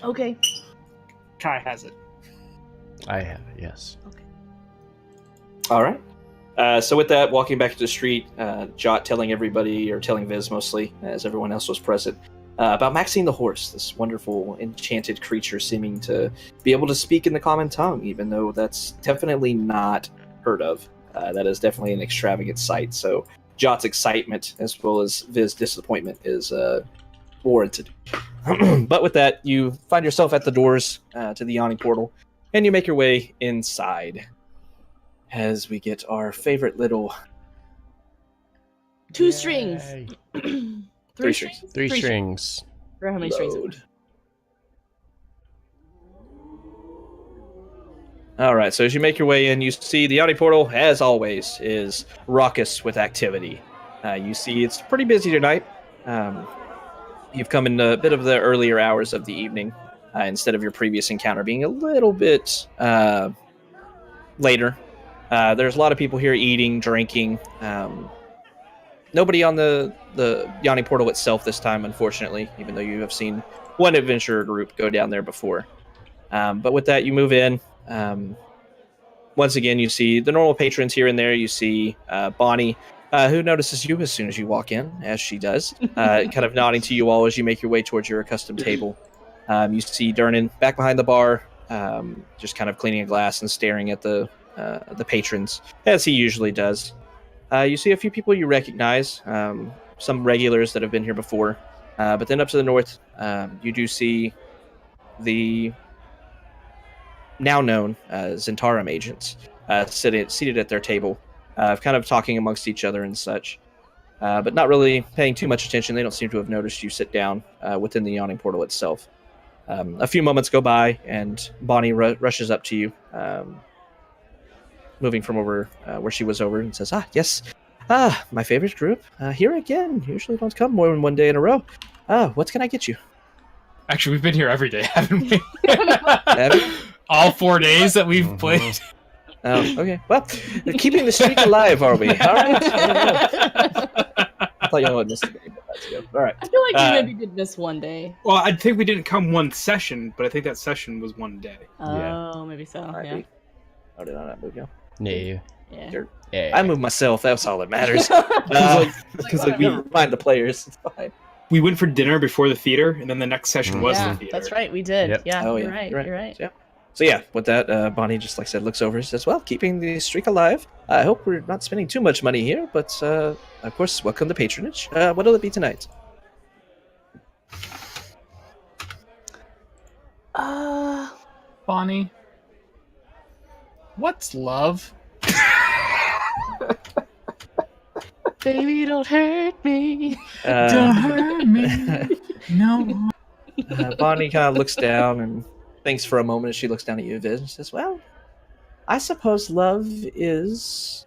Speaker 5: Okay.
Speaker 3: Kai has it.
Speaker 1: I have it, yes.
Speaker 7: All right. So with that, walking back to the street, Jot telling everybody, or telling Viz mostly, as everyone else was present, about Maxine the horse, this wonderful enchanted creature seeming to be able to speak in the common tongue, even though that's definitely not heard of. That is definitely an extravagant sight. So Jot's excitement, as well as Viz's disappointment, is warranted. But with that, you find yourself at the doors to the Yawning Portal, and you make your way inside. As we get our favorite little
Speaker 5: 2 strings.
Speaker 1: Yay.
Speaker 7: 3 strings.
Speaker 1: Three strings.
Speaker 5: For how many strings?
Speaker 7: Load. All right, so as you make your way in, you see the Yawning Portal, as always, is raucous with activity. You see it's pretty busy tonight. You've come in a bit of the earlier hours of the evening, instead of your previous encounter being a little bit later. There's a lot of people here eating, drinking. Nobody on the Yawning Portal itself this time, unfortunately, even though you have seen one adventurer group go down there before. But with that, you move in. Once again, you see the normal patrons here and there. You see Bonnie, who notices you as soon as you walk in, as she does, kind of nodding to you all as you make your way towards your accustomed table. You see Durnan back behind the bar, just kind of cleaning a glass and staring at the patrons, as he usually does. You see a few people you recognize, some regulars that have been here before. But then up to the north, you do see the now known Zentarum agents seated at their table, kind of talking amongst each other and such. But not really paying too much attention. They don't seem to have noticed you sit down within the Yawning Portal itself. A few moments go by, and Bonnie rushes up to you, moving from over where she was over, and says, yes, my favorite group, here again. Usually don't come more than one day in a row. What can I get you?
Speaker 4: Actually, we've been here every day, haven't we?
Speaker 7: Have you?
Speaker 4: All 4 days that we've played.
Speaker 7: Oh, okay. Well, keeping the streak alive, are we? All right. I thought y'all would miss the game, but that's good. All right.
Speaker 5: I feel like we maybe did miss one day.
Speaker 4: Well, I think we didn't come one session, but I think that session was one day.
Speaker 5: Oh, maybe so.
Speaker 7: All right.
Speaker 5: Yeah.
Speaker 7: How did I not move you?
Speaker 1: Yeah.
Speaker 5: Yeah.
Speaker 7: Sure.
Speaker 1: Yeah.
Speaker 7: I moved myself. That's all that matters. Because we remind the players. It's fine.
Speaker 4: We went for dinner before the theater, and then the next session was
Speaker 5: Yeah,
Speaker 4: the theater.
Speaker 5: that's right. We did.
Speaker 1: Yep.
Speaker 5: Yeah,
Speaker 7: Oh,
Speaker 5: you're
Speaker 7: yeah,
Speaker 5: right.
Speaker 7: you're right.
Speaker 5: You're right.
Speaker 7: Yeah. So yeah, with that, Bonnie just like I said looks over and says, "Well, keeping the streak alive. I hope we're not spending too much money here, but of course, welcome to patronage. What'll it be tonight?"
Speaker 3: Bonnie, what's love?
Speaker 5: Baby, don't hurt me.
Speaker 3: Don't hurt me. No.
Speaker 7: Bonnie kind of looks down and thinks for a moment as she looks down at you, Viz, and says, "Well, I suppose love is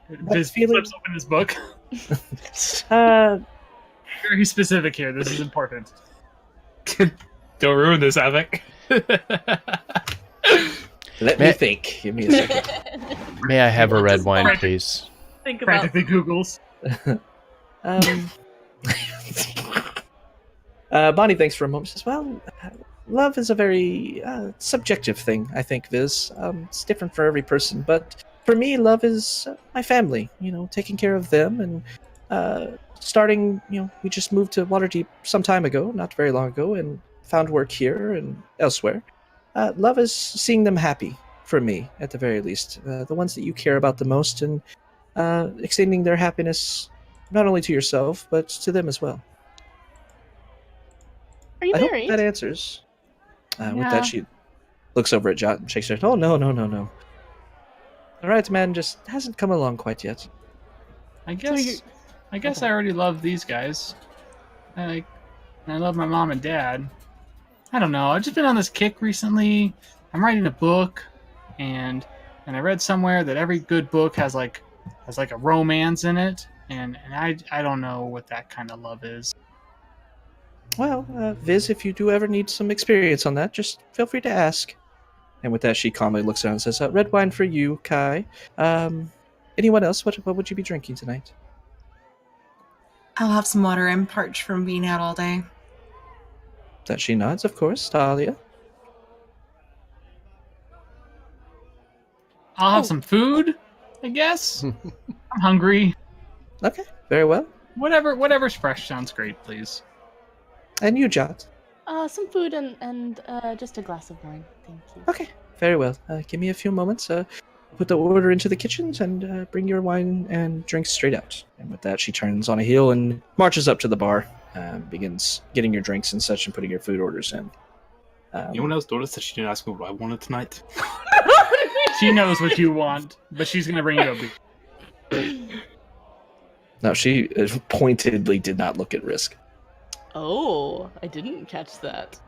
Speaker 3: Viz
Speaker 7: feeling-
Speaker 3: flips open his book. Very specific here. This is important.
Speaker 4: Don't ruin this, Havoc.
Speaker 7: Let me think. Give me a second."
Speaker 1: May I have a red wine, please?
Speaker 5: Think about
Speaker 3: Practically Googles.
Speaker 7: Bonnie thinks for a moment. Says, "Well, love is a very subjective thing. I think, Viz. It's different for every person, but for me, love is my family. You know, taking care of them and starting, we just moved to Waterdeep some time ago, not very long ago, and found work here and elsewhere. Love is seeing them happy, for me, at the very least. The ones that you care about the most, and extending their happiness not only to yourself, but to them as well.
Speaker 5: Are you
Speaker 7: I hope
Speaker 5: married?
Speaker 7: that answers. With
Speaker 3: Yeah.
Speaker 7: that, she looks over at Jot and shakes her head. Oh, no, no, no, no. The right man just hasn't come along quite yet.
Speaker 3: I
Speaker 5: So
Speaker 3: guess I already love these guys. I love my mom and dad. I don't know. I've just been on this kick recently. I'm writing a book, and I read somewhere that every good book has like a romance in it, and I don't know what that kind of love is.
Speaker 7: Well, Viz, if you do ever need some experience on that, just feel free to ask. And with that, she calmly looks around and says, red wine for you, Kai. Anyone else? What would you be drinking tonight?
Speaker 6: I'll have some water. I'm parched from being out all day.
Speaker 7: That she nods, of course. Talia.
Speaker 3: I'll have some food, I guess. I'm hungry.
Speaker 7: Okay, very well.
Speaker 3: Whatever's fresh sounds great, please.
Speaker 7: And you, Jot.
Speaker 5: Some food and just a glass of wine. Thank you.
Speaker 7: Okay, very well. Give me a few moments. Put the order into the kitchens and bring your wine and drinks straight out. And with that, she turns on a heel and marches up to the bar, begins getting your drinks and such and putting your food orders in.
Speaker 4: Anyone else notice that she didn't ask me what I wanted tonight?
Speaker 3: She knows what you want, but she's gonna bring you a beer.
Speaker 7: No, she pointedly did not look at Risk.
Speaker 5: Oh, I didn't catch that.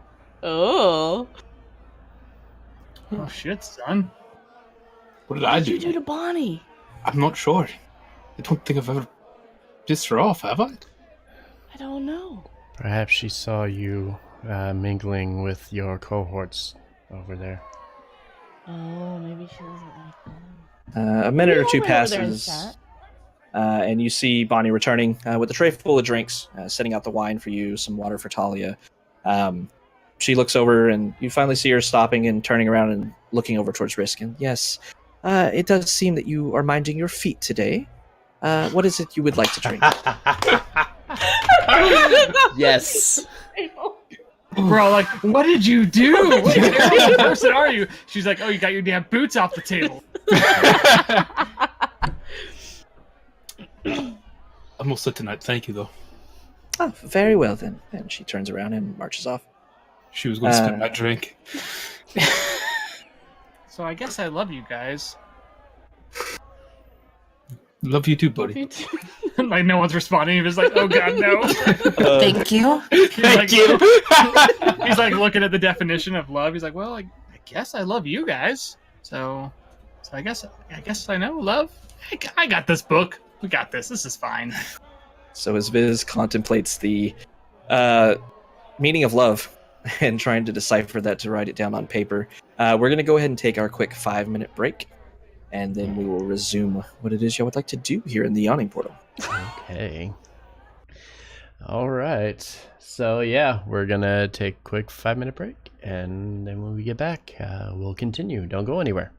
Speaker 5: Oh.
Speaker 3: Oh shit, son.
Speaker 4: What did
Speaker 5: What
Speaker 4: I
Speaker 5: did
Speaker 4: do?
Speaker 5: you do to Bonnie?
Speaker 4: I'm not sure. I don't think I've ever pissed her off, have I?
Speaker 5: I don't know.
Speaker 1: Perhaps she saw you mingling with your cohorts over there.
Speaker 5: Oh, maybe she doesn't like them.
Speaker 7: A minute or two
Speaker 5: Maybe I'll wait over there and
Speaker 7: passes,
Speaker 5: chat.
Speaker 7: and you see Bonnie returning with a tray full of drinks, setting out the wine for you, some water for Talia. She looks over, and you finally see her stopping and turning around and looking over towards Risk. And yes, it does seem that you are minding your feet today. What is it you would like to drink?
Speaker 1: Yes.
Speaker 3: Bro, like, what did you do? What kind of person are you? She's like, oh, you got your damn boots off the table.
Speaker 4: I'm all set tonight, thank you though.
Speaker 7: Oh, very well then. And she turns around and marches off.
Speaker 4: She was going to spit my drink.
Speaker 3: So I guess I love you guys.
Speaker 4: Love you too, buddy.
Speaker 3: Like, no one's responding. He's like, oh god, no.
Speaker 6: Thank you.
Speaker 3: Thank you. He's like looking at the definition of love. He's like, well, I guess I love you guys. So I guess I know love. I got this book. We got this. This is fine.
Speaker 7: So as Viz contemplates the meaning of love and trying to decipher that to write it down on paper, we're going to go ahead and take our quick 5-minute break, and then we will resume what it is y'all would like to do here in the Yawning Portal.
Speaker 1: Okay. All right. So yeah, we're gonna take a quick 5-minute break, and then when we get back, we'll continue. Don't go anywhere.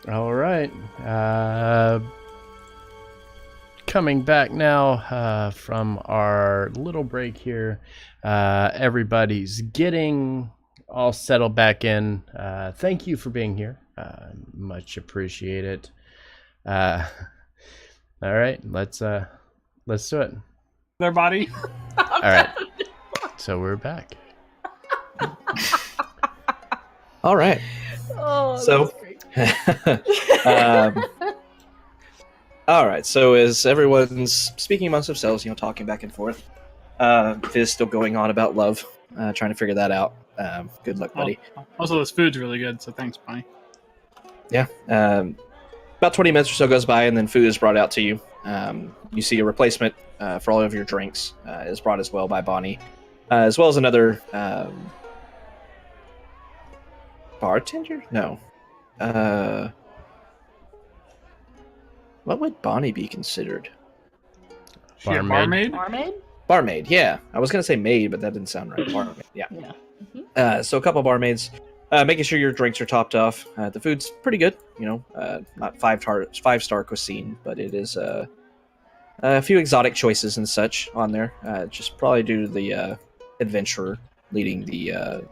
Speaker 1: All right. Coming back now from our little break here. Everybody's getting all settled back in. Thank you for being here. Much appreciated. All right, let's do it.
Speaker 3: Their body.
Speaker 1: All right. So we're back.
Speaker 7: All right.
Speaker 5: Oh,
Speaker 7: So-
Speaker 5: that's great.
Speaker 7: All right. So as everyone's speaking amongst themselves, talking back and forth, Fizz still going on about love, trying to figure that out. Good luck, buddy.
Speaker 3: Also, this food's really good, so thanks, Bonnie.
Speaker 7: Yeah. About 20 minutes or so goes by, and then food is brought out to you. You see a replacement for all of your drinks is brought as well by Bonnie, as well as another bartender? No. What would Bonnie be considered?
Speaker 3: She a
Speaker 1: Barmaid.
Speaker 3: barmaid?
Speaker 5: Barmaid?
Speaker 7: Barmaid, yeah. I was going to say maid, but that didn't sound right. Barmaid, yeah.
Speaker 5: Yeah.
Speaker 7: So a couple barmaids, making sure your drinks are topped off. The food's pretty good, not five-star cuisine, but it is a few exotic choices and such on there. Just probably due to the adventurer leading the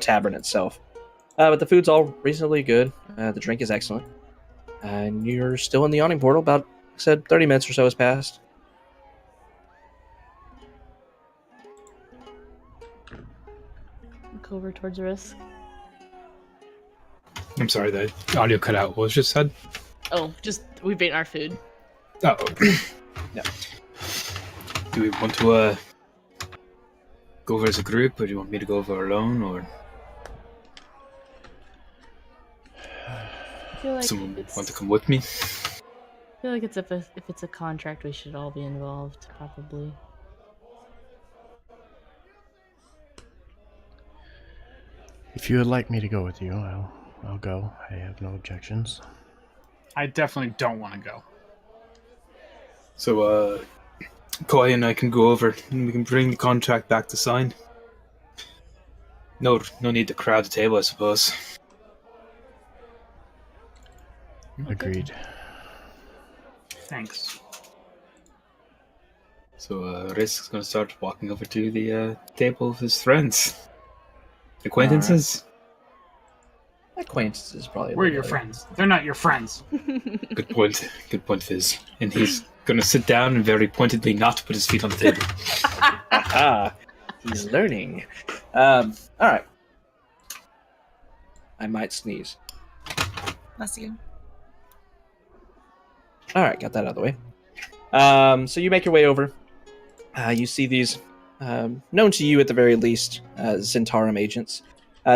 Speaker 7: tavern itself. But the food's all reasonably good. The drink is excellent. And you're still in the Yawning Portal. About, like I said, 30 minutes or so has passed.
Speaker 5: Go over towards Risk.
Speaker 4: I'm sorry, the audio cut out. What was just said?
Speaker 5: Oh, just we've eaten our food.
Speaker 4: Oh.
Speaker 7: Yeah.
Speaker 4: Do we want to go over as a group, or do you want me to go over alone, or
Speaker 5: I feel like
Speaker 4: someone
Speaker 5: it's,
Speaker 4: want to come with me?
Speaker 5: I feel like if it's a contract, we should all be involved, probably.
Speaker 1: If you would like me to go with you, I'll go. I have no objections.
Speaker 3: I definitely don't want to go.
Speaker 4: So, Koi and I can go over, and we can bring the contract back to sign. No need to crowd the table, I suppose.
Speaker 1: Agreed.
Speaker 3: Thanks.
Speaker 4: So, Risk's gonna start walking over to the table of his friends. Acquaintances?
Speaker 7: Acquaintances is probably. a
Speaker 3: We're
Speaker 7: little
Speaker 3: your
Speaker 7: better.
Speaker 3: friends. They're not your friends.
Speaker 4: Good point. Good point, Fizz. And he's gonna sit down and very pointedly not put his feet on the table.
Speaker 7: Ah, he's learning. All right. I might sneeze.
Speaker 6: Bless you.
Speaker 7: All right, got that out of the way. So you make your way over. You see these, known to you at the very least, Zentarum agents,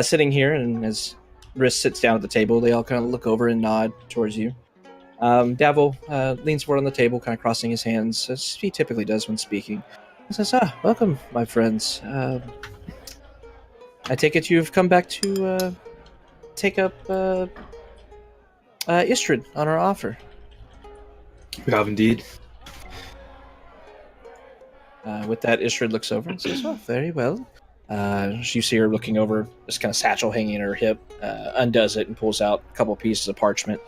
Speaker 7: sitting here, and as Riss sits down at the table, they all kind of look over and nod towards you. Davil leans forward on the table, kind of crossing his hands, as he typically does when speaking. He says, welcome, my friends. I take it you've come back to take up Istrid on our offer.
Speaker 4: We have indeed.
Speaker 7: With that, Istrid looks over and says, very well. You see her looking over, this kind of satchel hanging in her hip, undoes it and pulls out a couple pieces of parchment,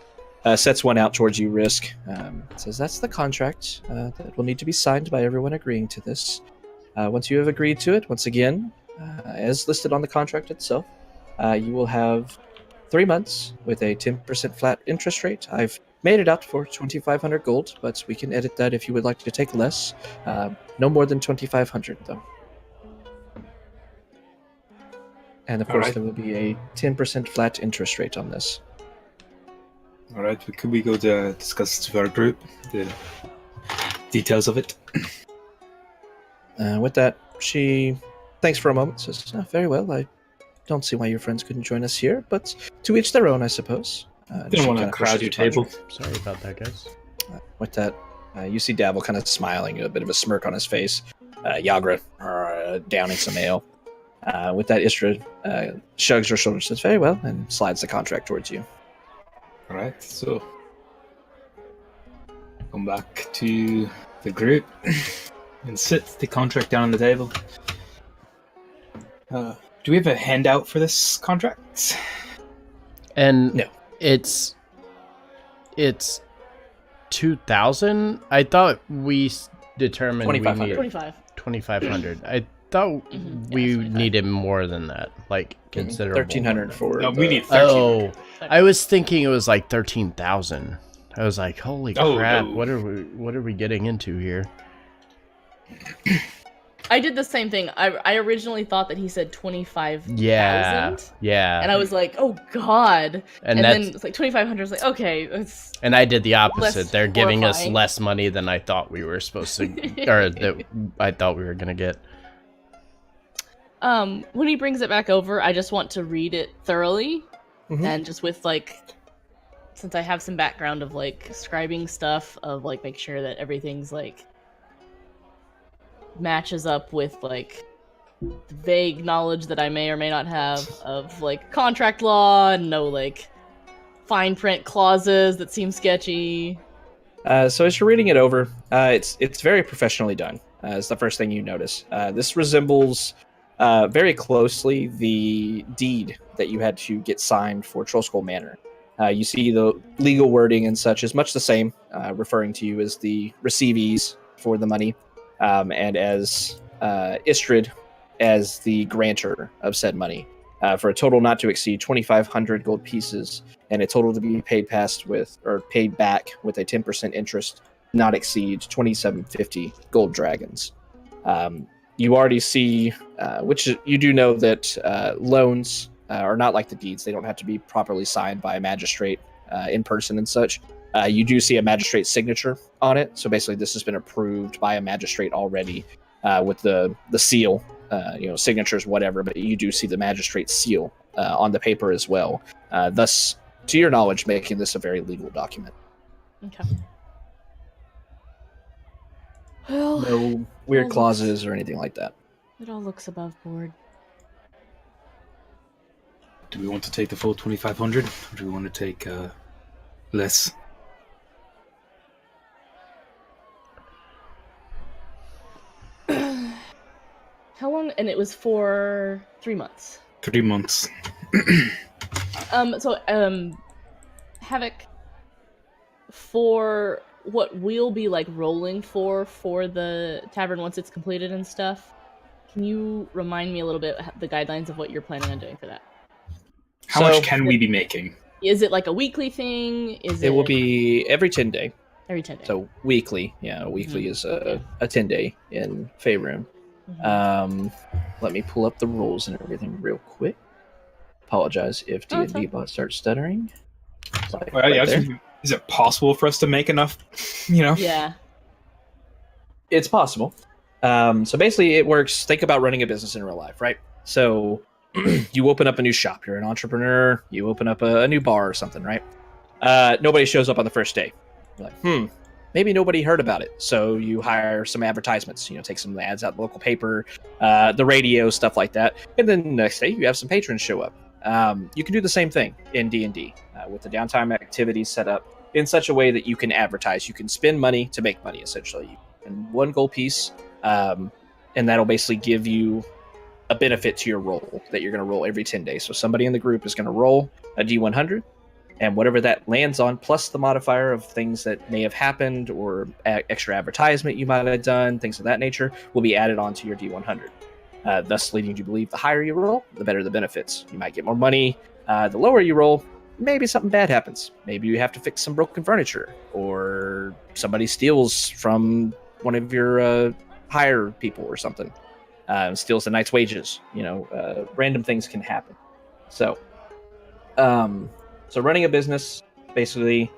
Speaker 7: sets one out towards you, Risk. Says, that's the contract that will need to be signed by everyone agreeing to this. Once you have agreed to it, once again, as listed on the contract itself, you will have 3 months with a 10% flat interest rate. I've made it out for 2,500 gold, but we can edit that if you would like to take less. No more than 2,500, though. And of course,
Speaker 4: Alright.
Speaker 7: there will be a 10% flat interest rate on this.
Speaker 4: Alright, could we go to discuss to our group the details of it?
Speaker 7: With that, she thanks for a moment, says, very well, I don't see why your friends couldn't join us here, but to each their own, I suppose.
Speaker 4: Didn't
Speaker 7: She
Speaker 4: want to
Speaker 7: kinda
Speaker 4: crowd
Speaker 7: pushes
Speaker 4: your
Speaker 7: the
Speaker 4: table.
Speaker 7: contract.
Speaker 1: Sorry about that, guys.
Speaker 7: With that, you see Davil kind of smiling, a bit of a smirk on his face. Yagra downing some ale. With that, Istrid shrugs her shoulders, says, very well, and slides the contract towards you.
Speaker 4: Alright, so come back to the group and sit the contract down on the table. Do we have a handout for this contract?
Speaker 1: And
Speaker 7: No.
Speaker 1: it's It's 2,000. I thought we determined we
Speaker 7: 2,500.
Speaker 1: needed
Speaker 5: 25.
Speaker 1: 2,500. I thought
Speaker 5: Mhm.
Speaker 1: we
Speaker 5: Yeah, 25.
Speaker 1: needed more than that, like considerable.
Speaker 7: 1,300
Speaker 1: more
Speaker 7: for.
Speaker 4: No,
Speaker 7: the-
Speaker 4: we need 13.
Speaker 1: Oh, I was thinking it was like 13,000. I was like, holy
Speaker 4: Oh,
Speaker 1: crap!
Speaker 4: no.
Speaker 1: What are we getting into here?
Speaker 5: I did the same thing. I originally thought that he said 25,000.
Speaker 1: Yeah, yeah.
Speaker 5: And I was like, oh god.
Speaker 1: And
Speaker 5: And
Speaker 1: that's
Speaker 5: then it's like 2,500. I was like, okay, it's
Speaker 1: and I did the opposite.
Speaker 5: less
Speaker 1: They're giving us
Speaker 5: horrifying.
Speaker 1: less money than I thought we were supposed to, or that I thought we were gonna get.
Speaker 5: when he brings it back over, I just want to read it thoroughly
Speaker 7: Mhm.
Speaker 5: and just with like, since I have some background of like scribing stuff, of like make sure that everything's like matches up with like vague knowledge that I may or may not have of like contract law and no like fine print clauses that seem sketchy.
Speaker 7: So as you're reading it over, it's very professionally done. Is the first thing you notice. This resembles very closely the deed that you had to get signed for Trollskull Manor. You see the legal wording and such is much the same, referring to you as the receivees for the money, and as Istrid as the grantor of said money, for a total not to exceed 2,500 gold pieces, and a total to be paid paid back with a 10% interest, not exceed 2,750 gold dragons. You already see, which you do know that loans are not like the deeds; they don't have to be properly signed by a magistrate in person and such. You do see a magistrate's signature on it, so basically this has been approved by a magistrate already with the seal. Signatures, whatever, but you do see the magistrate's seal on the paper as well. Thus, to your knowledge, making this a very legal document.
Speaker 5: Okay. Well,
Speaker 7: No weird
Speaker 5: Well,
Speaker 7: clauses or anything like that.
Speaker 5: it all looks above board.
Speaker 4: Do we want to take the full 2,500, or do we want to take less?
Speaker 5: How long? And it was for 3 months.
Speaker 4: 3 months.
Speaker 5: Havoc, for what we'll be like rolling for the tavern once it's completed and stuff, can you remind me a little bit the guidelines of what you're planning on doing for that?
Speaker 4: How
Speaker 7: So-
Speaker 4: much can we be making?
Speaker 5: Is it like a weekly thing? Is
Speaker 7: It will be every 10 day.
Speaker 5: every 10 days?
Speaker 7: So weekly. Yeah, weekly is a 10 day in Faerun.
Speaker 5: Mhm.
Speaker 7: Let me pull up the rules and everything real quick. Apologize if
Speaker 5: Oh, it's
Speaker 7: D&D
Speaker 5: fine.
Speaker 7: bot starts stuttering. It's like
Speaker 4: Well,
Speaker 7: right
Speaker 4: yeah,
Speaker 7: there.
Speaker 4: is it possible for us to make enough?
Speaker 5: Yeah.
Speaker 7: It's possible. So basically, it works. Think about running a business in real life, right? So you open up a new shop. You're an entrepreneur. You open up a new bar or something, right? Nobody shows up on the first day. You're like, maybe nobody heard about it. So you hire some advertisements. Take some ads out the local paper, the radio, stuff like that. And then the next day, you have some patrons show up. You can do the same thing in D&D with the downtime activities set up in such a way that you can advertise. You can spend money to make money, essentially. And one gold piece, and that'll basically give you a benefit to your roll that you're going to roll every 10 days. So somebody in the group is going to roll a D100, and whatever that lands on, plus the modifier of things that may have happened or extra advertisement you might have done, things of that nature, will be added onto your D100. Thus leading you to believe the higher you roll, the better the benefits. You might get more money. The lower you roll, maybe something bad happens. Maybe you have to fix some broken furniture, or somebody steals from one of your hire people or something. Steals the night's wages. Random things can happen. So running a business, basically,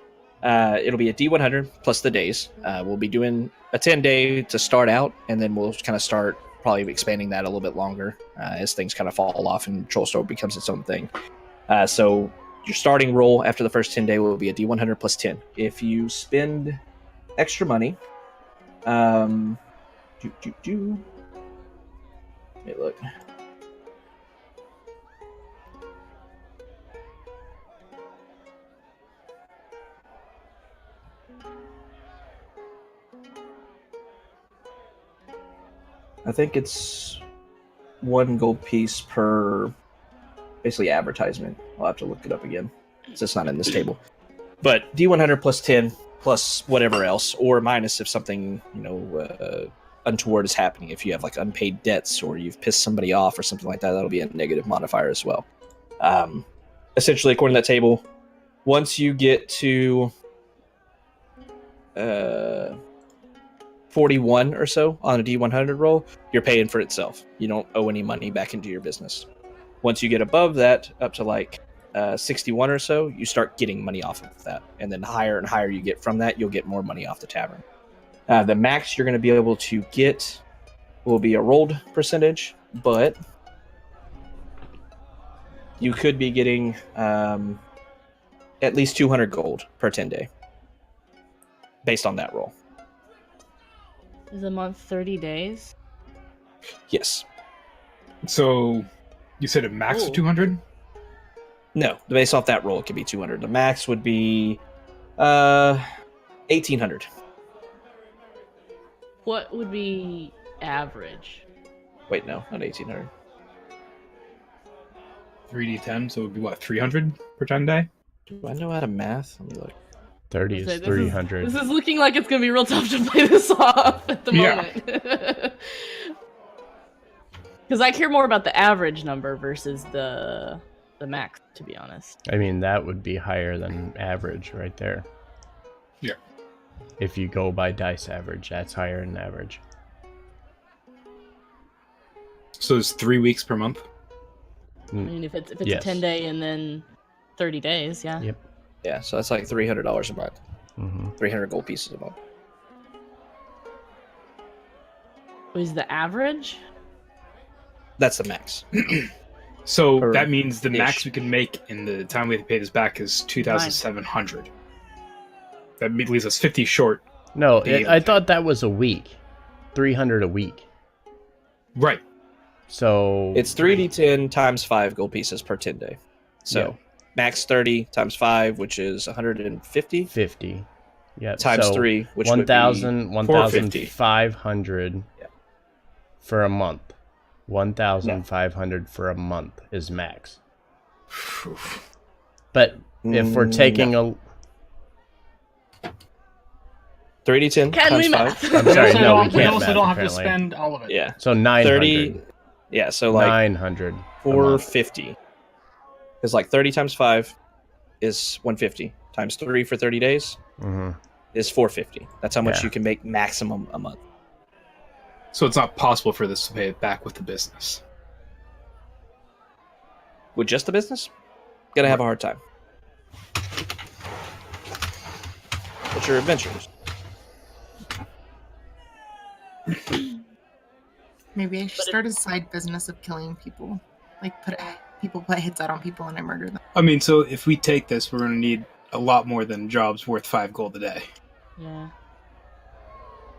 Speaker 7: it'll be a D100 plus the days. We'll be doing a 10-day to start out, and then we'll kind of start probably expanding that a little bit longer as things kind of fall off and Trollskull becomes its own thing. So your starting roll after the first 10 day will be a D100 plus 10. If you spend extra money, let me look. I think it's 1 gold piece per basically advertisement. I'll have to look it up again. It's just not in this table. But D100 plus 10 plus whatever else, or minus if something, untoward is happening. If you have like unpaid debts or you've pissed somebody off or something like that, that'll be a negative modifier as well. Essentially, according to that table, once you get to 41 or so on a D100 roll, you're paying for itself. You don't owe any money back into your business. Once you get above that, up to like 61 or so, you start getting money off of that. And then higher and higher you get from that, you'll get more money off the tavern. The max you're going to be able to get will be a rolled percentage, but you could be getting at least 200 gold per 10 day based on that roll.
Speaker 5: Is a month 30 days?
Speaker 7: Yes.
Speaker 4: So you said a max
Speaker 5: Ooh.
Speaker 4: of 200?
Speaker 7: No, based off that roll, it could be 200. The max would be 1,800.
Speaker 5: What would be average?
Speaker 7: Wait, no, not 1,800.
Speaker 4: 3d10, so it would be what, 300 per 10 day?
Speaker 7: Do I know how to math? Let me look.
Speaker 1: 30 is
Speaker 5: This
Speaker 1: 300.
Speaker 5: This is looking like it's gonna be real tough to play this off at the
Speaker 4: Yeah.
Speaker 5: moment. Because I care more about the average number versus the max, to be honest.
Speaker 1: I mean, that would be higher than average right there.
Speaker 4: Yeah.
Speaker 1: If you go by dice average, that's higher than average.
Speaker 4: So it's 3 weeks per month?
Speaker 5: I mean, if it's
Speaker 1: Yes.
Speaker 5: a 10-day and then 30 days, yeah.
Speaker 1: Yep.
Speaker 7: Yeah, so that's like $300 a month.
Speaker 1: Mm-hmm.
Speaker 7: 300 gold pieces a month.
Speaker 5: Is the average?
Speaker 7: That's the max.
Speaker 4: So
Speaker 7: Or
Speaker 4: that means the max
Speaker 7: ish.
Speaker 4: we can make in the time we have to pay this back is 2,700. That leaves us 50 short.
Speaker 1: No,
Speaker 4: The-
Speaker 1: I thought that was a week. 300 a week.
Speaker 4: Right.
Speaker 1: So
Speaker 7: It's 3d10 times 5 gold pieces per 10 day. So
Speaker 1: Yeah.
Speaker 7: max 30 times 5, which is 150,
Speaker 1: 50. Yeah.
Speaker 7: times
Speaker 1: so
Speaker 7: 3, which
Speaker 1: 1,000,
Speaker 7: would be
Speaker 1: 1,500
Speaker 7: Yeah.
Speaker 1: for a month. 1,500 for a month is max. But if we're taking a
Speaker 7: 3d10
Speaker 5: Can we
Speaker 7: times 5.
Speaker 5: math?
Speaker 1: I'm sorry,
Speaker 3: also
Speaker 1: no, we
Speaker 3: don't,
Speaker 1: can't
Speaker 3: also
Speaker 1: math,
Speaker 3: don't have to
Speaker 1: apparently.
Speaker 3: spend all of it.
Speaker 7: Yeah.
Speaker 1: So 900.
Speaker 7: 30. Yeah, so like
Speaker 1: 900.
Speaker 7: 450. Because like 30 times 5 is 150. Times 3 for 30 days
Speaker 1: Mm-hmm.
Speaker 7: is 450. That's how much
Speaker 1: Yeah.
Speaker 7: you can make maximum a month.
Speaker 4: So it's not possible for this to pay it back with the business.
Speaker 7: With just the business, gonna have a hard time. But your adventures.
Speaker 6: Maybe I should start a side business of killing people. Like people put hits out on people and I murder them.
Speaker 4: I mean, so if we take this, we're going to need a lot more than jobs worth 5 gold a day.
Speaker 5: Yeah.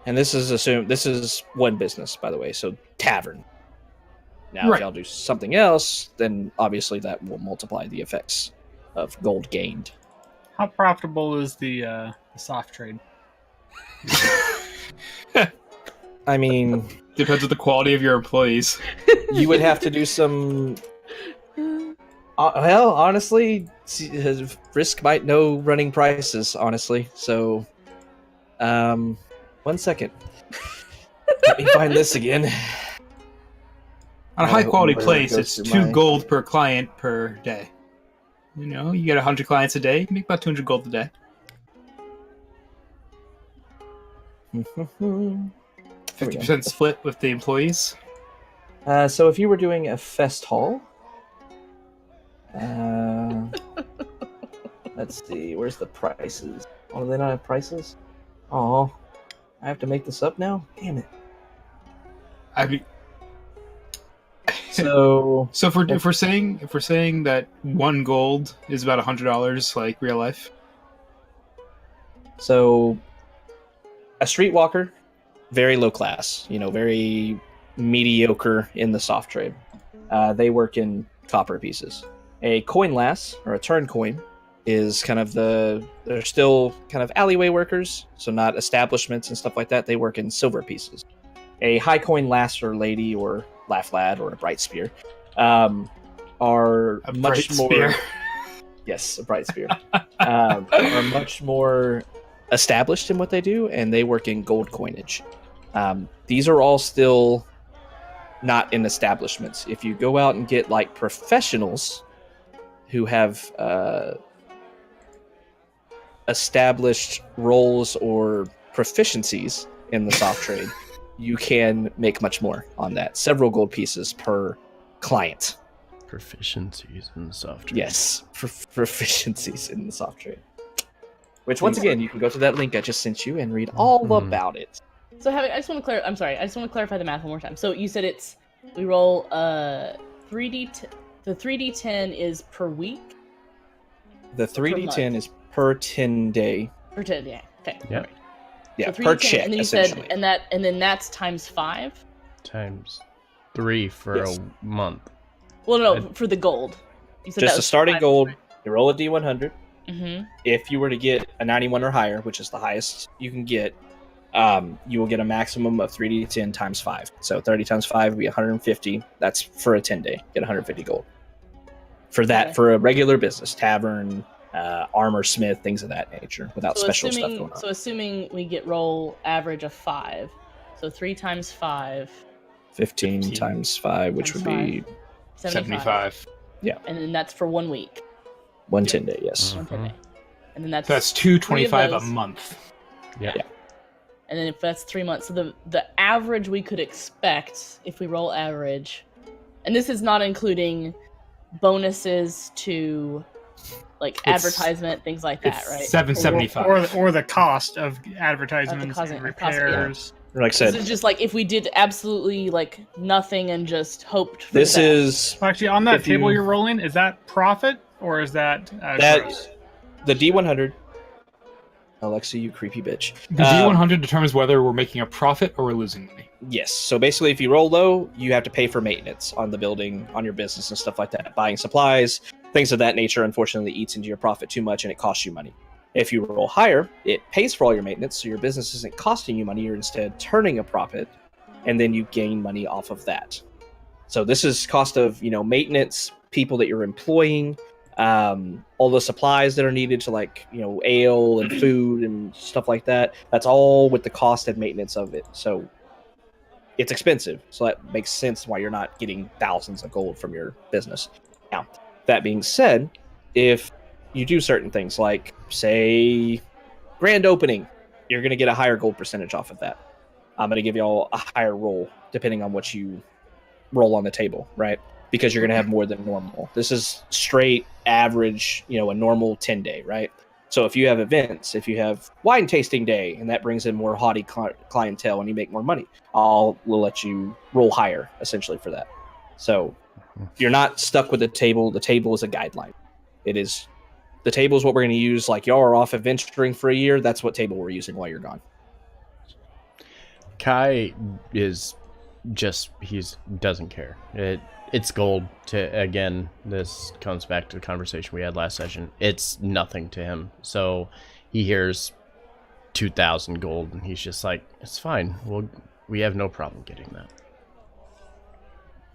Speaker 7: And this is one business, by the way, so tavern. Now,
Speaker 4: Right.
Speaker 7: if y'all do something else, then obviously that will multiply the effects of gold gained.
Speaker 3: How profitable is the soft trade?
Speaker 7: I mean,
Speaker 4: Depends on the quality of your employees.
Speaker 7: you would have to do some. Well, honestly, Risk might know running prices, honestly. So, 1 second. Let me find this again.
Speaker 4: On a high quality
Speaker 7: where it
Speaker 4: place,
Speaker 7: goes
Speaker 4: it's
Speaker 7: through
Speaker 4: 2
Speaker 7: my-
Speaker 4: gold per client per day. You know, you get 100 clients a day, you make about 200 gold a day. 50% split with the employees.
Speaker 7: So if you were doing a fest hall, let's see, where's the prices? Oh, do they not have prices? Oh, I have to make this up now? Damn it.
Speaker 4: I mean,
Speaker 7: So,
Speaker 4: so if we're saying that 1 gold is about $100, like real life.
Speaker 7: so a streetwalker, very low class, very mediocre in the soft trade. They work in copper pieces. A coin lass, or a turn coin, is kind of they're still kind of alleyway workers, so not establishments and stuff like that. They work in silver pieces. A high coin lass or lady or laugh lad or a bright spear are
Speaker 4: A
Speaker 7: much
Speaker 4: bright
Speaker 7: more
Speaker 4: spear.
Speaker 7: Yes, a bright spear. Are much more established in what they do, and they work in gold coinage. These are all still not in establishments. If you go out and get like professionals who have established roles or proficiencies in the soft trade, you can make much more on that. Several gold pieces per client.
Speaker 1: Proficiencies in the soft trade.
Speaker 7: Yes, proficiencies in the soft trade. Which, once again, you can go to that link I just sent you and read all about it.
Speaker 5: So I just want to I'm sorry. I just want to clarify the math one more time. So you said we roll 3d. The 3d10 is per week.
Speaker 7: The 3d10 is per 10 day.
Speaker 5: Per 10 day. Okay.
Speaker 1: Yeah.
Speaker 5: Right.
Speaker 7: Yeah,
Speaker 5: So
Speaker 7: per
Speaker 5: 3d10,
Speaker 7: check.
Speaker 5: and then you
Speaker 7: essentially.
Speaker 5: said, and then that's times 5.
Speaker 1: Times 3 for
Speaker 7: Yes.
Speaker 1: a month.
Speaker 5: Well, no, for the gold. You said
Speaker 7: Just
Speaker 5: that
Speaker 7: a
Speaker 5: was
Speaker 7: starting
Speaker 5: 5.
Speaker 7: gold. You roll a d100.
Speaker 5: Mm-hmm.
Speaker 7: If you were to get a 91 or higher, which is the highest you can get, you will get a maximum of 3d10 times 5. So 30 times 5 would be 150. That's for a 10 day. Get 150 gold. For that,
Speaker 5: Okay.
Speaker 7: for a regular business, tavern, armor smith, things of that nature, without special stuff going on.
Speaker 5: So assuming we get roll average of 5, so 3 times 5,
Speaker 7: 15 times 5, which
Speaker 5: times
Speaker 7: would be
Speaker 4: 75.
Speaker 5: and then that's for 1 week.
Speaker 7: 110 day, yes.
Speaker 1: Mhm.
Speaker 5: 1 day. And then that's
Speaker 4: That's 225 a
Speaker 5: those.
Speaker 4: month.
Speaker 1: Yeah.
Speaker 5: And then if that's 3 months, so the average we could expect if we roll average, and this is not including bonuses to like
Speaker 4: It's-
Speaker 5: advertisement, things like that,
Speaker 4: It's
Speaker 5: right?
Speaker 4: 775.
Speaker 3: Or the cost of advertisements
Speaker 5: cost-
Speaker 3: and
Speaker 5: the cost, yeah.
Speaker 3: repairs.
Speaker 7: Like I
Speaker 5: This
Speaker 7: said,
Speaker 5: is just like if we did absolutely like nothing and just hoped for
Speaker 7: this
Speaker 5: the best.
Speaker 7: is
Speaker 3: Actually, on that
Speaker 7: If you-
Speaker 3: table you're rolling, is that profit or is that
Speaker 7: That-
Speaker 3: gross?
Speaker 7: the D100. Alexa, you creepy bitch.
Speaker 4: The D100 determines whether we're making a profit or we're losing money.
Speaker 7: Yes. So basically, if you roll low, you have to pay for maintenance on the building, on your business, and stuff like that. Buying supplies, things of that nature, unfortunately, eats into your profit too much and it costs you money. If you roll higher, it pays for all your maintenance, so your business isn't costing you money. You're instead turning a profit, and then you gain money off of that. So this is cost of maintenance, people that you're employing, all the supplies that are needed to ale and food and stuff like that. That's all with the cost and maintenance of it. So it's expensive. So that makes sense why you're not getting thousands of gold from your business. Now, that being said, if you do certain things like, say, grand opening, you're going to get a higher gold percentage off of that. I'm going to give you all a higher roll depending on what you roll on the table, right? Because you're going to have more than normal. This is straight average, a normal 10 day, right? So if you have events, if you have wine tasting day, and that brings in more haughty clientele and you make more money, we'll let you roll higher essentially for that. So you're not stuck with the table. The table is a guideline. The table is what we're going to use. Like y'all are off adventuring for a year. That's what table we're using while you're gone.
Speaker 1: Kai is just, doesn't care. It's gold again, this comes back to the conversation we had last session. It's nothing to him. So he hears 2,000 gold and he's just like, it's fine. We have no problem getting that.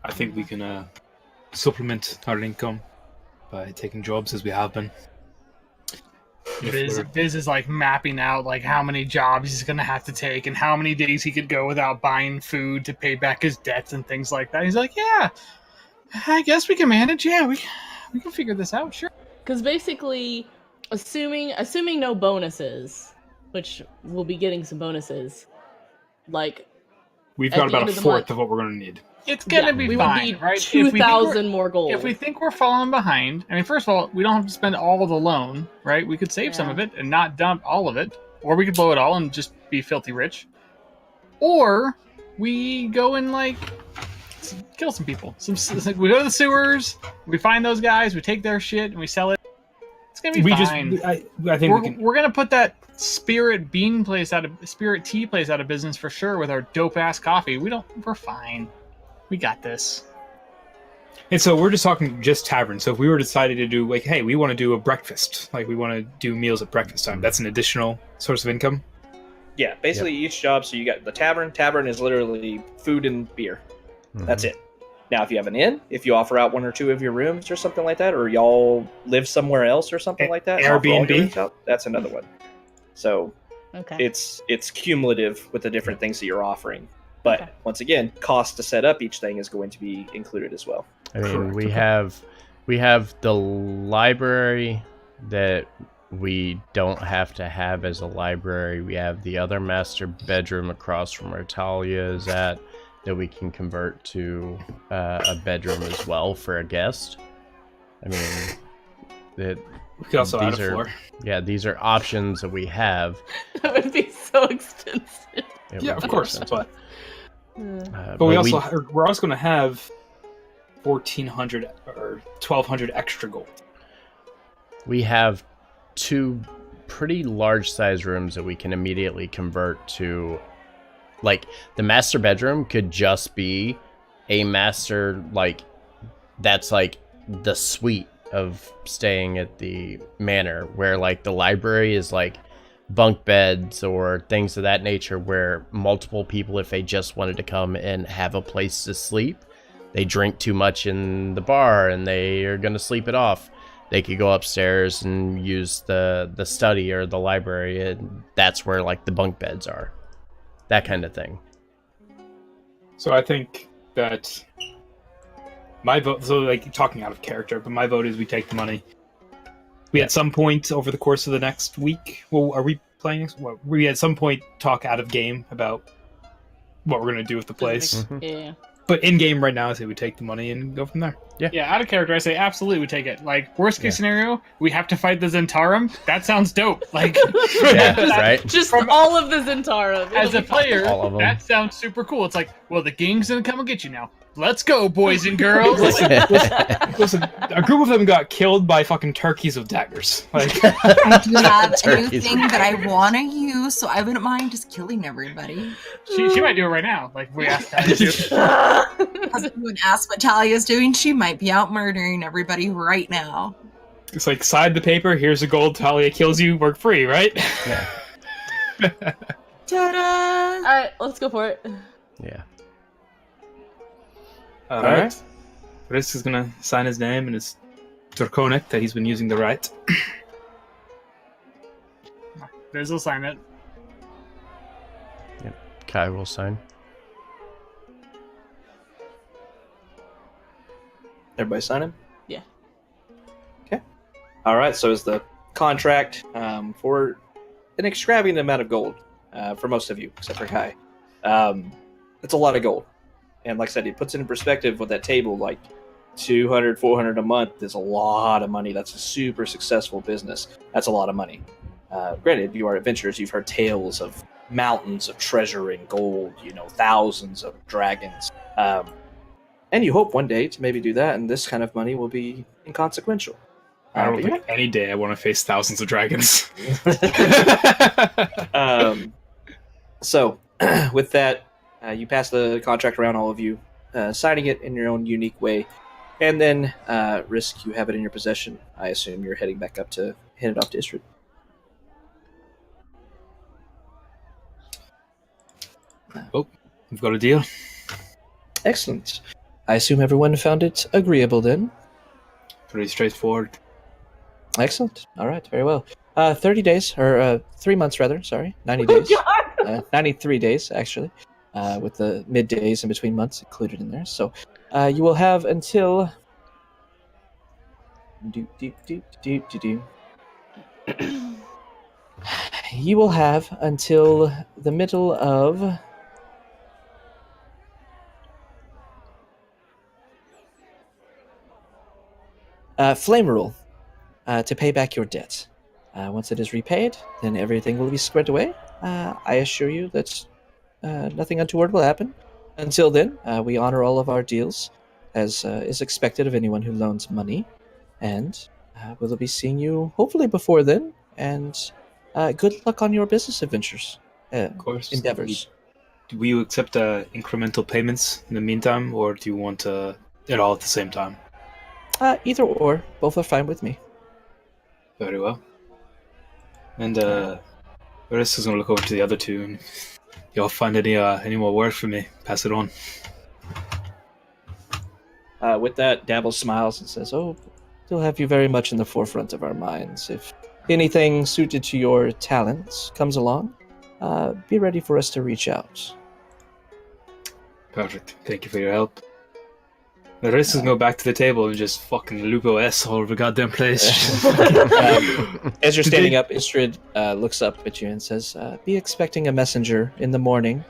Speaker 4: I think we can supplement our income by taking jobs as we have been. If we're-
Speaker 3: Biz is like mapping out like how many jobs he's gonna have to take and how many days he could go without buying food to pay back his debts and things like that. He's like, yeah, I guess we can manage. Yeah, we can figure this out. Sure.
Speaker 5: Because basically, assuming no bonuses, which we'll be getting some bonuses, like
Speaker 4: We've
Speaker 5: at
Speaker 4: got
Speaker 5: the
Speaker 4: about
Speaker 5: end
Speaker 4: a
Speaker 5: of the
Speaker 4: fourth
Speaker 5: month-
Speaker 4: of what we're going to need.
Speaker 3: It's gonna
Speaker 5: yeah,
Speaker 3: be
Speaker 5: we
Speaker 3: fine,
Speaker 5: would need
Speaker 3: right?
Speaker 5: 2,000 more gold.
Speaker 3: If we think we're falling behind, I mean, first of all, we don't have to spend all of the loan, right? We could save some
Speaker 5: Yeah.
Speaker 3: of it and not dump all of it, or we could blow it all and just be filthy rich, or we go and kill some people. We go to the sewers, we find those guys, we take their shit, and we sell it. It's gonna be fine.
Speaker 4: I think we can.
Speaker 3: We're gonna put that Spirit tea place out of business for sure with our dope ass coffee. We're fine. We got this.
Speaker 4: And so we're just talking just tavern. So if we were decided to do hey, we want to do a breakfast, we want to do meals at breakfast time, that's an additional source of income.
Speaker 7: Yeah, basically each job. So you got the tavern. Tavern is literally food and beer. That's it. Now, if you have an inn, if you offer out 1 or 2 of your rooms or something like that, or y'all live somewhere else or something like that, and offer all your
Speaker 4: Airbnb?
Speaker 7: rooms out, that's another one. So
Speaker 5: Okay.
Speaker 7: it's cumulative with the different things that you're offering. But
Speaker 5: Okay.
Speaker 7: once again, cost to set up each thing is going to be included as well.
Speaker 1: I mean,
Speaker 4: Correct,
Speaker 1: we
Speaker 4: okay.
Speaker 1: have the library that we don't have to have as a library. We have the other master bedroom across from where Talia is at that we can convert to a bedroom as well for a guest. I mean, that
Speaker 4: We could also add a
Speaker 1: these are
Speaker 4: floor.
Speaker 1: these are options that we have.
Speaker 5: That would be so expensive.
Speaker 1: It
Speaker 4: Yeah,
Speaker 1: would
Speaker 4: of
Speaker 1: be
Speaker 4: course.
Speaker 1: expensive.
Speaker 4: But we're also going to have 1,400 or 1,200 extra gold.
Speaker 1: we have 2 pretty large size rooms that we can immediately convert to. Like, the master bedroom could just be a master, like, that's like the suite of staying at the manor, where like the library is like bunk beds or things of that nature, where multiple people, if they just wanted to come and have a place to sleep, they drink too much in the bar and they are going to sleep it off, they could go upstairs and use the study or the library, and that's where like the bunk beds are, that kind of thing.
Speaker 4: So I think that my vote, so like talking out of character, but my vote is we take the money. We at some point over the course of the next week, well, are we playing? What, we at some point talk out of game about what we're going to do with the place.
Speaker 1: Mhm.
Speaker 5: Yeah.
Speaker 4: But in game right now, I say we take the money and go from there.
Speaker 3: Yeah, out of character, I say absolutely we take it. Like, worst case
Speaker 1: Yeah.
Speaker 3: scenario, we have to fight the Zentarum. That sounds dope. Like,
Speaker 1: Yeah, right?
Speaker 5: Just
Speaker 3: From-
Speaker 5: all of the Zentara.
Speaker 3: as a player,
Speaker 1: All of them.
Speaker 3: that sounds super cool. It's like, well, the gang's gonna come and get you now. Let's go, boys and girls.
Speaker 4: Listen, a group of them got killed by fucking turkeys with daggers. Like,
Speaker 6: I do have a new
Speaker 1: Turkeys.
Speaker 6: thing that I want to use, so I wouldn't mind just killing everybody.
Speaker 3: she might do it right now. Like, we asked her to do it.
Speaker 6: As you would ask what Talia's doing, she might be out murdering everybody right now.
Speaker 4: it's like, side the paper, here's a gold, Talia kills you, work free, right?
Speaker 1: Yeah.
Speaker 6: Ta-da!
Speaker 5: Alright, let's go for it.
Speaker 1: Yeah.
Speaker 4: Alright. Risk is gonna sign his name and his draconic that he's been using the right.
Speaker 3: Liz will sign it.
Speaker 1: Kai will sign.
Speaker 7: Everybody sign him?
Speaker 5: Yeah.
Speaker 7: Okay. All right. So is the contract for an extravagant amount of gold for most of you, except for Kai. It's a lot of gold. And like I said, it puts it in perspective with that table, like 200, 400 a month is a lot of money. That's a super successful business. That's a lot of money. Granted, you are adventurers. You've heard tales of mountains of treasure and gold, thousands of dragons. And you hope one day to maybe do that, and this kind of money will be inconsequential.
Speaker 4: I don't
Speaker 7: But
Speaker 4: think any day I want to face thousands of dragons.
Speaker 7: So, with that, you pass the contract around, all of you, signing it in your own unique way. And then, Risk, you have it in your possession. I assume you're heading back up to hand it off to Istrid.
Speaker 4: We've got a deal.
Speaker 7: Excellent. I assume everyone found it agreeable then.
Speaker 4: Pretty straightforward.
Speaker 7: Excellent. All right, very well. 30 days, or 3 months rather, sorry. 90 days. 93 days, actually, with the middays in between months included in there. So you will have until... You will have until the middle of... Flame Rule, to pay back your debt. Once it is repaid, then everything will be squared away. I assure you that nothing untoward will happen. Until then, we honor all of our deals, as is expected of anyone who loans money. And we'll be seeing you hopefully before then. And good luck on your business adventures,
Speaker 4: Of course.
Speaker 7: endeavors.
Speaker 4: Will you accept incremental payments in the meantime, or do you want it all at the same time?
Speaker 7: Either or, both are fine with me.
Speaker 4: Very well. And Risk is going to look over to the other two, and y'all find any more work for me, pass it on.
Speaker 7: With that, Dabble smiles and says, "Oh, still have you very much in the forefront of our minds. If anything suited to your talents comes along, be ready for us to reach out."
Speaker 4: Perfect. Thank you for your help. The rest is go back to the table and just fucking Lupo S all over the goddamn place.
Speaker 7: As you're standing up, Istrid looks up at you and says, "Be expecting a messenger in the morning.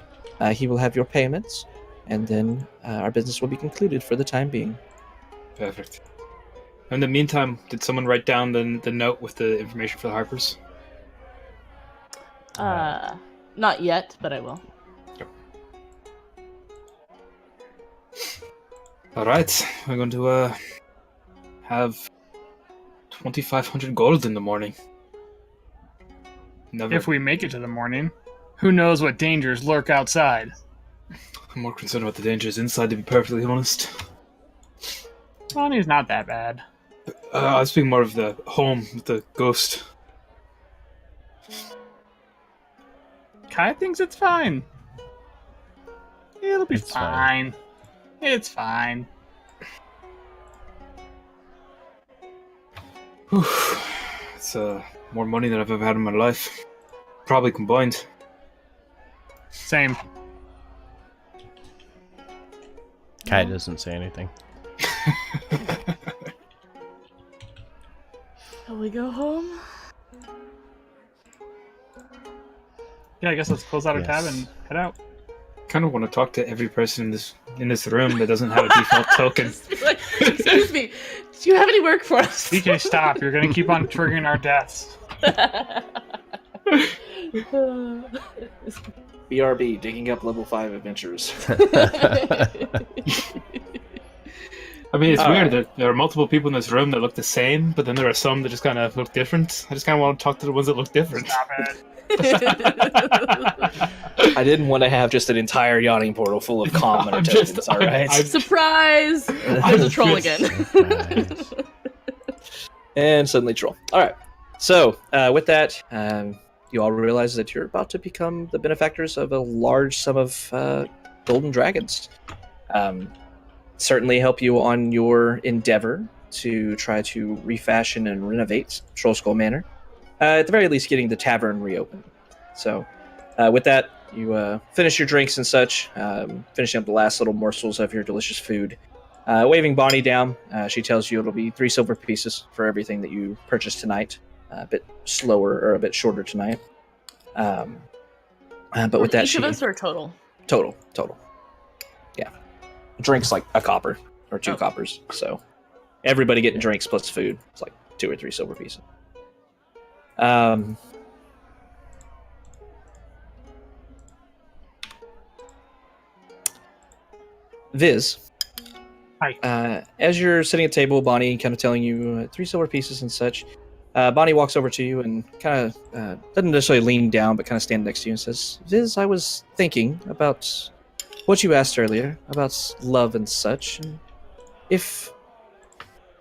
Speaker 7: He will have your payments, and then our business will be concluded for the time being."
Speaker 4: Perfect. In the meantime, did someone write down the note with the information for the Harpers?
Speaker 5: Not yet, but I will.
Speaker 4: Alright, we're going to have 2,500 gold in the morning. Never.
Speaker 3: If we make it to the morning, who knows what dangers lurk outside?
Speaker 4: I'm more concerned about the dangers inside, to be perfectly honest.
Speaker 3: Bonnie's not that bad.
Speaker 4: I was speaking more of the home with the ghost.
Speaker 3: Kai thinks it's fine. It'll be
Speaker 1: It's fine.
Speaker 3: fine. It's fine.
Speaker 4: Whew. It's more money than I've ever had in my life. Probably combined.
Speaker 3: Same.
Speaker 1: Kai doesn't say anything.
Speaker 5: Shall we go home?
Speaker 3: Yeah, I guess let's close out our tab
Speaker 1: Yes.
Speaker 3: and head out.
Speaker 4: Kind of want to talk to every person in this room that doesn't have a default token.
Speaker 5: Just be like, excuse me, do you have any work for us?
Speaker 3: DK, stop. You're going to keep on triggering our deaths.
Speaker 7: BRB, digging up level 5 adventures.
Speaker 4: I mean, it's
Speaker 7: All
Speaker 4: weird
Speaker 7: right.
Speaker 4: that there are multiple people in this room that look the same, but then there are some that just kind of look different. I just kind of want to talk to the ones that look different.
Speaker 3: Stop it.
Speaker 7: I didn't want to have just an entire Yawning Portal full of commoner
Speaker 4: I'm
Speaker 7: tokens,
Speaker 4: just-
Speaker 7: alright?
Speaker 4: I'm-
Speaker 5: Surprise! There's a troll again.
Speaker 1: Surprise.
Speaker 7: And suddenly troll. Alright, so with that, you all realize that you're about to become the benefactors of a large sum of golden dragons. Certainly help you on your endeavor to try to refashion and renovate Trollskull Manor. At the very least, getting the tavern reopened. So, with that, you finish your drinks and such, finishing up the last little morsels of your delicious food. Waving Bonnie down, she tells you it'll be 3 silver pieces for everything that you purchased tonight. A bit slower or a bit shorter tonight. But with that,
Speaker 5: Each of us or total?
Speaker 7: Total. Yeah. Drinks like a copper or 2
Speaker 5: Oh.
Speaker 7: coppers. So everybody getting drinks plus food. It's like 2 or 3 silver pieces. Viz.
Speaker 3: Hi.
Speaker 7: As you're sitting at the table, Bonnie kind of telling you 3 silver pieces and such. Bonnie walks over to you and kind of doesn't necessarily lean down, but kind of stand next to you and says, "Viz, I was thinking about what you asked earlier about love and such. And if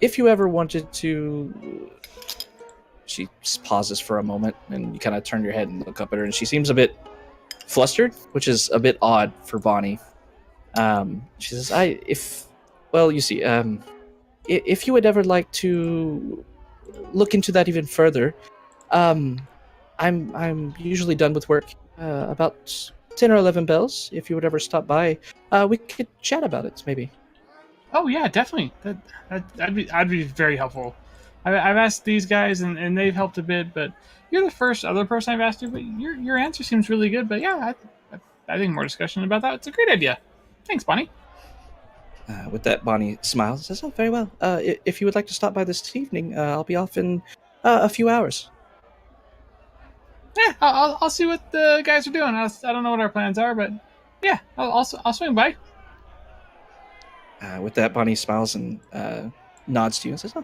Speaker 7: you ever wanted to..." She pauses for a moment, and you kind of turn your head and look up at her, and she seems a bit flustered, which is a bit odd for Bonnie. She says, if you would ever like to look into that even further, I'm usually done with work about 10 or 11 bells. If you would ever stop by, we could chat about it, maybe."
Speaker 3: Oh yeah, definitely. I'd be very helpful. I've asked these guys and they've helped a bit, but you're the first other person I've asked to. But your answer seems really good. But yeah, I think more discussion about that. It's a great idea. Thanks, Bonnie.
Speaker 7: With that, Bonnie smiles and says, "Oh, very well. If you would like to stop by this evening, I'll be off in a few hours."
Speaker 3: Yeah, I'll see what the guys are doing. I don't know what our plans are, but yeah, I'll swing by.
Speaker 7: With that, Bonnie smiles and nods to you and says, "Oh,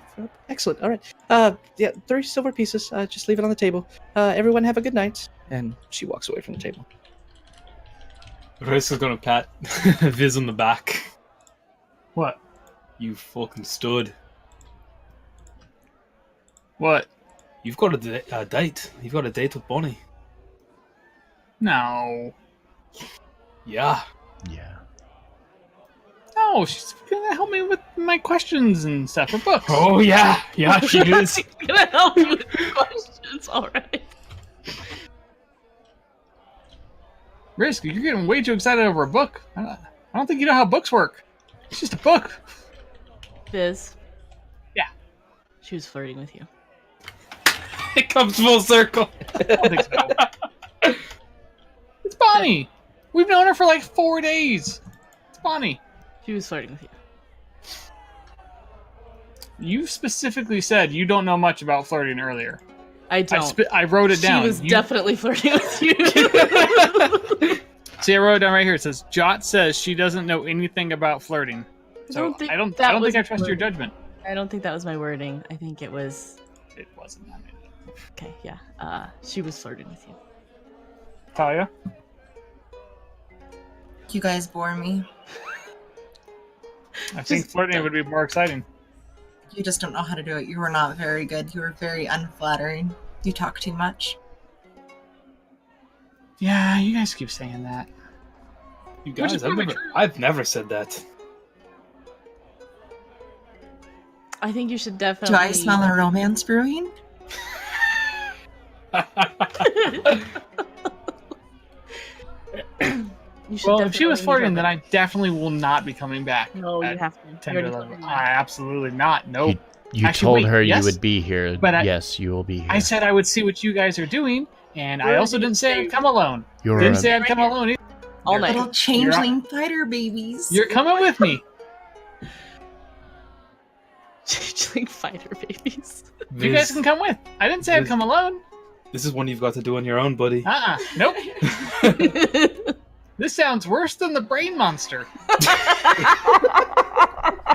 Speaker 7: excellent. All right. Yeah, 3 silver pieces. Just leave it on the table. Everyone have a good night." And she walks away from the table.
Speaker 4: Rice is gonna pat Viz on the back.
Speaker 3: What?
Speaker 4: You fucking stood.
Speaker 3: What?
Speaker 4: You've got a date. You've got a date with Bonnie.
Speaker 3: No.
Speaker 4: Yeah.
Speaker 1: Yeah.
Speaker 3: No, No, she's gonna help me with my questions and stuff for books.
Speaker 4: Oh yeah, she is.
Speaker 5: Gonna help you with your questions. All right.
Speaker 3: Risk, you're getting way too excited over a book. I don't think you know how books work. It's just a book.
Speaker 5: Biz.
Speaker 3: Yeah.
Speaker 5: She was flirting with you.
Speaker 4: It comes full circle.
Speaker 3: I don't think so. It's Bonnie. We've known her for like 4 days. It's Bonnie.
Speaker 5: She was flirting with you.
Speaker 3: You specifically said you don't know much about flirting earlier.
Speaker 5: I don't.
Speaker 3: I wrote it down.
Speaker 5: She was definitely flirting with you.
Speaker 3: See, I wrote it down right here. It says, Jot says she doesn't know anything about flirting. So I don't think I trust your judgment.
Speaker 5: I don't think that was my wording. I think it was...
Speaker 3: It wasn't. I mean,
Speaker 5: Okay, yeah. She was flirting with you.
Speaker 3: Talia?
Speaker 6: You guys bore me.
Speaker 3: I think flirting would be more exciting.
Speaker 6: You just don't know how to do it. You were not very good. You were very unflattering. You talk too much.
Speaker 3: Yeah, you guys keep saying that.
Speaker 4: You
Speaker 3: Which is
Speaker 4: guys,
Speaker 3: probably true.
Speaker 4: I've never said that.
Speaker 5: I think you should
Speaker 6: Do
Speaker 5: definitely...
Speaker 6: I smell a romance brewing?
Speaker 5: You should
Speaker 3: Well, if she was
Speaker 5: definitely
Speaker 3: flirting,
Speaker 5: meet
Speaker 3: then
Speaker 5: her.
Speaker 3: I definitely will not be coming back.
Speaker 5: No, you
Speaker 3: at
Speaker 5: have to. You
Speaker 3: 10
Speaker 5: already
Speaker 3: to
Speaker 5: told
Speaker 3: 11.
Speaker 5: me
Speaker 3: I
Speaker 5: that.
Speaker 3: absolutely not. Nope.
Speaker 1: You
Speaker 3: Actually,
Speaker 1: told
Speaker 3: wait,
Speaker 1: her
Speaker 3: yes,
Speaker 1: you would be here.
Speaker 3: but
Speaker 1: Yes, you will be here.
Speaker 3: I said I would see what you guys are doing, and I
Speaker 5: Where
Speaker 3: also
Speaker 5: did you
Speaker 3: didn't say
Speaker 5: say-
Speaker 3: I'd come alone.
Speaker 1: You're
Speaker 3: Didn't
Speaker 1: a-
Speaker 3: say I'd come alone either.
Speaker 5: All night.
Speaker 6: Little changeling fighter babies.
Speaker 3: You're coming with me.
Speaker 5: Changeling fighter babies.
Speaker 3: You guys can come with. I didn't say I'd come alone.
Speaker 4: This is one you've got to do on your own, buddy.
Speaker 3: Nope. This sounds worse than the brain monster.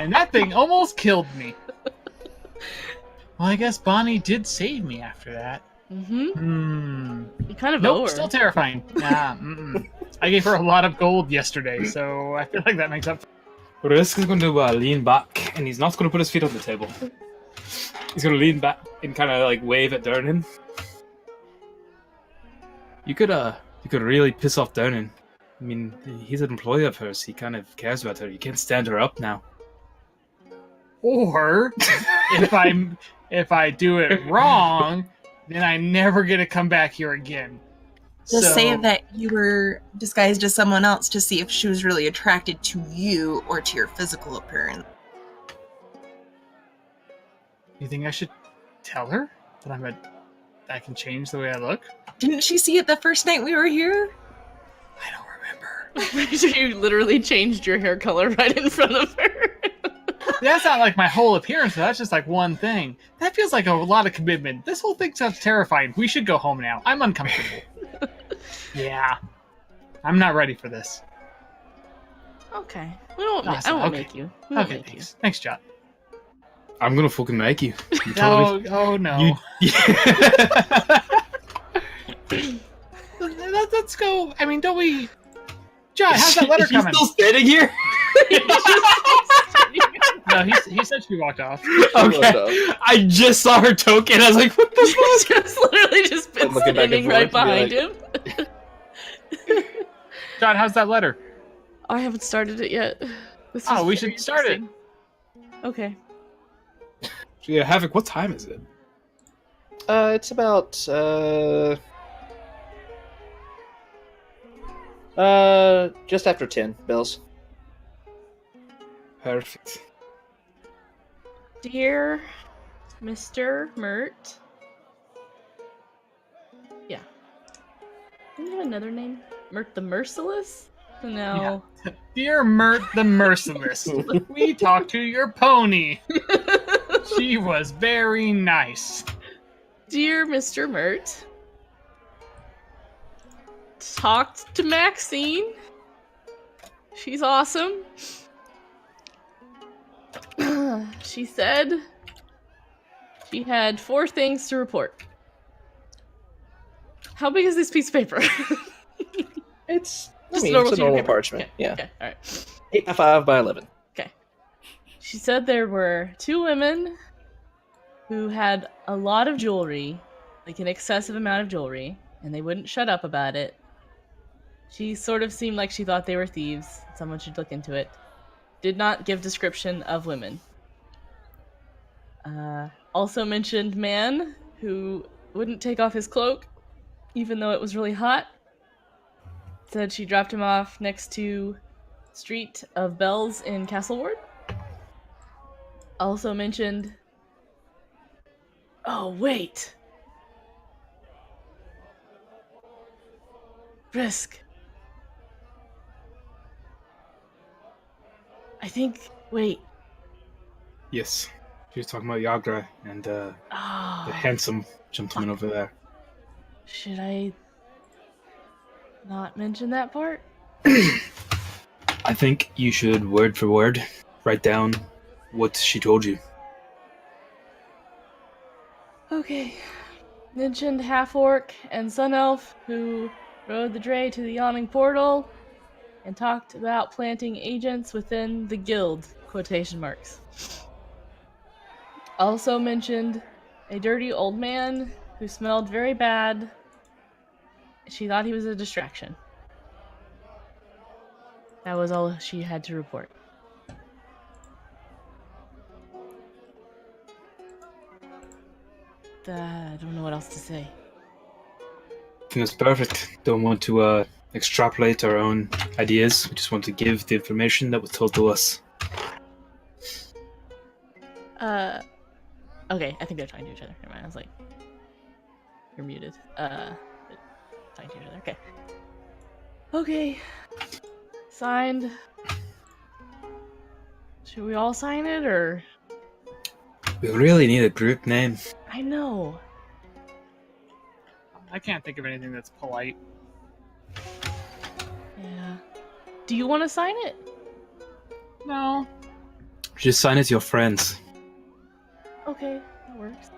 Speaker 3: And that thing almost killed me. Well, I guess Bonnie did save me after that.
Speaker 5: Mm-hmm. You kind of
Speaker 3: Nope,
Speaker 5: owe her.
Speaker 3: still terrifying. Nah, I gave her a lot of gold yesterday, so I feel like that makes up.
Speaker 4: Risk is going to lean back, and he's not going to put his feet on the table. He's going to lean back and kind of like wave at Durnan. You could really piss off Durnan. I mean, he's an employee of hers. He kind of cares about her. You can't stand her up now.
Speaker 3: Or if I do it wrong, then I never get to come back here again.
Speaker 6: Just
Speaker 3: So-
Speaker 6: say that you were disguised as someone else to see if she was really attracted to you or to your physical appearance.
Speaker 3: You think I should tell her that I can change the way I look?
Speaker 6: Didn't she see it the first night we were here?
Speaker 3: I don't remember.
Speaker 5: I'm pretty sure you literally changed your hair color right in front of her.
Speaker 3: That's not like my whole appearance, though. That's just like one thing. That feels like a lot of commitment. This whole thing sounds terrifying. We should go home now. I'm uncomfortable. Yeah. I'm not ready for this.
Speaker 5: Okay. We don't.
Speaker 3: Awesome,
Speaker 5: I won't
Speaker 3: okay.
Speaker 5: make you. We won't
Speaker 3: Okay,
Speaker 5: make
Speaker 3: thanks. Thanks, Jot.
Speaker 4: I'm going to fucking make you. You told me.
Speaker 3: Oh no. Let's go. I mean, don't we... Jot, how's that letter
Speaker 4: Is she
Speaker 3: coming?
Speaker 4: still standing here?
Speaker 3: No, he said she walked off.
Speaker 4: Okay. I just saw her token. I was like, what the
Speaker 5: He's just literally just been
Speaker 7: I'm looking back and
Speaker 5: standing right
Speaker 7: forth and
Speaker 5: behind
Speaker 7: be
Speaker 5: him.
Speaker 3: Jot, how's that letter?
Speaker 5: I haven't started it yet. This
Speaker 3: Oh,
Speaker 5: is
Speaker 3: we
Speaker 5: very
Speaker 3: should start it.
Speaker 5: interesting. Okay.
Speaker 4: Yeah, Havoc, what time is it?
Speaker 7: It's about just after 10 bells.
Speaker 4: Perfect.
Speaker 5: Dear Mr. Mert. Yeah. Do you have another name? Mert the Merciless? No.
Speaker 3: Dear Mert the Merciless, we talked to your pony. She was very nice.
Speaker 5: Dear Mr. Mert. Talked to Maxine. She's awesome. She said she had 4 things to report. How big is this piece of paper?
Speaker 7: It's
Speaker 5: Just
Speaker 7: it's
Speaker 5: normal
Speaker 7: a
Speaker 5: sheet of
Speaker 7: normal
Speaker 5: paper.
Speaker 7: parchment.
Speaker 5: Okay,
Speaker 7: Yeah,
Speaker 5: Okay. All right.
Speaker 7: 8 by 5 by 11.
Speaker 5: She said there were 2 women who had a lot of jewelry, like an excessive amount of jewelry, and they wouldn't shut up about it. She sort of seemed like she thought they were thieves. Someone should look into it. did not give description of women. Also mentioned man who wouldn't take off his cloak, even though it was really hot. Said she dropped him off next to Street of Bells in Castleward. Also mentioned... Oh, wait! Risk. I think... Wait.
Speaker 4: Yes. She was talking about Yagra and the
Speaker 5: Oh,
Speaker 4: handsome gentleman over there.
Speaker 5: should I not mention that part?
Speaker 4: I think you should, word for word, write down what she told you.
Speaker 5: Okay. Mentioned half-orc and sun-elf who rode the dray to the Yawning Portal and talked about planting agents within the guild, quotation marks. Also mentioned a dirty old man who smelled very bad. She thought he was a distraction. That was all she had to report. I don't know what else to say.
Speaker 4: I think that's perfect. Don't want to extrapolate our own ideas. We just want to give the information that was told to us.
Speaker 5: Okay, I think they're talking to each other. Never mind, I was like, you're muted. Talking to each other, okay. Okay. Signed. Should we all sign it, or?
Speaker 4: We really need a group name.
Speaker 5: I know.
Speaker 3: I can't think of anything that's polite.
Speaker 5: Yeah. Do you want to sign it?
Speaker 3: No.
Speaker 4: Just sign as your friends.
Speaker 5: Okay, that works.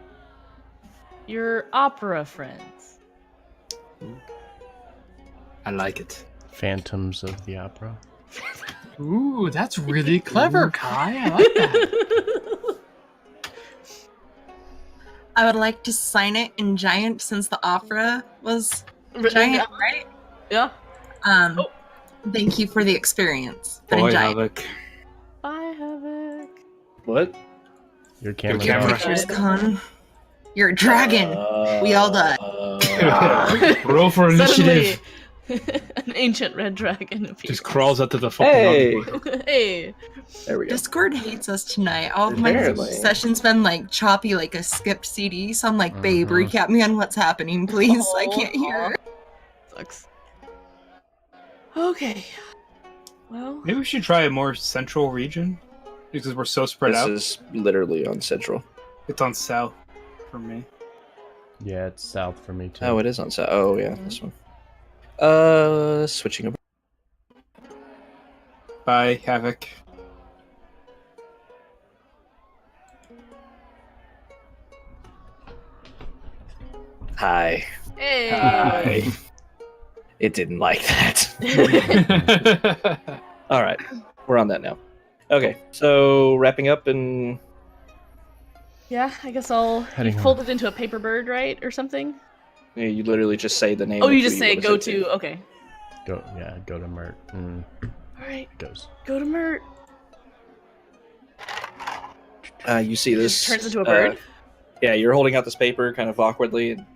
Speaker 5: Your opera friends.
Speaker 4: I like it.
Speaker 1: Phantoms of the Opera.
Speaker 3: Ooh, that's really clever, Kai. I like that.
Speaker 6: I would like to sign it in giant since the opera was giant, right?
Speaker 5: Yeah.
Speaker 6: Thank you for the experience. But in
Speaker 4: Boy,
Speaker 6: giant.
Speaker 4: Havoc.
Speaker 5: Bye, Havoc.
Speaker 7: What?
Speaker 1: Your camera.
Speaker 4: camera.
Speaker 6: Pictures, Con. You're a dragon. We all die.
Speaker 4: Roll for initiative.
Speaker 5: Suddenly, an ancient red dragon appears.
Speaker 4: Just crawls out to the fucking
Speaker 7: Hey.
Speaker 4: outdoor.
Speaker 5: Hey.
Speaker 7: There we go.
Speaker 6: Discord hates us tonight. All of my
Speaker 7: Apparently.
Speaker 6: sessions been like choppy, like a skipped CD. So I'm like, babe,
Speaker 1: Mhm.
Speaker 6: recap me on what's happening, please. I
Speaker 5: Aw.
Speaker 6: can't hear.
Speaker 5: Sucks. Okay. Well,
Speaker 4: Maybe we should try a more central region because we're so spread
Speaker 7: This
Speaker 4: out.
Speaker 7: is literally on Central.
Speaker 4: It's on south for me.
Speaker 1: Yeah, it's south for me too.
Speaker 7: Oh, it is on South. Oh, yeah, this one. Switching over.
Speaker 4: Bye, Havoc.
Speaker 7: Hi.
Speaker 5: hey.
Speaker 4: Hi.
Speaker 7: It didn't like that. All right, we're on that now. Okay, so wrapping up and
Speaker 5: Yeah, I guess I'll.
Speaker 1: Heading
Speaker 5: You
Speaker 1: home.
Speaker 5: fold it into a paper bird, right, or something?
Speaker 7: yeah, you literally just say the name.
Speaker 5: Oh,
Speaker 7: of
Speaker 5: you
Speaker 7: who
Speaker 5: just say
Speaker 7: wanna
Speaker 5: go
Speaker 7: send
Speaker 5: to. Okay.
Speaker 1: Go to Mert.
Speaker 5: All right.
Speaker 1: Goes.
Speaker 5: Go to Mert.
Speaker 7: You see this
Speaker 5: Turns into a bird.
Speaker 7: Yeah, you're holding out this paper kind of awkwardly, and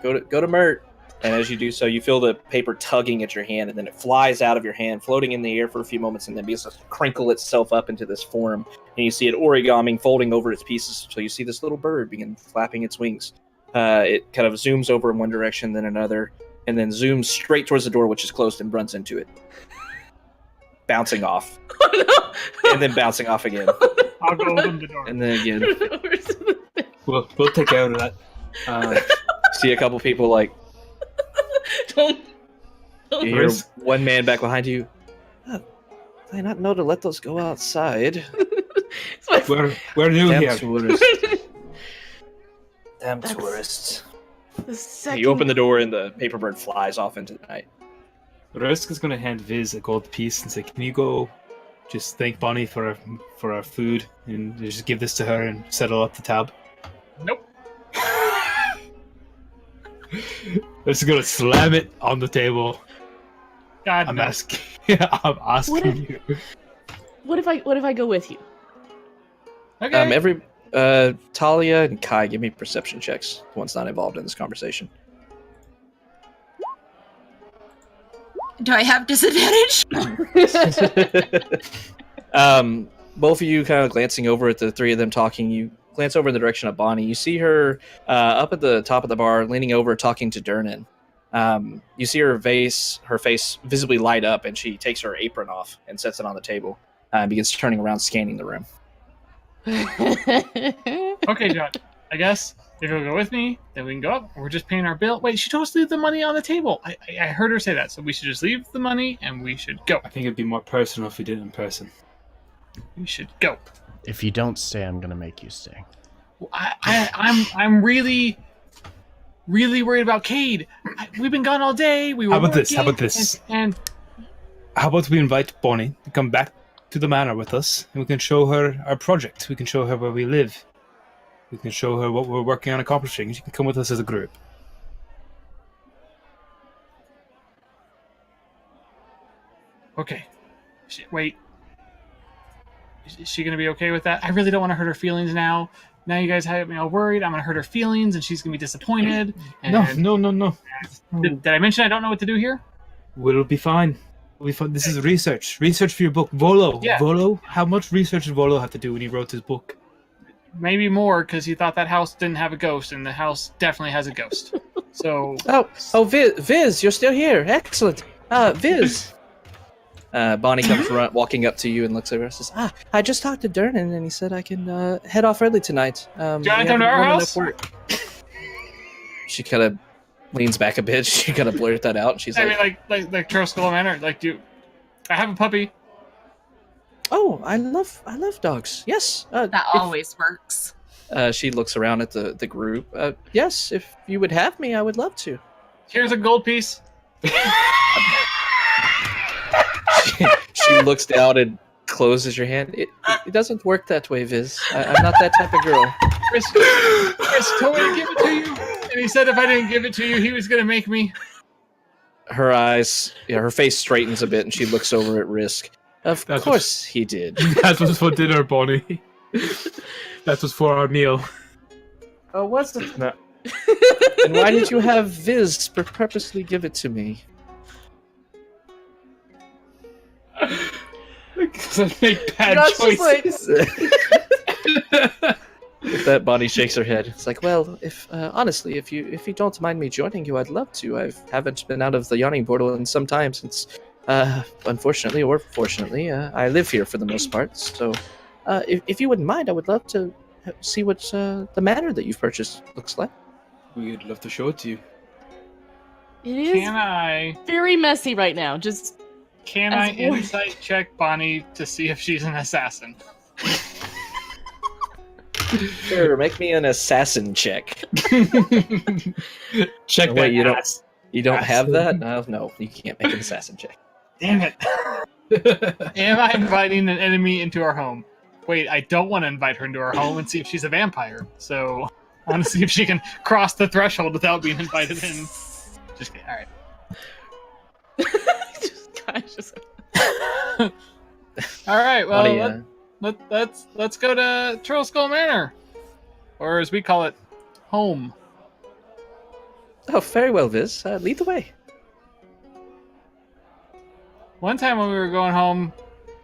Speaker 7: go to Mert. And as you do so, you feel the paper tugging at your hand, and then it flies out of your hand, floating in the air for a few moments, and then begins to crinkle itself up into this form. And you see it origaming, folding over its pieces. So you see this little bird begin flapping its wings. It kind of zooms over in one direction, then another, and then zooms straight towards the door, which is closed, and runs into it, bouncing off,
Speaker 5: Oh no!
Speaker 7: and then bouncing off again,
Speaker 3: I'll go open the door.
Speaker 7: and then again.
Speaker 4: We'll take care of that.
Speaker 7: See a couple people like.
Speaker 5: Don't.
Speaker 7: You hear one man back behind you. "Oh, I not know to let those go outside.
Speaker 5: It's my
Speaker 4: We're new
Speaker 7: Damn
Speaker 4: here.
Speaker 7: tourists. Damn
Speaker 5: That's-
Speaker 7: tourists."
Speaker 5: the second.
Speaker 7: You open the door and the paper bird flies off into the night.
Speaker 4: Risk is going to hand Viz a gold piece and say, "Can you go, just thank Bonnie for our food and just give this to her and settle up the tab?"
Speaker 3: Nope.
Speaker 4: Risk is going to slam it on the table.
Speaker 3: God,
Speaker 4: I'm
Speaker 3: no.
Speaker 4: asking. I'm asking
Speaker 5: What if-
Speaker 4: you.
Speaker 5: What if I go with you?
Speaker 3: Okay.
Speaker 7: Talia and Kai, give me perception checks. The one's not involved in this conversation.
Speaker 6: Do I have disadvantage?
Speaker 7: Both of you kind of glancing over at the three of them talking. You glance over in the direction of Bonnie. You see her up at the top of the bar, leaning over, talking to Durnan. You see her face visibly light up, and she takes her apron off and sets it on the table. And begins turning around, scanning the room.
Speaker 3: Okay, John. I guess if you'll go with me, then we can go up. We're just paying our bill. Wait, she told us to leave the money on the table. I heard her say that, so we should just leave the money and we should go.
Speaker 4: I think it'd be more personal if we did it in person.
Speaker 3: We should go.
Speaker 1: If you don't stay, I'm gonna make you stay.
Speaker 3: I'm really worried about Cade. We've been gone all day. We were
Speaker 4: How about
Speaker 3: working,
Speaker 4: this? How about this?
Speaker 3: And
Speaker 4: How about we invite Bonnie to come back to the manor with us, and we can show her our project. We can show her where we live. We can show her what we're working on accomplishing. She can come with us as a group.
Speaker 3: okay. Wait. Is she gonna be okay with that? I really don't want to hurt her feelings now. Now you guys have me all worried. I'm gonna hurt her feelings, and she's gonna be disappointed. And
Speaker 4: No.
Speaker 3: Did I mention I don't know what to do here?
Speaker 4: We'll be fine. This is research. Research for your book. Volo.
Speaker 3: Yeah.
Speaker 4: Volo? How much research did Volo have to do when he wrote his book?
Speaker 3: Maybe more, because he thought that house didn't have a ghost, and the house definitely has a ghost. So
Speaker 7: Oh, Viz, you're still here. Excellent. Viz. Bonnie comes walking up to you and looks over and says, I just talked to Durnan, and he said I can head off early tonight.
Speaker 3: do you want to come to our house?
Speaker 7: She kind of leans back a bit. She kind of blurted that out. And she's
Speaker 3: I
Speaker 7: like,
Speaker 3: mean, like Muleskull Manor. Like, I have a puppy.
Speaker 7: "Oh, I love dogs. Yes,
Speaker 6: That always works.
Speaker 7: She looks around at the group. Yes, if you would have me, I would love to.
Speaker 3: Here's a gold piece.
Speaker 7: She looks down and closes your hand. It doesn't work that way, Viz. I'm not that type of girl.
Speaker 3: Chris told me to give it to you, and he said if I didn't give it to you, he was gonna make me.
Speaker 7: Her eyes, her face straightens a bit, and she looks over at Risk. Of course he did.
Speaker 4: That was for dinner, Bonnie. That was for our meal.
Speaker 7: Oh, was it?
Speaker 4: No.
Speaker 7: And why did you have Viz purposely give it to me?
Speaker 4: Because I make bad
Speaker 7: That's just
Speaker 4: choices.
Speaker 7: With that, Bonnie shakes her head. It's like, well, if honestly, if you don't mind me joining you, I'd love to. I haven't been out of the Yawning Portal in some time since, unfortunately or fortunately, I live here for the most part. So, if you wouldn't mind, I would love to see what the manor that you've purchased looks like.
Speaker 4: We'd love to show it to you.
Speaker 5: It is
Speaker 3: Can I
Speaker 5: very messy right now. Just
Speaker 3: Can
Speaker 5: As
Speaker 3: I
Speaker 5: a boy.
Speaker 3: insight check Bonnie to see if she's an assassin?
Speaker 7: Sure, make me an assassin check.
Speaker 4: Check
Speaker 7: Oh,
Speaker 4: that
Speaker 7: wait, you don't-
Speaker 4: ass.
Speaker 7: You don't have
Speaker 4: Assassin.
Speaker 7: that? No, you can't make an assassin check.
Speaker 3: Damn it. Am I inviting an enemy into our home? Wait, I don't want to invite her into our home and see if she's a vampire. So I want to see if she can cross the threshold without being invited in. Just kidding. All right. All right. Well,
Speaker 7: Bonnie,
Speaker 3: let's go to Muleskull Manor, or as we call it, home.
Speaker 7: oh, very well, Viz. Lead the way.
Speaker 3: One time when we were going home,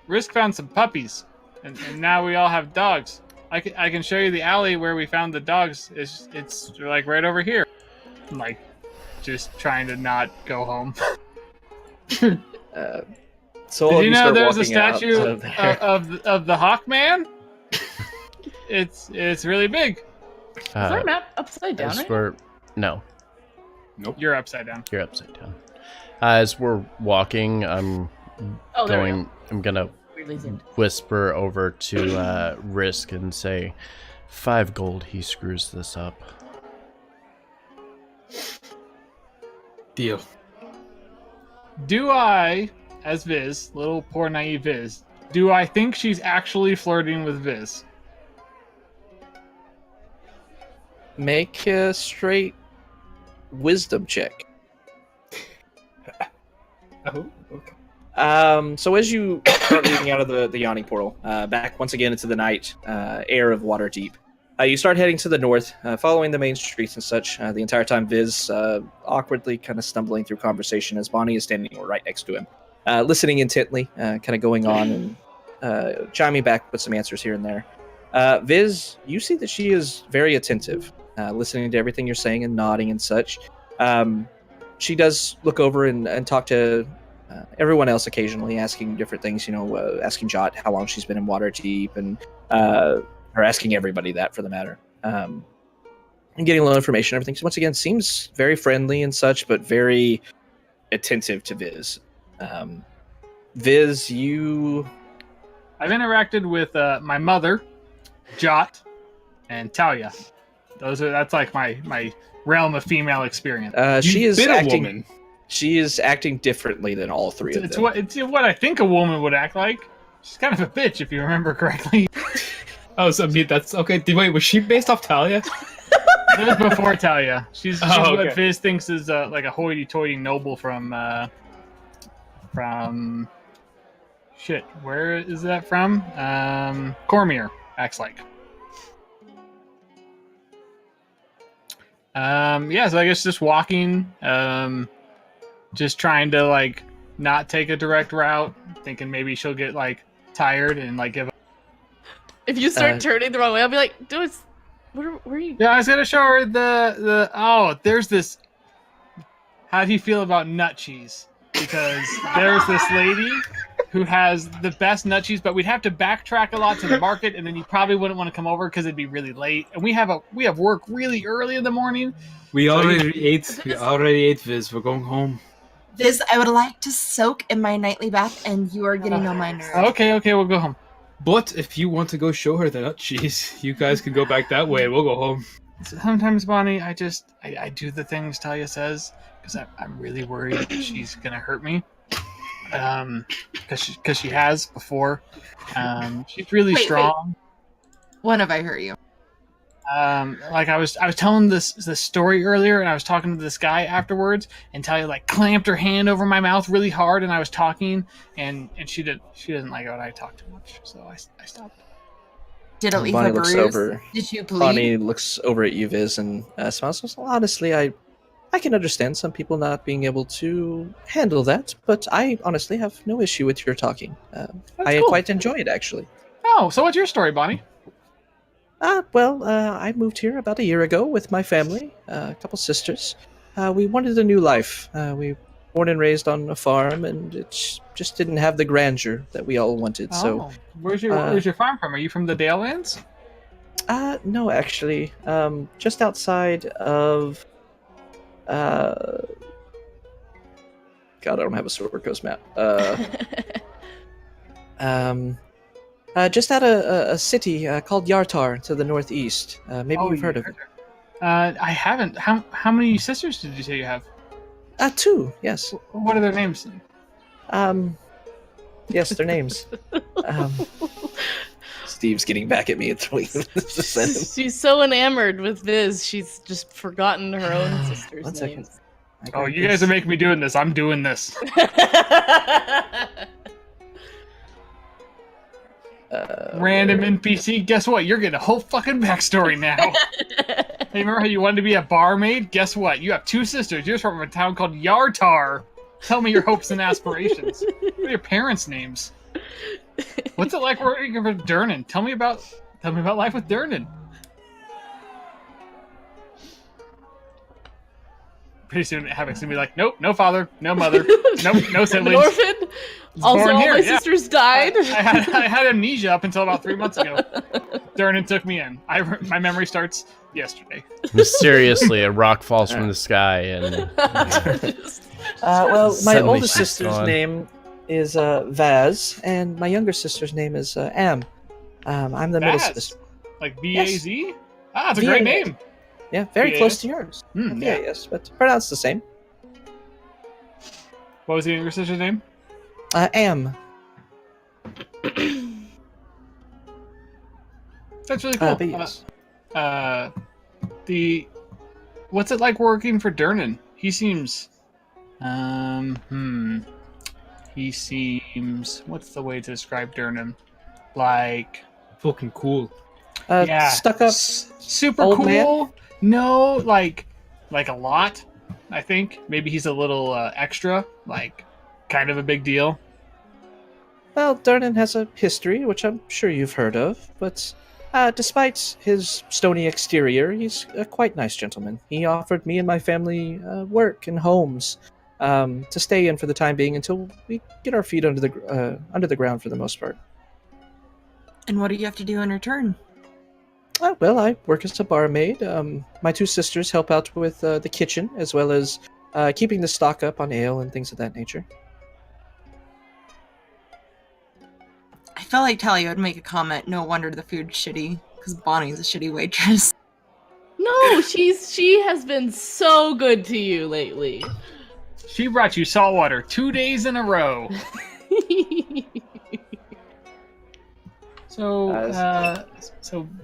Speaker 3: Risk found some puppies, and now we all have dogs. I can show you the alley where we found the dogs. It's like right over here. I'm like just trying to not go home.
Speaker 7: So all
Speaker 3: Did
Speaker 7: of
Speaker 3: you know
Speaker 7: start
Speaker 3: there's a
Speaker 7: walking out
Speaker 3: statue
Speaker 7: of there.
Speaker 3: of the Hawkman? It's really big.
Speaker 5: Is our map upside down?
Speaker 1: As
Speaker 5: Right?
Speaker 1: we're no,
Speaker 3: You're upside down.
Speaker 1: you're upside down. As we're walking, I'm
Speaker 5: Oh, there we go.
Speaker 1: I'm gonna
Speaker 5: Weirdly zoomed.
Speaker 1: whisper over to Risk and say, 5 gold. He screws this up.
Speaker 4: Deal.
Speaker 3: Do I, as Viz, little poor naive Viz, do I think she's actually flirting with Viz?
Speaker 7: Make a straight wisdom check.
Speaker 4: Oh, okay.
Speaker 7: So as you start moving out of the Yawning Portal, back once again into the night air of Waterdeep, you start heading to the north, following the main streets and such. The entire time, Viz awkwardly kind of stumbling through conversation as Bonnie is standing right next to him, listening intently, kind of going on and chiming back with some answers here and there. Viz, you see that she is very attentive, listening to everything you're saying and nodding and such. She does look over and talk to everyone else occasionally, asking different things, asking Jot how long she's been in Waterdeep, and or asking everybody that for the matter, and getting a little information. Everything, once again, seems very friendly and such, but very attentive to Viz. Viz,
Speaker 3: I've interacted with my mother, Jot, and Talia. That's like my realm of female experience.
Speaker 7: She is
Speaker 4: been a
Speaker 7: acting.
Speaker 4: woman.
Speaker 7: She is acting differently than all three of
Speaker 3: It's
Speaker 7: them.
Speaker 3: what I think a woman would act like. She's kind of a bitch, if you remember correctly.
Speaker 4: Oh, so that's okay. Wait, was she based off Talia?
Speaker 3: That was before Talia. She's
Speaker 4: Oh, okay.
Speaker 3: what Viz thinks is like a hoity-toity noble from shit. Where is that from? Cormier acts like. Yeah, so I guess just walking, just trying to like not take a direct route, thinking maybe she'll get like tired and like give up.
Speaker 5: If you start turning the wrong way, I'll be like, dude, where are you?
Speaker 3: Yeah, I was gonna show her there's this. How do you feel about nut cheese? Because there's this lady who has the best nut cheese, but we'd have to backtrack a lot to the market, and then you probably wouldn't want to come over because it'd be really late. And we have work really early in the morning.
Speaker 4: We already ate. We already ate, Viz. We're going home.
Speaker 6: Viz, I would like to soak in my nightly bath, and you are getting on my nerves.
Speaker 3: Okay, we'll go home.
Speaker 4: But if you want to go show her the nut cheese, you guys can go back that way. We'll go home.
Speaker 3: Sometimes, Bonnie, I do the things Talia says because I'm really worried that she's gonna hurt me. Because she has before. She's really strong.
Speaker 6: When have I hurt you?
Speaker 3: Like I was telling this story earlier, and I was talking to this guy afterwards, and Talia like clamped her hand over my mouth really hard, and I was talking, and she doesn't like it when I talk too much, so I stopped.
Speaker 6: Did it leave
Speaker 7: Bonnie
Speaker 6: a
Speaker 7: looks
Speaker 6: bruise?
Speaker 7: over.
Speaker 6: Did you bleed?
Speaker 7: Bonnie looks over at you, Viz, and smiles. Well, honestly, I can understand some people not being able to handle that, but I honestly have no issue with your talking. I
Speaker 3: cool.
Speaker 7: quite enjoy it, actually.
Speaker 3: Oh, so what's your story, Bonnie?
Speaker 7: I moved here about a year ago with my family, a couple sisters. We wanted a new life. We were born and raised on a farm, and it just didn't have the grandeur that we all wanted. So,
Speaker 3: where's your farm from? Are you from the Dalelands?
Speaker 7: no, actually, just outside of. God, I don't have a Sword Coast map. Just out a city called Yartar to the northeast. Maybe you've heard of it.
Speaker 3: I haven't. How many sisters did you say you have?
Speaker 7: 2, yes.
Speaker 3: What are their names?
Speaker 7: Yes, their names. Steve's getting back at me at the sentence.
Speaker 5: She's so enamored with Viz, she's just forgotten her own sister's
Speaker 7: One second.
Speaker 5: names.
Speaker 3: Oh, you guys are making me doing this. I'm doing this. Random NPC. Guess what? You're getting a whole fucking backstory now. Hey, remember how you wanted to be a barmaid? Guess what? You have 2 sisters. You're from a town called Yartar. Tell me your hopes and aspirations. What are your parents' names? What's it like working for Durnan? Tell me about life with Durnan. Pretty soon, Havoc's gonna be like, nope, no father, no mother, nope, no
Speaker 5: An
Speaker 3: siblings.
Speaker 5: orphan? Also,
Speaker 3: born
Speaker 5: all
Speaker 3: here,
Speaker 5: my
Speaker 3: yeah.
Speaker 5: sisters died.
Speaker 3: I had amnesia up until about 3 months ago. Durnan took me in. My memory starts yesterday.
Speaker 1: Mysteriously, a rock falls from the sky, and
Speaker 7: Well, my
Speaker 1: Suddenly
Speaker 7: oldest
Speaker 1: she's
Speaker 7: sister's
Speaker 1: gone.
Speaker 7: name is Vaz, and my younger sister's name is Am. I'm the middle
Speaker 3: Baz.
Speaker 7: sister.
Speaker 3: Like B-A-Z? Ah, it's a great
Speaker 7: V-A-Z.
Speaker 3: name.
Speaker 7: Yeah, very
Speaker 3: Yeah.
Speaker 7: close to yours.
Speaker 3: Hmm,
Speaker 7: Yeah, yes, but pronounced the same.
Speaker 3: What was the younger sister's name?
Speaker 7: Am.
Speaker 3: That's really cool.
Speaker 7: But yes.
Speaker 3: What's it like working for Durnan? He seems, he seems, what's the way to describe Durnan? Like,
Speaker 4: Fucking cool.
Speaker 3: yeah,
Speaker 7: Stuck up.
Speaker 3: super
Speaker 7: old
Speaker 3: cool.
Speaker 7: man?
Speaker 3: No, like a lot. I think maybe he's a little extra, like kind of a big deal.
Speaker 7: Well, Durnan has a history, which I'm sure you've heard of, but despite his stony exterior, he's a quite nice gentleman. He offered me and my family work and homes to stay in for the time being until we get our feet under the ground for the most part.
Speaker 6: And what do you have to do in return?
Speaker 7: Well, I work as a barmaid. My two sisters help out with the kitchen, as well as keeping the stock up on ale and things of that nature.
Speaker 6: I felt like Talia would make a comment. No wonder the food's shitty, because Bonnie's a shitty waitress.
Speaker 5: No, she has been so good to you lately.
Speaker 3: She brought you salt water 2 days in a row. So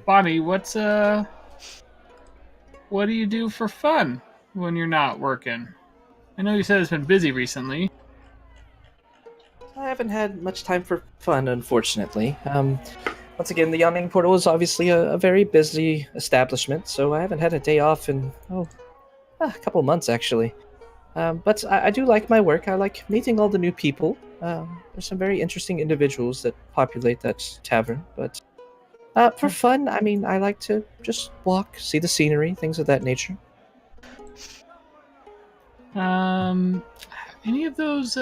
Speaker 3: Bonnie, what do you do for fun when you're not working? I know you said it's been busy recently.
Speaker 7: I haven't had much time for fun, unfortunately. Once again, the Yawning Portal is obviously a very busy establishment, so I haven't had a day off in, a couple months, actually. But I do like my work. I like meeting all the new people. There's some very interesting individuals that populate that tavern. But for fun, I mean, I like to just walk, see the scenery, things of that nature.
Speaker 3: Any of those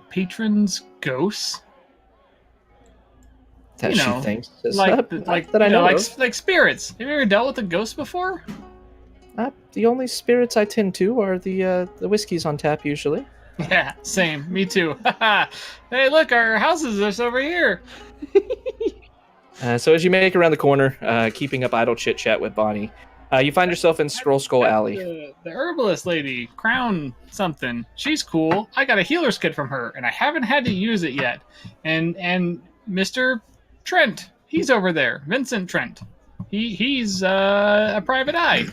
Speaker 3: patrons ghosts?
Speaker 7: That
Speaker 3: You
Speaker 7: she
Speaker 3: know,
Speaker 7: thinks is
Speaker 3: like
Speaker 7: that I know of.
Speaker 3: like spirits. Have you ever dealt with a ghost before?
Speaker 7: The only spirits I tend to are the whiskeys on tap, usually.
Speaker 3: Yeah, same. Me too. Hey, look, our house is just over here.
Speaker 7: So as you make around the corner, keeping up idle chit-chat with Bonnie, you find yourself in Scroll Skull
Speaker 3: That's
Speaker 7: Alley.
Speaker 3: The herbalist lady, Crown something. She's cool. I got a healer's kit from her, and I haven't had to use it yet. And Mr. Trent, he's over there. Vincent Trent. He's a private eye.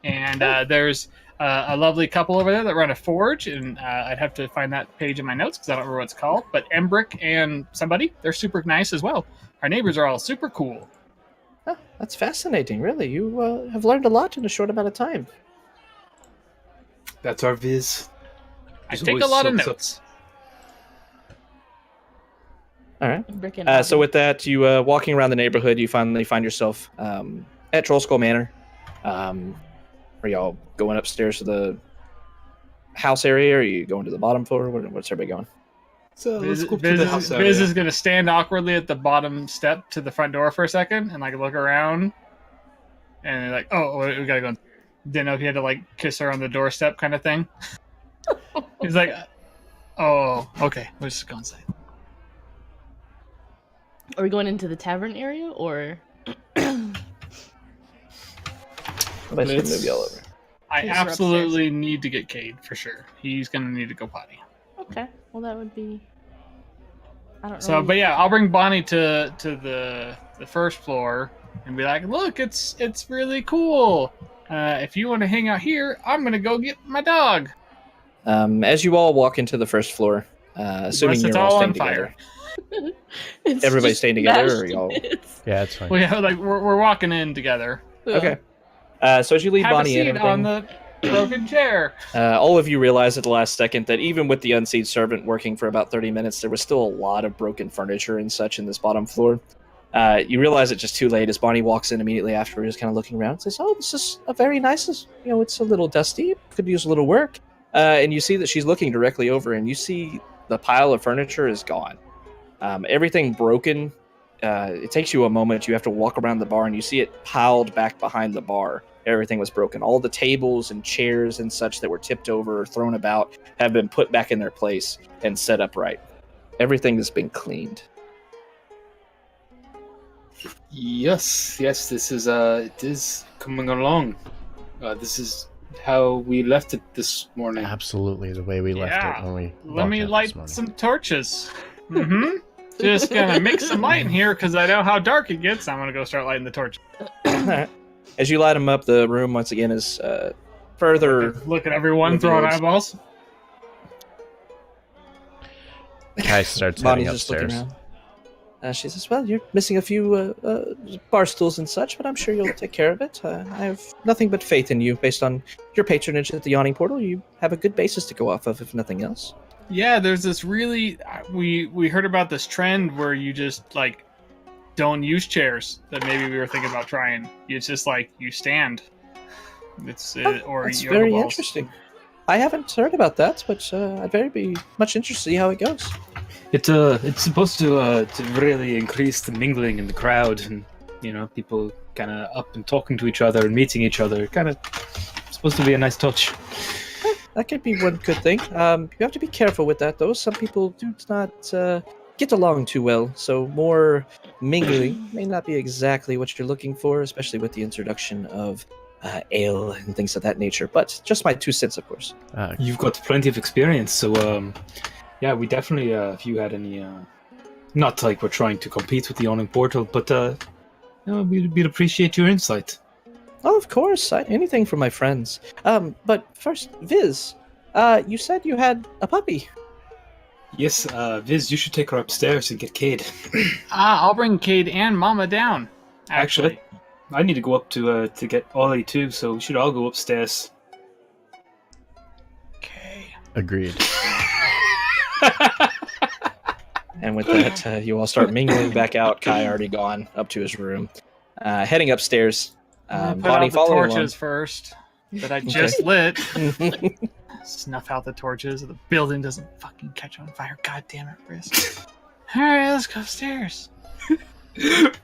Speaker 3: And there's a lovely couple over there that run a forge, and I'd have to find that page in my notes because I don't remember what it's called. But Embrick and somebody, they're super nice as well. Our neighbors are all super cool.
Speaker 7: Oh, that's fascinating, really. You have learned a lot in a short amount of time.
Speaker 4: That's our viz.
Speaker 3: I
Speaker 4: There's
Speaker 3: take a
Speaker 4: always
Speaker 3: lot of
Speaker 4: some-
Speaker 3: notes.
Speaker 7: All right.
Speaker 5: Brick and
Speaker 7: So with that, you walking around the neighborhood, you finally find yourself at Troll Skull Manor. Are y'all going upstairs to the house area, or are you going to the bottom floor? What's everybody going?
Speaker 4: So let's
Speaker 3: Biz,
Speaker 4: go to the house area.
Speaker 3: Biz is gonna stand awkwardly at the bottom step to the front door for a second and like look around, and like, oh, we gotta go. Didn't know if he had to like kiss her on the doorstep, kind of thing. He's like, oh, okay, we'll just go inside.
Speaker 5: Are we going into the tavern area or?
Speaker 7: I should move y'all over.
Speaker 3: I
Speaker 5: Please, we're
Speaker 3: absolutely need to get Cade for sure. He's gonna need to go potty.
Speaker 5: Okay, well that would be. I don't know.
Speaker 3: So, but yeah, I'll bring Bonnie to the first floor and be like, look, it's really cool. If you want to hang out here, I'm gonna go get my dog.
Speaker 7: As you all walk into the first floor, assuming
Speaker 3: Unless it's
Speaker 7: you're all
Speaker 3: all
Speaker 7: staying
Speaker 3: on fire.
Speaker 7: together.
Speaker 5: It's
Speaker 7: Everybody's
Speaker 5: just
Speaker 7: staying together, or
Speaker 5: mashed
Speaker 7: y'all?
Speaker 5: bits.
Speaker 1: Yeah, it's fine.
Speaker 3: Well, yeah, like we're walking in together.
Speaker 7: Okay. So as you lead
Speaker 3: Have
Speaker 7: Bonnie
Speaker 3: a
Speaker 7: in,
Speaker 3: seat
Speaker 7: everything,
Speaker 3: on the broken chair.
Speaker 7: all of you realize at the last second that even with the unseen servant working for about 30 minutes, there was still a lot of broken furniture and such in this bottom floor. You realize it just too late as Bonnie walks in immediately after, just kind of looking around and says, oh, this is a very nice, it's a little dusty, could use a little work. And you see that she's looking directly over, and you see the pile of furniture is gone. Everything broken. It takes you a moment. You have to walk around the bar, and you see it piled back behind the bar. Everything was broken. All the tables and chairs and such that were tipped over or thrown about have been put back in their place and set upright. Everything has been cleaned.
Speaker 4: Yes, this is it is coming along. This is how we left it this morning.
Speaker 1: Absolutely, the way we left
Speaker 3: Yeah.
Speaker 1: it when we.
Speaker 3: Let
Speaker 1: walked
Speaker 3: me
Speaker 1: out this
Speaker 3: light
Speaker 1: morning.
Speaker 3: some torches. Mm-hmm. Just gonna make some light in here because I know how dark it gets. I'm gonna go start lighting the torch.
Speaker 7: As you light them up, the room once again is further.
Speaker 3: Look at everyone throwing
Speaker 7: Revealed.
Speaker 3: eyeballs.
Speaker 1: Kai starts
Speaker 7: Bonnie's
Speaker 1: heading
Speaker 7: just looking
Speaker 1: upstairs.
Speaker 7: around. She says, "Well, you're missing a few bar stools and such, but I'm sure you'll take care of it. I have nothing but faith in you based on your patronage at the Yawning Portal. You have a good basis to go off of, if nothing else."
Speaker 3: Yeah, there's this really we heard about this trend where you just like don't use chairs that maybe we were thinking about trying. It's just like you stand. It's or
Speaker 7: That's
Speaker 3: yoga
Speaker 7: very
Speaker 3: balls.
Speaker 7: interesting. I haven't heard about that, but I'd very be much interested to see how it goes.
Speaker 4: It's supposed to really increase the mingling in the crowd, and people kind of up and talking to each other and meeting each other. Kind of supposed to be a nice touch.
Speaker 7: That could be one good thing. You have to be careful with that, though. Some people do not get along too well, so more mingling may not be exactly what you're looking for, especially with the introduction of ale and things of that nature. But just my 2 cents, of course.
Speaker 4: You've got plenty of experience, so yeah, we definitely. If you had any, not like we're trying to compete with the Yawning Portal, but we'd appreciate your insight.
Speaker 7: Oh, of course. Anything for my friends. But first, Viz, you said you had a puppy.
Speaker 4: Yes, Viz, you should take her upstairs and get Cade.
Speaker 3: I'll bring Cade and Mama down. Actually,
Speaker 4: I need to go up to get Ollie too, so we should all go upstairs.
Speaker 3: okay.
Speaker 1: Agreed.
Speaker 7: And with that, you all start mingling back out. Kai already gone up to his room. Heading upstairs.
Speaker 3: Put
Speaker 7: Bonnie
Speaker 3: out the
Speaker 7: following
Speaker 3: torches first that I just lit. Snuff out the torches so the building doesn't fucking catch on fire. God damn it, Risk. Alright, let's go upstairs.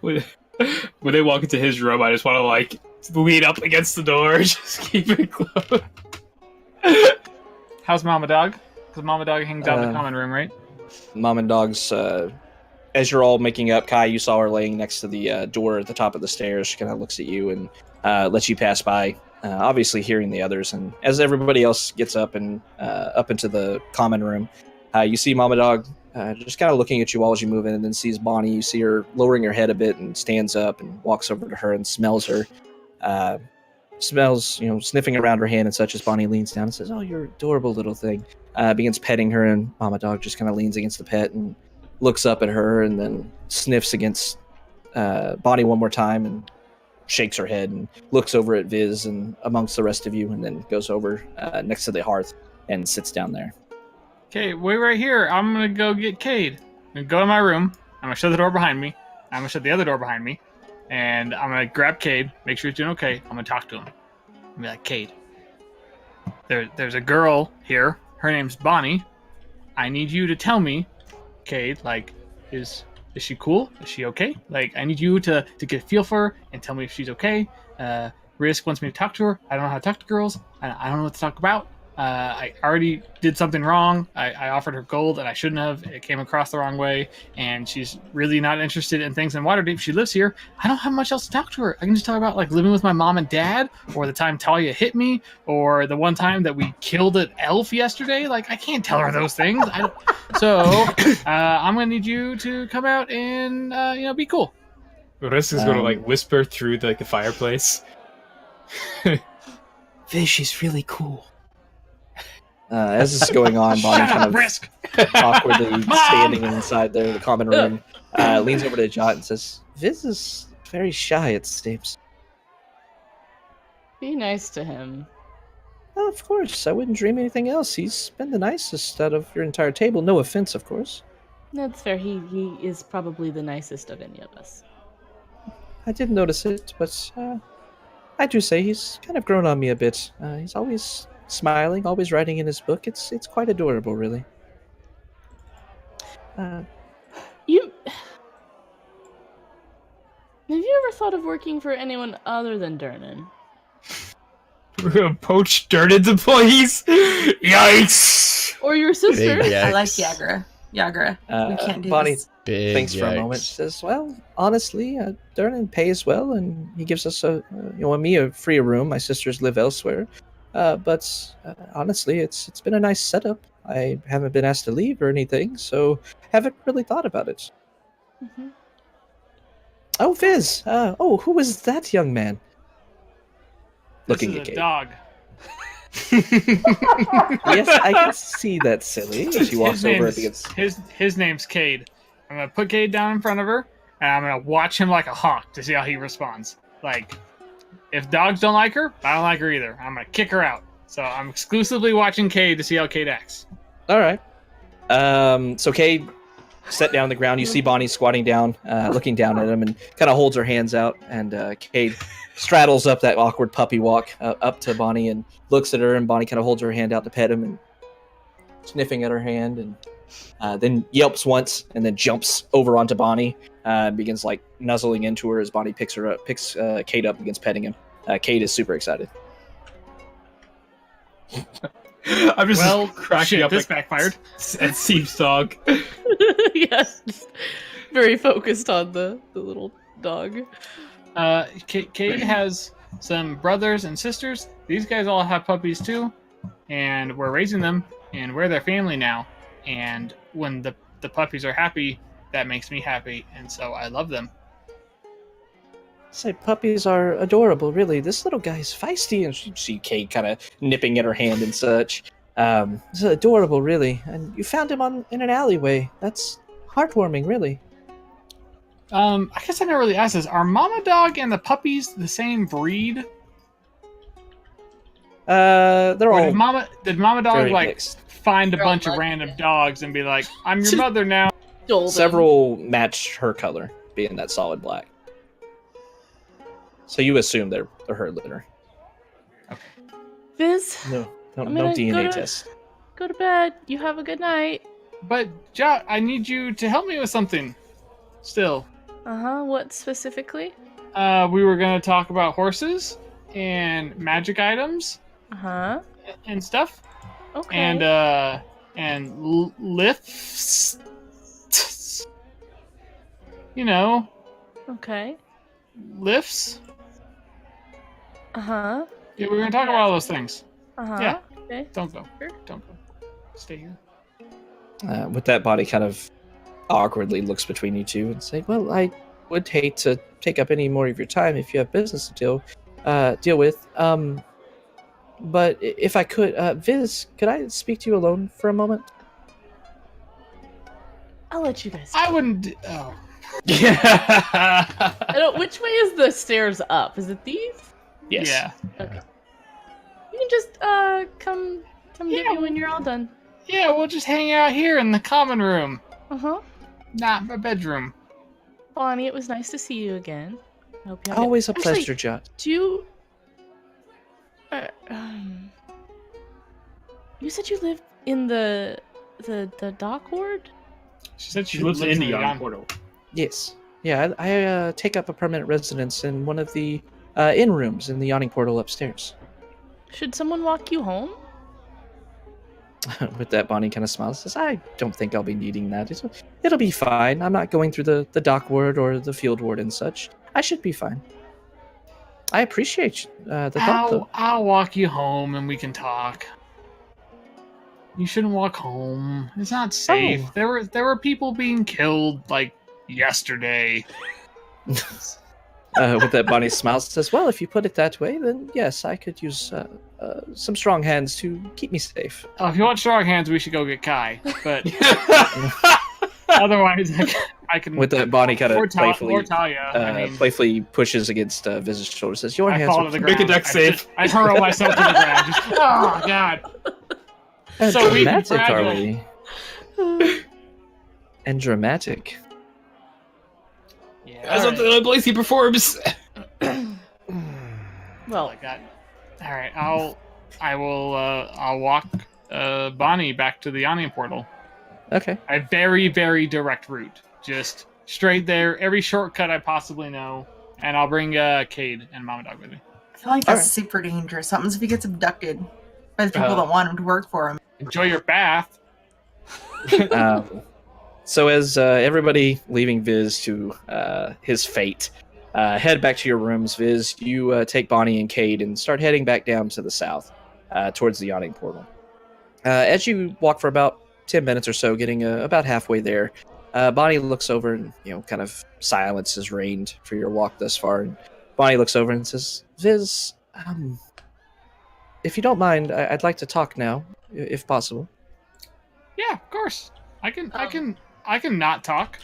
Speaker 4: When they walk into his room, I just want to like lean up against the door, just keep it closed.
Speaker 3: How's Mama Dog? Because Mama Dog hangs out in the common room, right?
Speaker 7: Mom and Dog's, as you're all making up, Kai, you saw her laying next to the door at the top of the stairs. She kind of looks at you and lets you pass by, obviously hearing the others. And as everybody else gets up and up into the common room, you see Mama Dog just kind of looking at you all as you move in, and then sees Bonnie. You see her lowering her head a bit and stands up and walks over to her and smells her. Smells, sniffing around her hand and such as Bonnie leans down and says, "Oh, you're adorable little thing." Begins petting her, and Mama Dog just kind of leans against the pet and looks up at her and then sniffs against Bonnie one more time and shakes her head and looks over at Viz and amongst the rest of you, and then goes over next to the hearth and sits down there.
Speaker 3: Okay, wait right here. I'm gonna go get Cade. I'm gonna go to my room. I'm gonna shut the door behind me. I'm gonna shut the other door behind me. And I'm gonna grab Cade, make sure he's doing okay. I'm gonna talk to him. I'm be like, Cade, there's a girl here. Her name's Bonnie. I need you to tell me, Cade, like, is she cool? Is she okay? Like, I need you to get a feel for her and tell me if she's okay. Risk wants me to talk to her. I don't know how to talk to girls. I don't know what to talk about. I already did something wrong. I offered her gold and I shouldn't have. It came across the wrong way, and she's really not interested in things in Waterdeep. She lives here. I don't have much else to talk to her. I can just talk about like living with my mom and dad, or the time Talia hit me, or the one time that we killed an elf yesterday. Like, I can't tell her those things. So I'm gonna need you to come out and be cool.
Speaker 4: Risk is gonna like whisper through the fireplace.
Speaker 2: Viz, she's really cool.
Speaker 7: As this is going on, Bonnie
Speaker 3: Shut
Speaker 7: kind
Speaker 3: up,
Speaker 7: of
Speaker 3: Risk.
Speaker 7: awkwardly standing inside the common room, leans over to Jot and says, "Viz is very shy, it seems."
Speaker 5: Be nice to him.
Speaker 7: Oh, of course, I wouldn't dream anything else. He's been the nicest out of your entire table. No offense, of course.
Speaker 5: That's fair. He is probably the nicest of any of us.
Speaker 7: I did notice it, but I do say he's kind of grown on me a bit. He's always smiling, always writing in his book. It's quite adorable, really.
Speaker 5: You have you ever thought of working for anyone other than Durnan?
Speaker 4: We're gonna poach Durnan's employees. Yikes!
Speaker 5: Or your sister?
Speaker 1: Big
Speaker 6: I like
Speaker 1: yikes.
Speaker 6: Yagra. We can't do
Speaker 7: Bonnie
Speaker 6: this.
Speaker 1: Big
Speaker 7: thinks for a moment.
Speaker 1: yikes.
Speaker 7: Says, "Well, honestly, Durnan pays well, and he gives us me a free room. My sisters live elsewhere, but honestly, it's been a nice setup. I haven't been asked to leave or anything, so haven't really thought about it."
Speaker 5: Mm-hmm.
Speaker 7: Oh, Viz! Who was that young man?
Speaker 3: This
Speaker 7: Looking
Speaker 3: is
Speaker 7: at
Speaker 3: a
Speaker 7: Cade.
Speaker 3: dog.
Speaker 7: Yes, I can see that, silly. She walks over and begins.
Speaker 3: His name's Cade. I'm gonna put Cade down in front of her, and I'm gonna watch him like a hawk to see how he responds. Like, if dogs don't like her, I don't like her either. I'm gonna kick her out. So I'm exclusively watching Cade to see how Cade acts.
Speaker 7: All right. So Cade sat down on the ground. You see Bonnie squatting down, looking down at him, and kind of holds her hands out. And Cade straddles up that awkward puppy walk up to Bonnie and looks at her. And Bonnie kind of holds her hand out to pet him and sniffing at her hand, and then yelps once and then jumps over onto Bonnie. Begins like nuzzling into her as Bonnie picks Cade up, begins petting him. Cade is super excited.
Speaker 4: I'm just cracking up.
Speaker 3: This backfired.
Speaker 4: At Steve's dog.
Speaker 5: Yes. Very focused on the little dog.
Speaker 3: Cade has some brothers and sisters. These guys all have puppies too, and we're raising them, and we're their family now. And when the puppies are happy, that makes me happy, and so I love them.
Speaker 7: Say, puppies are adorable, really. This little guy is feisty, and you see Cade kind of nipping at her hand and such. It's adorable, really. And you found him in an alleyway. That's heartwarming, really.
Speaker 3: I guess I never really asked this. Are Mama Dog and the puppies the same breed?
Speaker 7: They're
Speaker 3: Or
Speaker 7: all
Speaker 3: did Mama Dog
Speaker 7: very
Speaker 3: like
Speaker 7: mixed.
Speaker 3: find a
Speaker 5: They're all
Speaker 3: bunch of
Speaker 5: mud.
Speaker 3: random dogs and be like, "I'm your mother now"?
Speaker 5: Stole them.
Speaker 7: Several match her color, being that solid black. So you assume they're her litter.
Speaker 5: Viz,
Speaker 7: No
Speaker 5: I'm
Speaker 7: no
Speaker 5: gonna
Speaker 7: DNA
Speaker 5: go
Speaker 7: test.
Speaker 5: go to bed. You have a good night.
Speaker 3: But Jot, I need you to help me with something. Still,
Speaker 5: What specifically?
Speaker 3: we were gonna talk about horses and magic items and stuff,
Speaker 5: Okay.
Speaker 3: and lifts. You know,
Speaker 5: Okay.
Speaker 3: lifts. Yeah, we were gonna talk about all those things. Yeah.
Speaker 5: Okay.
Speaker 3: Don't go.
Speaker 5: Sure.
Speaker 3: Don't go. Stay here.
Speaker 7: With that, Body kind of awkwardly looks between you two and say, "Well, I would hate to take up any more of your time if you have business to deal with. But if I could, Viz, could I speak to you alone for a moment?"
Speaker 5: I'll let you guys.
Speaker 3: I wouldn't. Oh.
Speaker 5: I don't. Which way is the stairs up? Is it these?
Speaker 7: Yes.
Speaker 3: Yeah.
Speaker 5: Okay. You can just come get me when you're all done.
Speaker 3: Yeah, we'll just hang out here in the common room,
Speaker 5: Uh-huh.
Speaker 3: not my bedroom.
Speaker 5: Bonnie, it was nice to see you again. I hope you have
Speaker 7: Always a
Speaker 5: Actually,
Speaker 7: pleasure, Jot.
Speaker 5: Do you... you said you lived in the dock ward?
Speaker 3: She said
Speaker 4: She lives in the Yawning
Speaker 3: Portal.
Speaker 4: Portal.
Speaker 7: Yes. Yeah, I take up a permanent residence in one of the inn rooms in the Yawning Portal upstairs.
Speaker 5: Should someone walk you home?
Speaker 7: With that, Bonnie kind of smiles and says, "I don't think I'll be needing that. It'll be fine. I'm not going through the dock ward or the field ward and such. I should be fine." I appreciate the thought, though.
Speaker 3: I'll walk you home and we can talk. You shouldn't walk home. It's not safe.
Speaker 7: Oh.
Speaker 3: There were people being killed like yesterday.
Speaker 7: With that, Bonnie smiles and says, "Well, if you put it that way, then yes, I could use some strong hands to keep me safe."
Speaker 3: Oh, if you want strong hands, we should go get Kai. But otherwise, I can.
Speaker 7: With that, Bonnie kind of
Speaker 3: or
Speaker 7: playfully,
Speaker 3: Talia. I mean,
Speaker 7: playfully pushes against Viz's shoulder, says, "Your
Speaker 3: I
Speaker 7: hands
Speaker 3: fall
Speaker 7: are
Speaker 3: to the
Speaker 7: clean."
Speaker 3: ground.
Speaker 4: Make a deck save.
Speaker 3: I hurl myself to the ground. Just, oh God!
Speaker 7: And
Speaker 3: So weak and
Speaker 7: dramatic, are
Speaker 3: fragile.
Speaker 7: we? And dramatic.
Speaker 3: Yeah.
Speaker 4: That's what the Blazy performs.
Speaker 5: Well,
Speaker 3: I got. All right, I'll walk Bonnie back to the Yawning Portal.
Speaker 7: Okay.
Speaker 3: A very, very direct route. Just straight there, every shortcut I possibly know. And I'll bring Cade and Mama Dog with me.
Speaker 6: I feel like that's
Speaker 7: Alright.
Speaker 6: super dangerous. Something if he gets abducted by the people that want him to work for him.
Speaker 3: Enjoy your bath.
Speaker 7: So as everybody leaving Viz to his fate, head back to your rooms, Viz, you take Bonnie and Cade and start heading back down to the south towards the Yawning Portal. As you walk for about 10 minutes or so, getting about halfway there, Bonnie looks over and, kind of silence has reigned for your walk thus far. And Bonnie looks over and says, "Viz, if you don't mind, I'd like to talk now, if possible.
Speaker 3: Yeah, of course. I can not talk.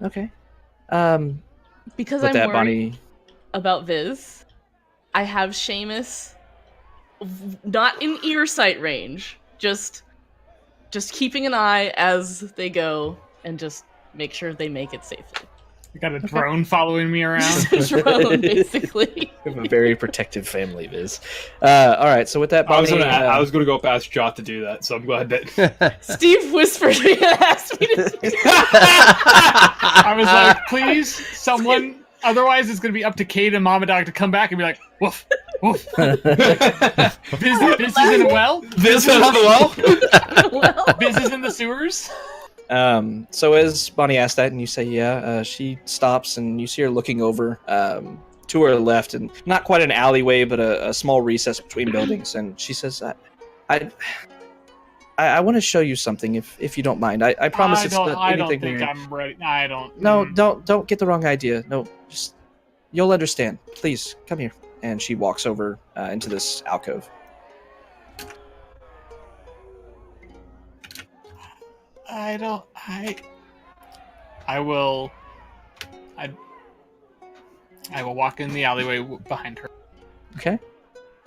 Speaker 7: Okay.
Speaker 5: Because
Speaker 7: With
Speaker 5: I'm
Speaker 7: that,
Speaker 5: worried
Speaker 7: Bonnie.
Speaker 5: about Viz, I have Seamus not in ear sight range, just keeping an eye as they go and just make sure they make it safely.
Speaker 3: I got a drone following me around.
Speaker 5: Just a drone, basically.
Speaker 7: We have a very protective family, Viz. All right, so with that, Bonnie,
Speaker 4: I was gonna go past Jot to do that, so I'm glad that.
Speaker 5: Steve whispered me and asked me to do
Speaker 3: I was like, please, someone. Otherwise, it's going to be up to Kate and Mama Dog to come back and be like, woof, woof. Biz isn't well.
Speaker 7: Viz on the well.
Speaker 5: well.
Speaker 3: Biz is in the sewers.
Speaker 7: So as Bonnie asked that, and you say, yeah, she stops, and you see her looking over to her left, and not quite an alleyway, but a small recess between buildings, and she says, I want to show you something, if you don't mind. I promise it's not
Speaker 3: I
Speaker 7: anything
Speaker 3: don't think
Speaker 7: weird.
Speaker 3: I'm ready. I don't.
Speaker 7: No, don't get the wrong idea. No, just you'll understand. Please come here. And she walks over into this alcove.
Speaker 3: I will walk in the alleyway behind her.
Speaker 7: Okay.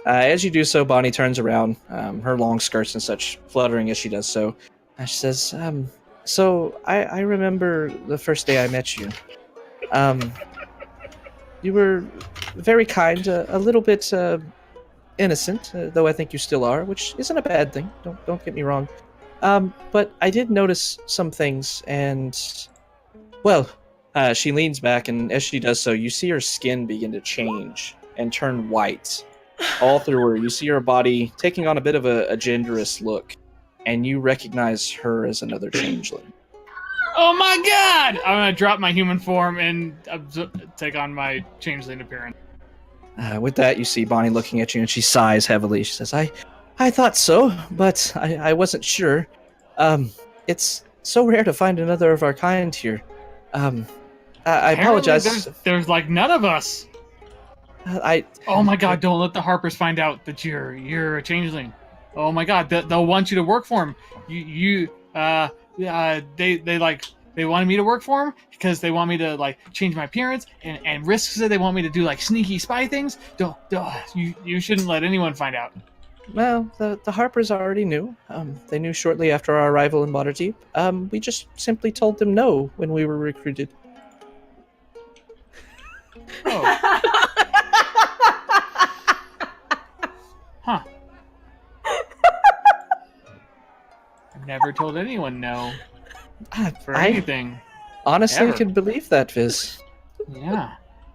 Speaker 7: As you do so, Bonnie turns around, her long skirts and such fluttering as she does so. And she says, so I remember the first day I met you. You were very kind, a little bit innocent, though I think you still are, which isn't a bad thing. Don't get me wrong. But I did notice some things, and well, she leans back, and as she does so, you see her skin begin to change and turn white. All through her, you see her body taking on a bit of a genderous look, and you recognize her as another changeling.
Speaker 3: Oh my god! I'm gonna drop my human form and take on my changeling appearance.
Speaker 7: With that, you see Bonnie looking at you, and she sighs heavily. She says, I thought so, but I wasn't sure. It's so rare to find another of our kind here. I apologize.
Speaker 3: There's like none of us. Oh my god! Don't let the Harpers find out that you're a changeling. Oh my god! They'll want you to work for them. They wanted me to work for them because they want me to like change my appearance, and Risk said they want me to do like sneaky spy things. You shouldn't let anyone find out.
Speaker 7: Well, the Harpers already knew. They knew shortly after our arrival in Waterdeep. We just simply told them no when we were recruited.
Speaker 3: Oh. Huh. I've never told anyone no for anything.
Speaker 7: Honestly,
Speaker 3: ever.
Speaker 7: can believe that, Viz.
Speaker 3: Yeah.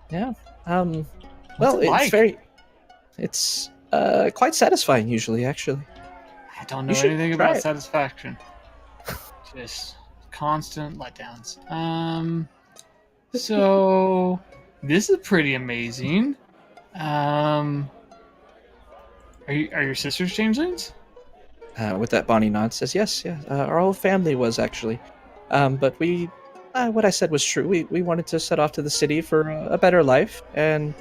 Speaker 7: Yeah.
Speaker 3: What's
Speaker 7: Well,
Speaker 3: it like?
Speaker 7: it's quite satisfying usually, actually.
Speaker 3: I don't know
Speaker 7: You should
Speaker 3: anything
Speaker 7: try
Speaker 3: about
Speaker 7: it.
Speaker 3: satisfaction. Just constant letdowns. So this is pretty amazing. Are your sisters changelings?
Speaker 7: With that, Bonnie nods, says, yes, yeah. Our whole family was, actually. But we, what I said was true. We wanted to set off to the city for a better life. And,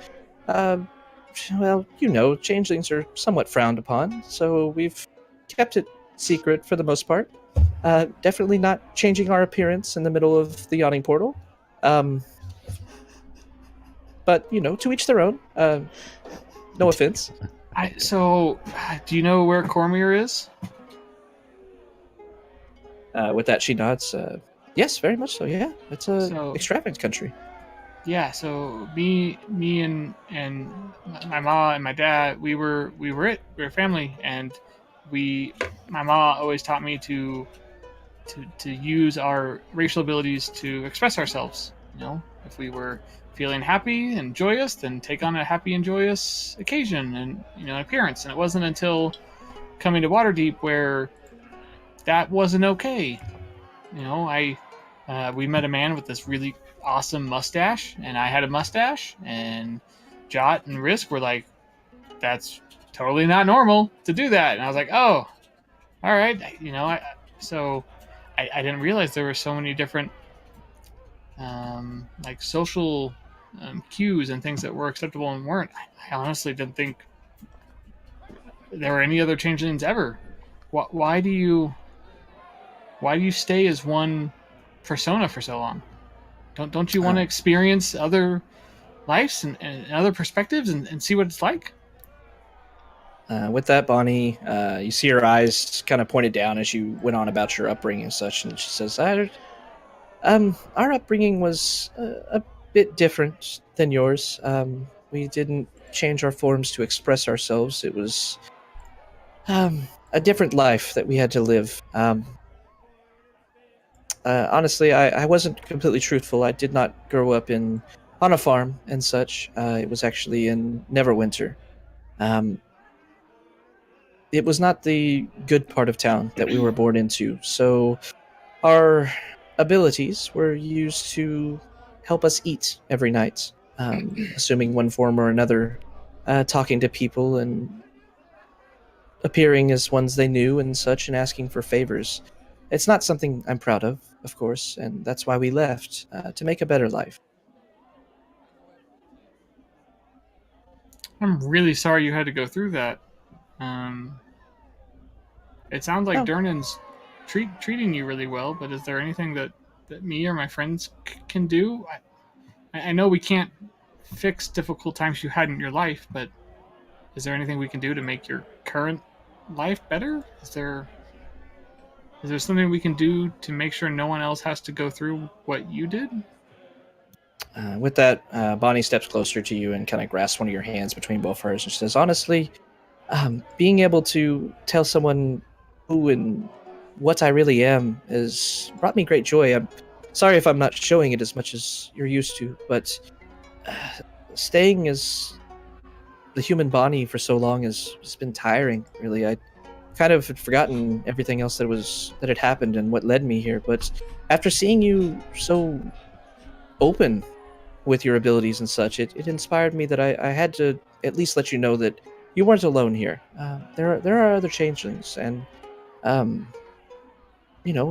Speaker 7: well, you know, changelings are somewhat frowned upon. So we've kept it secret for the most part. Definitely not changing our appearance in the middle of the Yawning Portal. But, you know, to each their own. No offense.
Speaker 3: Do you know where Cormier is?
Speaker 7: With that, she nods. Yes, very much so. Yeah, it's a extravagant country.
Speaker 3: Yeah. So me and my mom and my dad, we were family, and my mom always taught me to use our racial abilities to express ourselves. You know, if we were feeling happy and joyous, then take on a happy and joyous occasion and, you know, appearance. And it wasn't until coming to Waterdeep where that wasn't okay. You know, we met a man with this really awesome mustache, and I had a mustache, and Jot and Risk were like, that's totally not normal to do that. And I was like, oh, all right. You know, I didn't realize there were so many different like social cues and things that were acceptable and weren't. I honestly didn't think there were any other changelings ever. Why do you stay as one persona for so long? Don't you want to experience other lives and other perspectives and see what it's like?
Speaker 7: With that, Bonnie, you see her eyes kind of pointed down as you went on about your upbringing and such, and she says, our upbringing was a bit different than yours. We didn't change our forms to express ourselves. It was a different life that we had to live. Honestly, I wasn't completely truthful. I did not grow up on a farm and such. It was actually in Neverwinter. Um, it was not the good part of town that we were born into, so our abilities were used to help us eat every night, assuming one form or another, talking to people and appearing as ones they knew and such, and asking for favors. It's not something I'm proud of course, and that's why we left, to make a better life.
Speaker 3: I'm really sorry you had to go through that. It sounds like
Speaker 7: Oh.
Speaker 3: Durnan's treating you really well, but is there anything that me or my friends can do? I know we can't fix difficult times you had in your life, but is there anything we can do to make your current life better? Is there something we can do to make sure no one else has to go through what you did?
Speaker 7: With that, Bonnie steps closer to you and kind of grasps one of your hands between both hers and says, honestly, being able to tell someone who and what I really am has brought me great joy. I'm sorry if I'm not showing it as much as you're used to, but staying as the human Bonnie for so long has been tiring, really. I kind of had forgotten everything else that had happened and what led me here, but after seeing you so open with your abilities and such, it inspired me that I had to at least let you know that you weren't alone here. There are other changelings, and at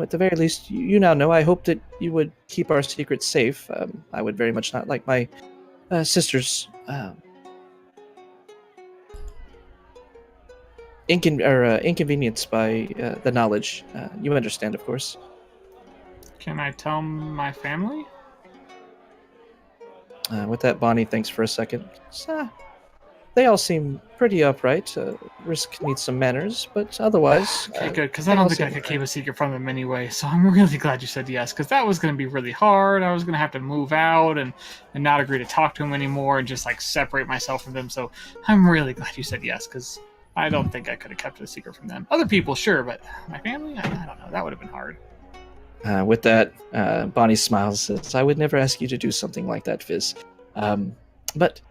Speaker 7: the very least, you now know. I hope that you would keep our secret safe. I would very much not like my sister's inconvenience by the knowledge. You understand, of course.
Speaker 3: Can I tell my family?
Speaker 7: With that, Bonnie thinks for a second. They all seem pretty upright. Risk needs some manners, but otherwise...
Speaker 3: Okay, good, because I don't think I could keep a secret from them anyway, so I'm really glad you said yes, because that was going to be really hard. I was going to have to move out and not agree to talk to them anymore and just, separate myself from them, so I'm really glad you said yes, because I don't think I could have kept it a secret from them. Other people, sure, but my family? I don't know. That would have been hard.
Speaker 7: With that, Bonnie smiles and says, I would never ask you to do something like that, Fizz. But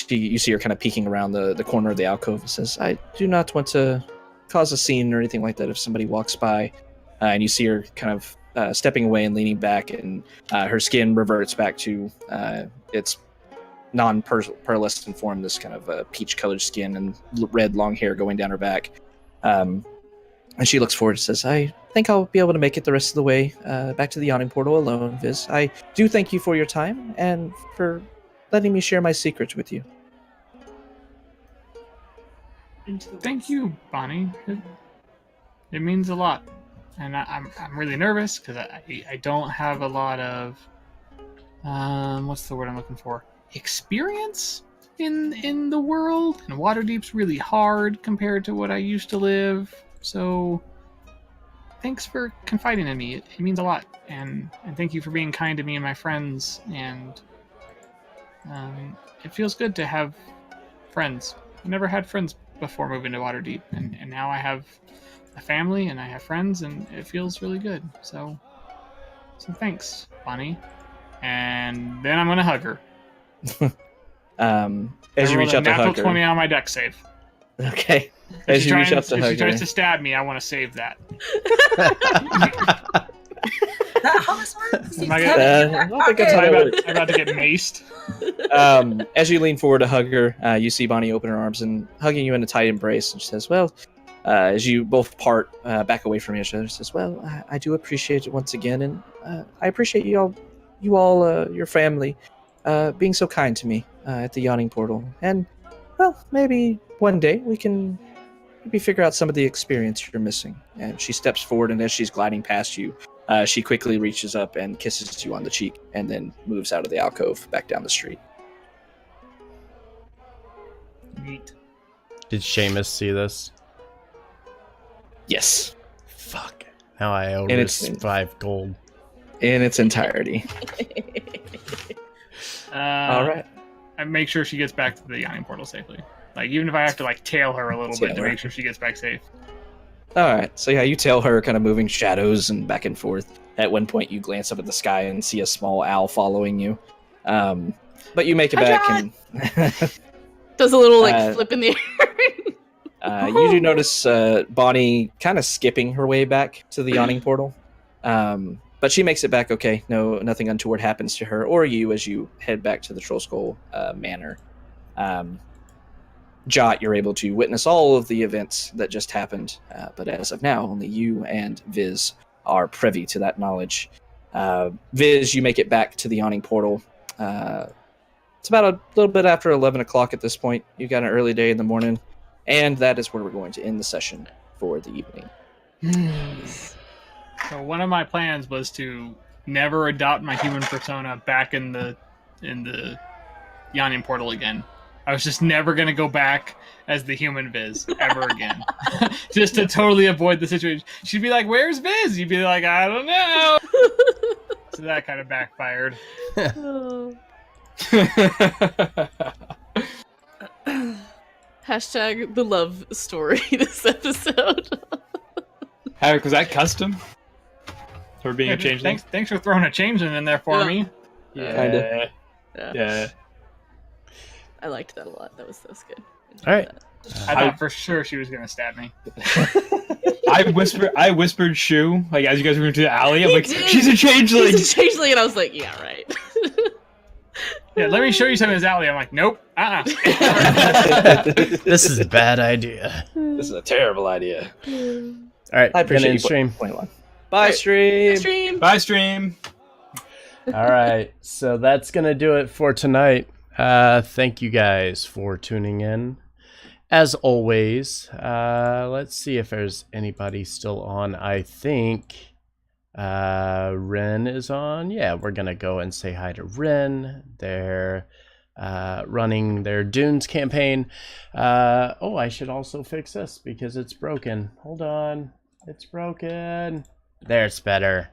Speaker 7: you see her kind of peeking around the corner of the alcove and says, I do not want to cause a scene or anything like that if somebody walks by. And you see her kind of stepping away and leaning back, and her skin reverts back to its non-pearlescent form, this kind of peach-colored skin and red long hair going down her back. And she looks forward and says, I think I'll be able to make it the rest of the way back to the Yawning Portal alone, Viz. I do thank you for your time and for letting me share my secrets with you.
Speaker 3: Thank you, Bonnie. It means a lot. And I'm really nervous because I don't have a lot of... what's the word I'm looking for? Experience in the world. And Waterdeep's really hard compared to what I used to live. So thanks for confiding in me. It means a lot. And thank you for being kind to me and my friends. And it feels good to have friends. I never had friends before moving to Waterdeep. And now I have a family and I have friends, and it feels really good. So thanks, Bonnie. And then I'm going to hug her.
Speaker 7: As you reach out to hug her.
Speaker 3: 20 on my deck save.
Speaker 7: Okay. As you reach out to hug her.
Speaker 3: If she tries to stab me, I want to save that.
Speaker 6: That how this works?
Speaker 7: I don't think that's how that works.
Speaker 3: I'm about to get maced.
Speaker 7: As you lean forward to hug her, you see Bonnie open her arms and hugging you in a tight embrace, and she says, well, as you both part back away from each other, she says, well, I do appreciate it once again, and I appreciate you all, your family, being so kind to me at the Yawning Portal. And, well, maybe one day we can maybe figure out some of the experience you're missing. And she steps forward, and as she's gliding past you, she quickly reaches up and kisses you on the cheek, and then moves out of the alcove back down the street.
Speaker 3: Neat.
Speaker 1: Did Seamus see this?
Speaker 7: Yes,
Speaker 1: Fuck. Now I owe
Speaker 7: And
Speaker 1: this
Speaker 7: it's-
Speaker 1: 5 gold.
Speaker 7: in its entirety. All right.
Speaker 3: I make sure she gets back to the Yawning Portal safely. Like, even if I have to, like, tail her a little bit to
Speaker 7: Tail her.
Speaker 3: make sure she gets back safe.
Speaker 7: All right. So yeah, you tail her, kind of moving shadows and back and forth. At one point, you glance up at the sky and see a small owl following you. But you make it back, and
Speaker 5: Does a little like
Speaker 7: Uh,
Speaker 5: flip in the air.
Speaker 7: you do notice Bonnie kind of skipping her way back to the Yawning Portal. But she makes it back okay. No, nothing untoward happens to her or you as you head back to the Trollskull Manor. Jot, you're able to witness all of the events that just happened, but as of now, only you and Viz are privy to that knowledge. Viz, you make it back to the Yawning Portal. It's about a little bit after 11 o'clock at this point. You got an early day in the morning, and that is where we're going to end the session for the evening.
Speaker 3: So one of my plans was to never adopt my human persona back in the Yawning Portal again. I was just never going to go back as the human Viz ever again. Just to totally avoid the situation. She'd be like, "Where's Viz?" You'd be like, "I don't know." So that kind of backfired.
Speaker 5: Hashtag the love story this episode.
Speaker 4: Havoc, was that custom? For being
Speaker 3: Yeah,
Speaker 4: a changeling?
Speaker 3: thanks for throwing a changeling in there for
Speaker 5: Yeah.
Speaker 3: me.
Speaker 7: Kinda.
Speaker 4: Yeah.
Speaker 5: I liked that a lot. That was good.
Speaker 1: All right.
Speaker 3: I thought for sure she was going to stab me.
Speaker 4: I whispered "shoo" like as you guys were going to the alley. I'm
Speaker 5: He
Speaker 4: like,
Speaker 5: did.
Speaker 4: "She's a changeling."
Speaker 5: He's a changeling, and I was like, yeah, right.
Speaker 3: Yeah, let me show you some of his alley. I'm like, nope.
Speaker 1: This is a bad idea.
Speaker 7: This is a terrible idea.
Speaker 1: All right.
Speaker 7: I appreciate
Speaker 1: gonna
Speaker 7: you
Speaker 1: stream.
Speaker 7: playing along. Bye, stream.
Speaker 5: Stream.
Speaker 4: Bye, stream.
Speaker 1: All right. So that's going to do it for tonight. Thank you guys for tuning in. As always, let's see if there's anybody still on. I think Ren is on. Yeah, we're going to go and say hi to Ren. They're running their Dunes campaign. Oh, I should also fix this because it's broken. Hold on. It's broken. There, it's better.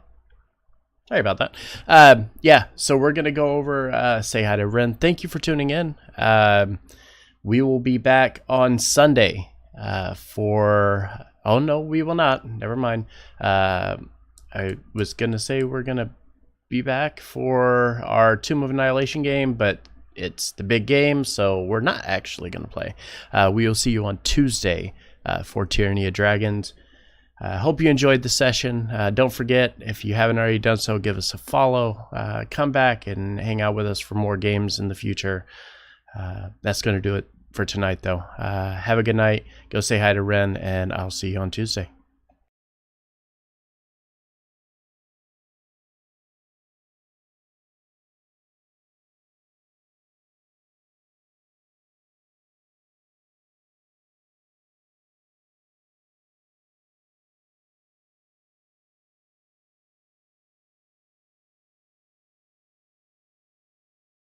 Speaker 1: Sorry about that. Yeah, so we're going to go over, say hi to Ren. Thank you for tuning in. We will be back on Sunday for... Oh, no, we will not. Never mind. I was going to say we're going to be back for our Tomb of Annihilation game, but it's the big game, so we're not actually going to play. We will see you on Tuesday for Tyranny of Dragons. Hope you enjoyed the session. Don't forget, if you haven't already done so, give us a follow. Come back and hang out with us for more games in the future. That's going to do it for tonight, though. Have a good night. Go say hi to Ren, and I'll see you on Tuesday.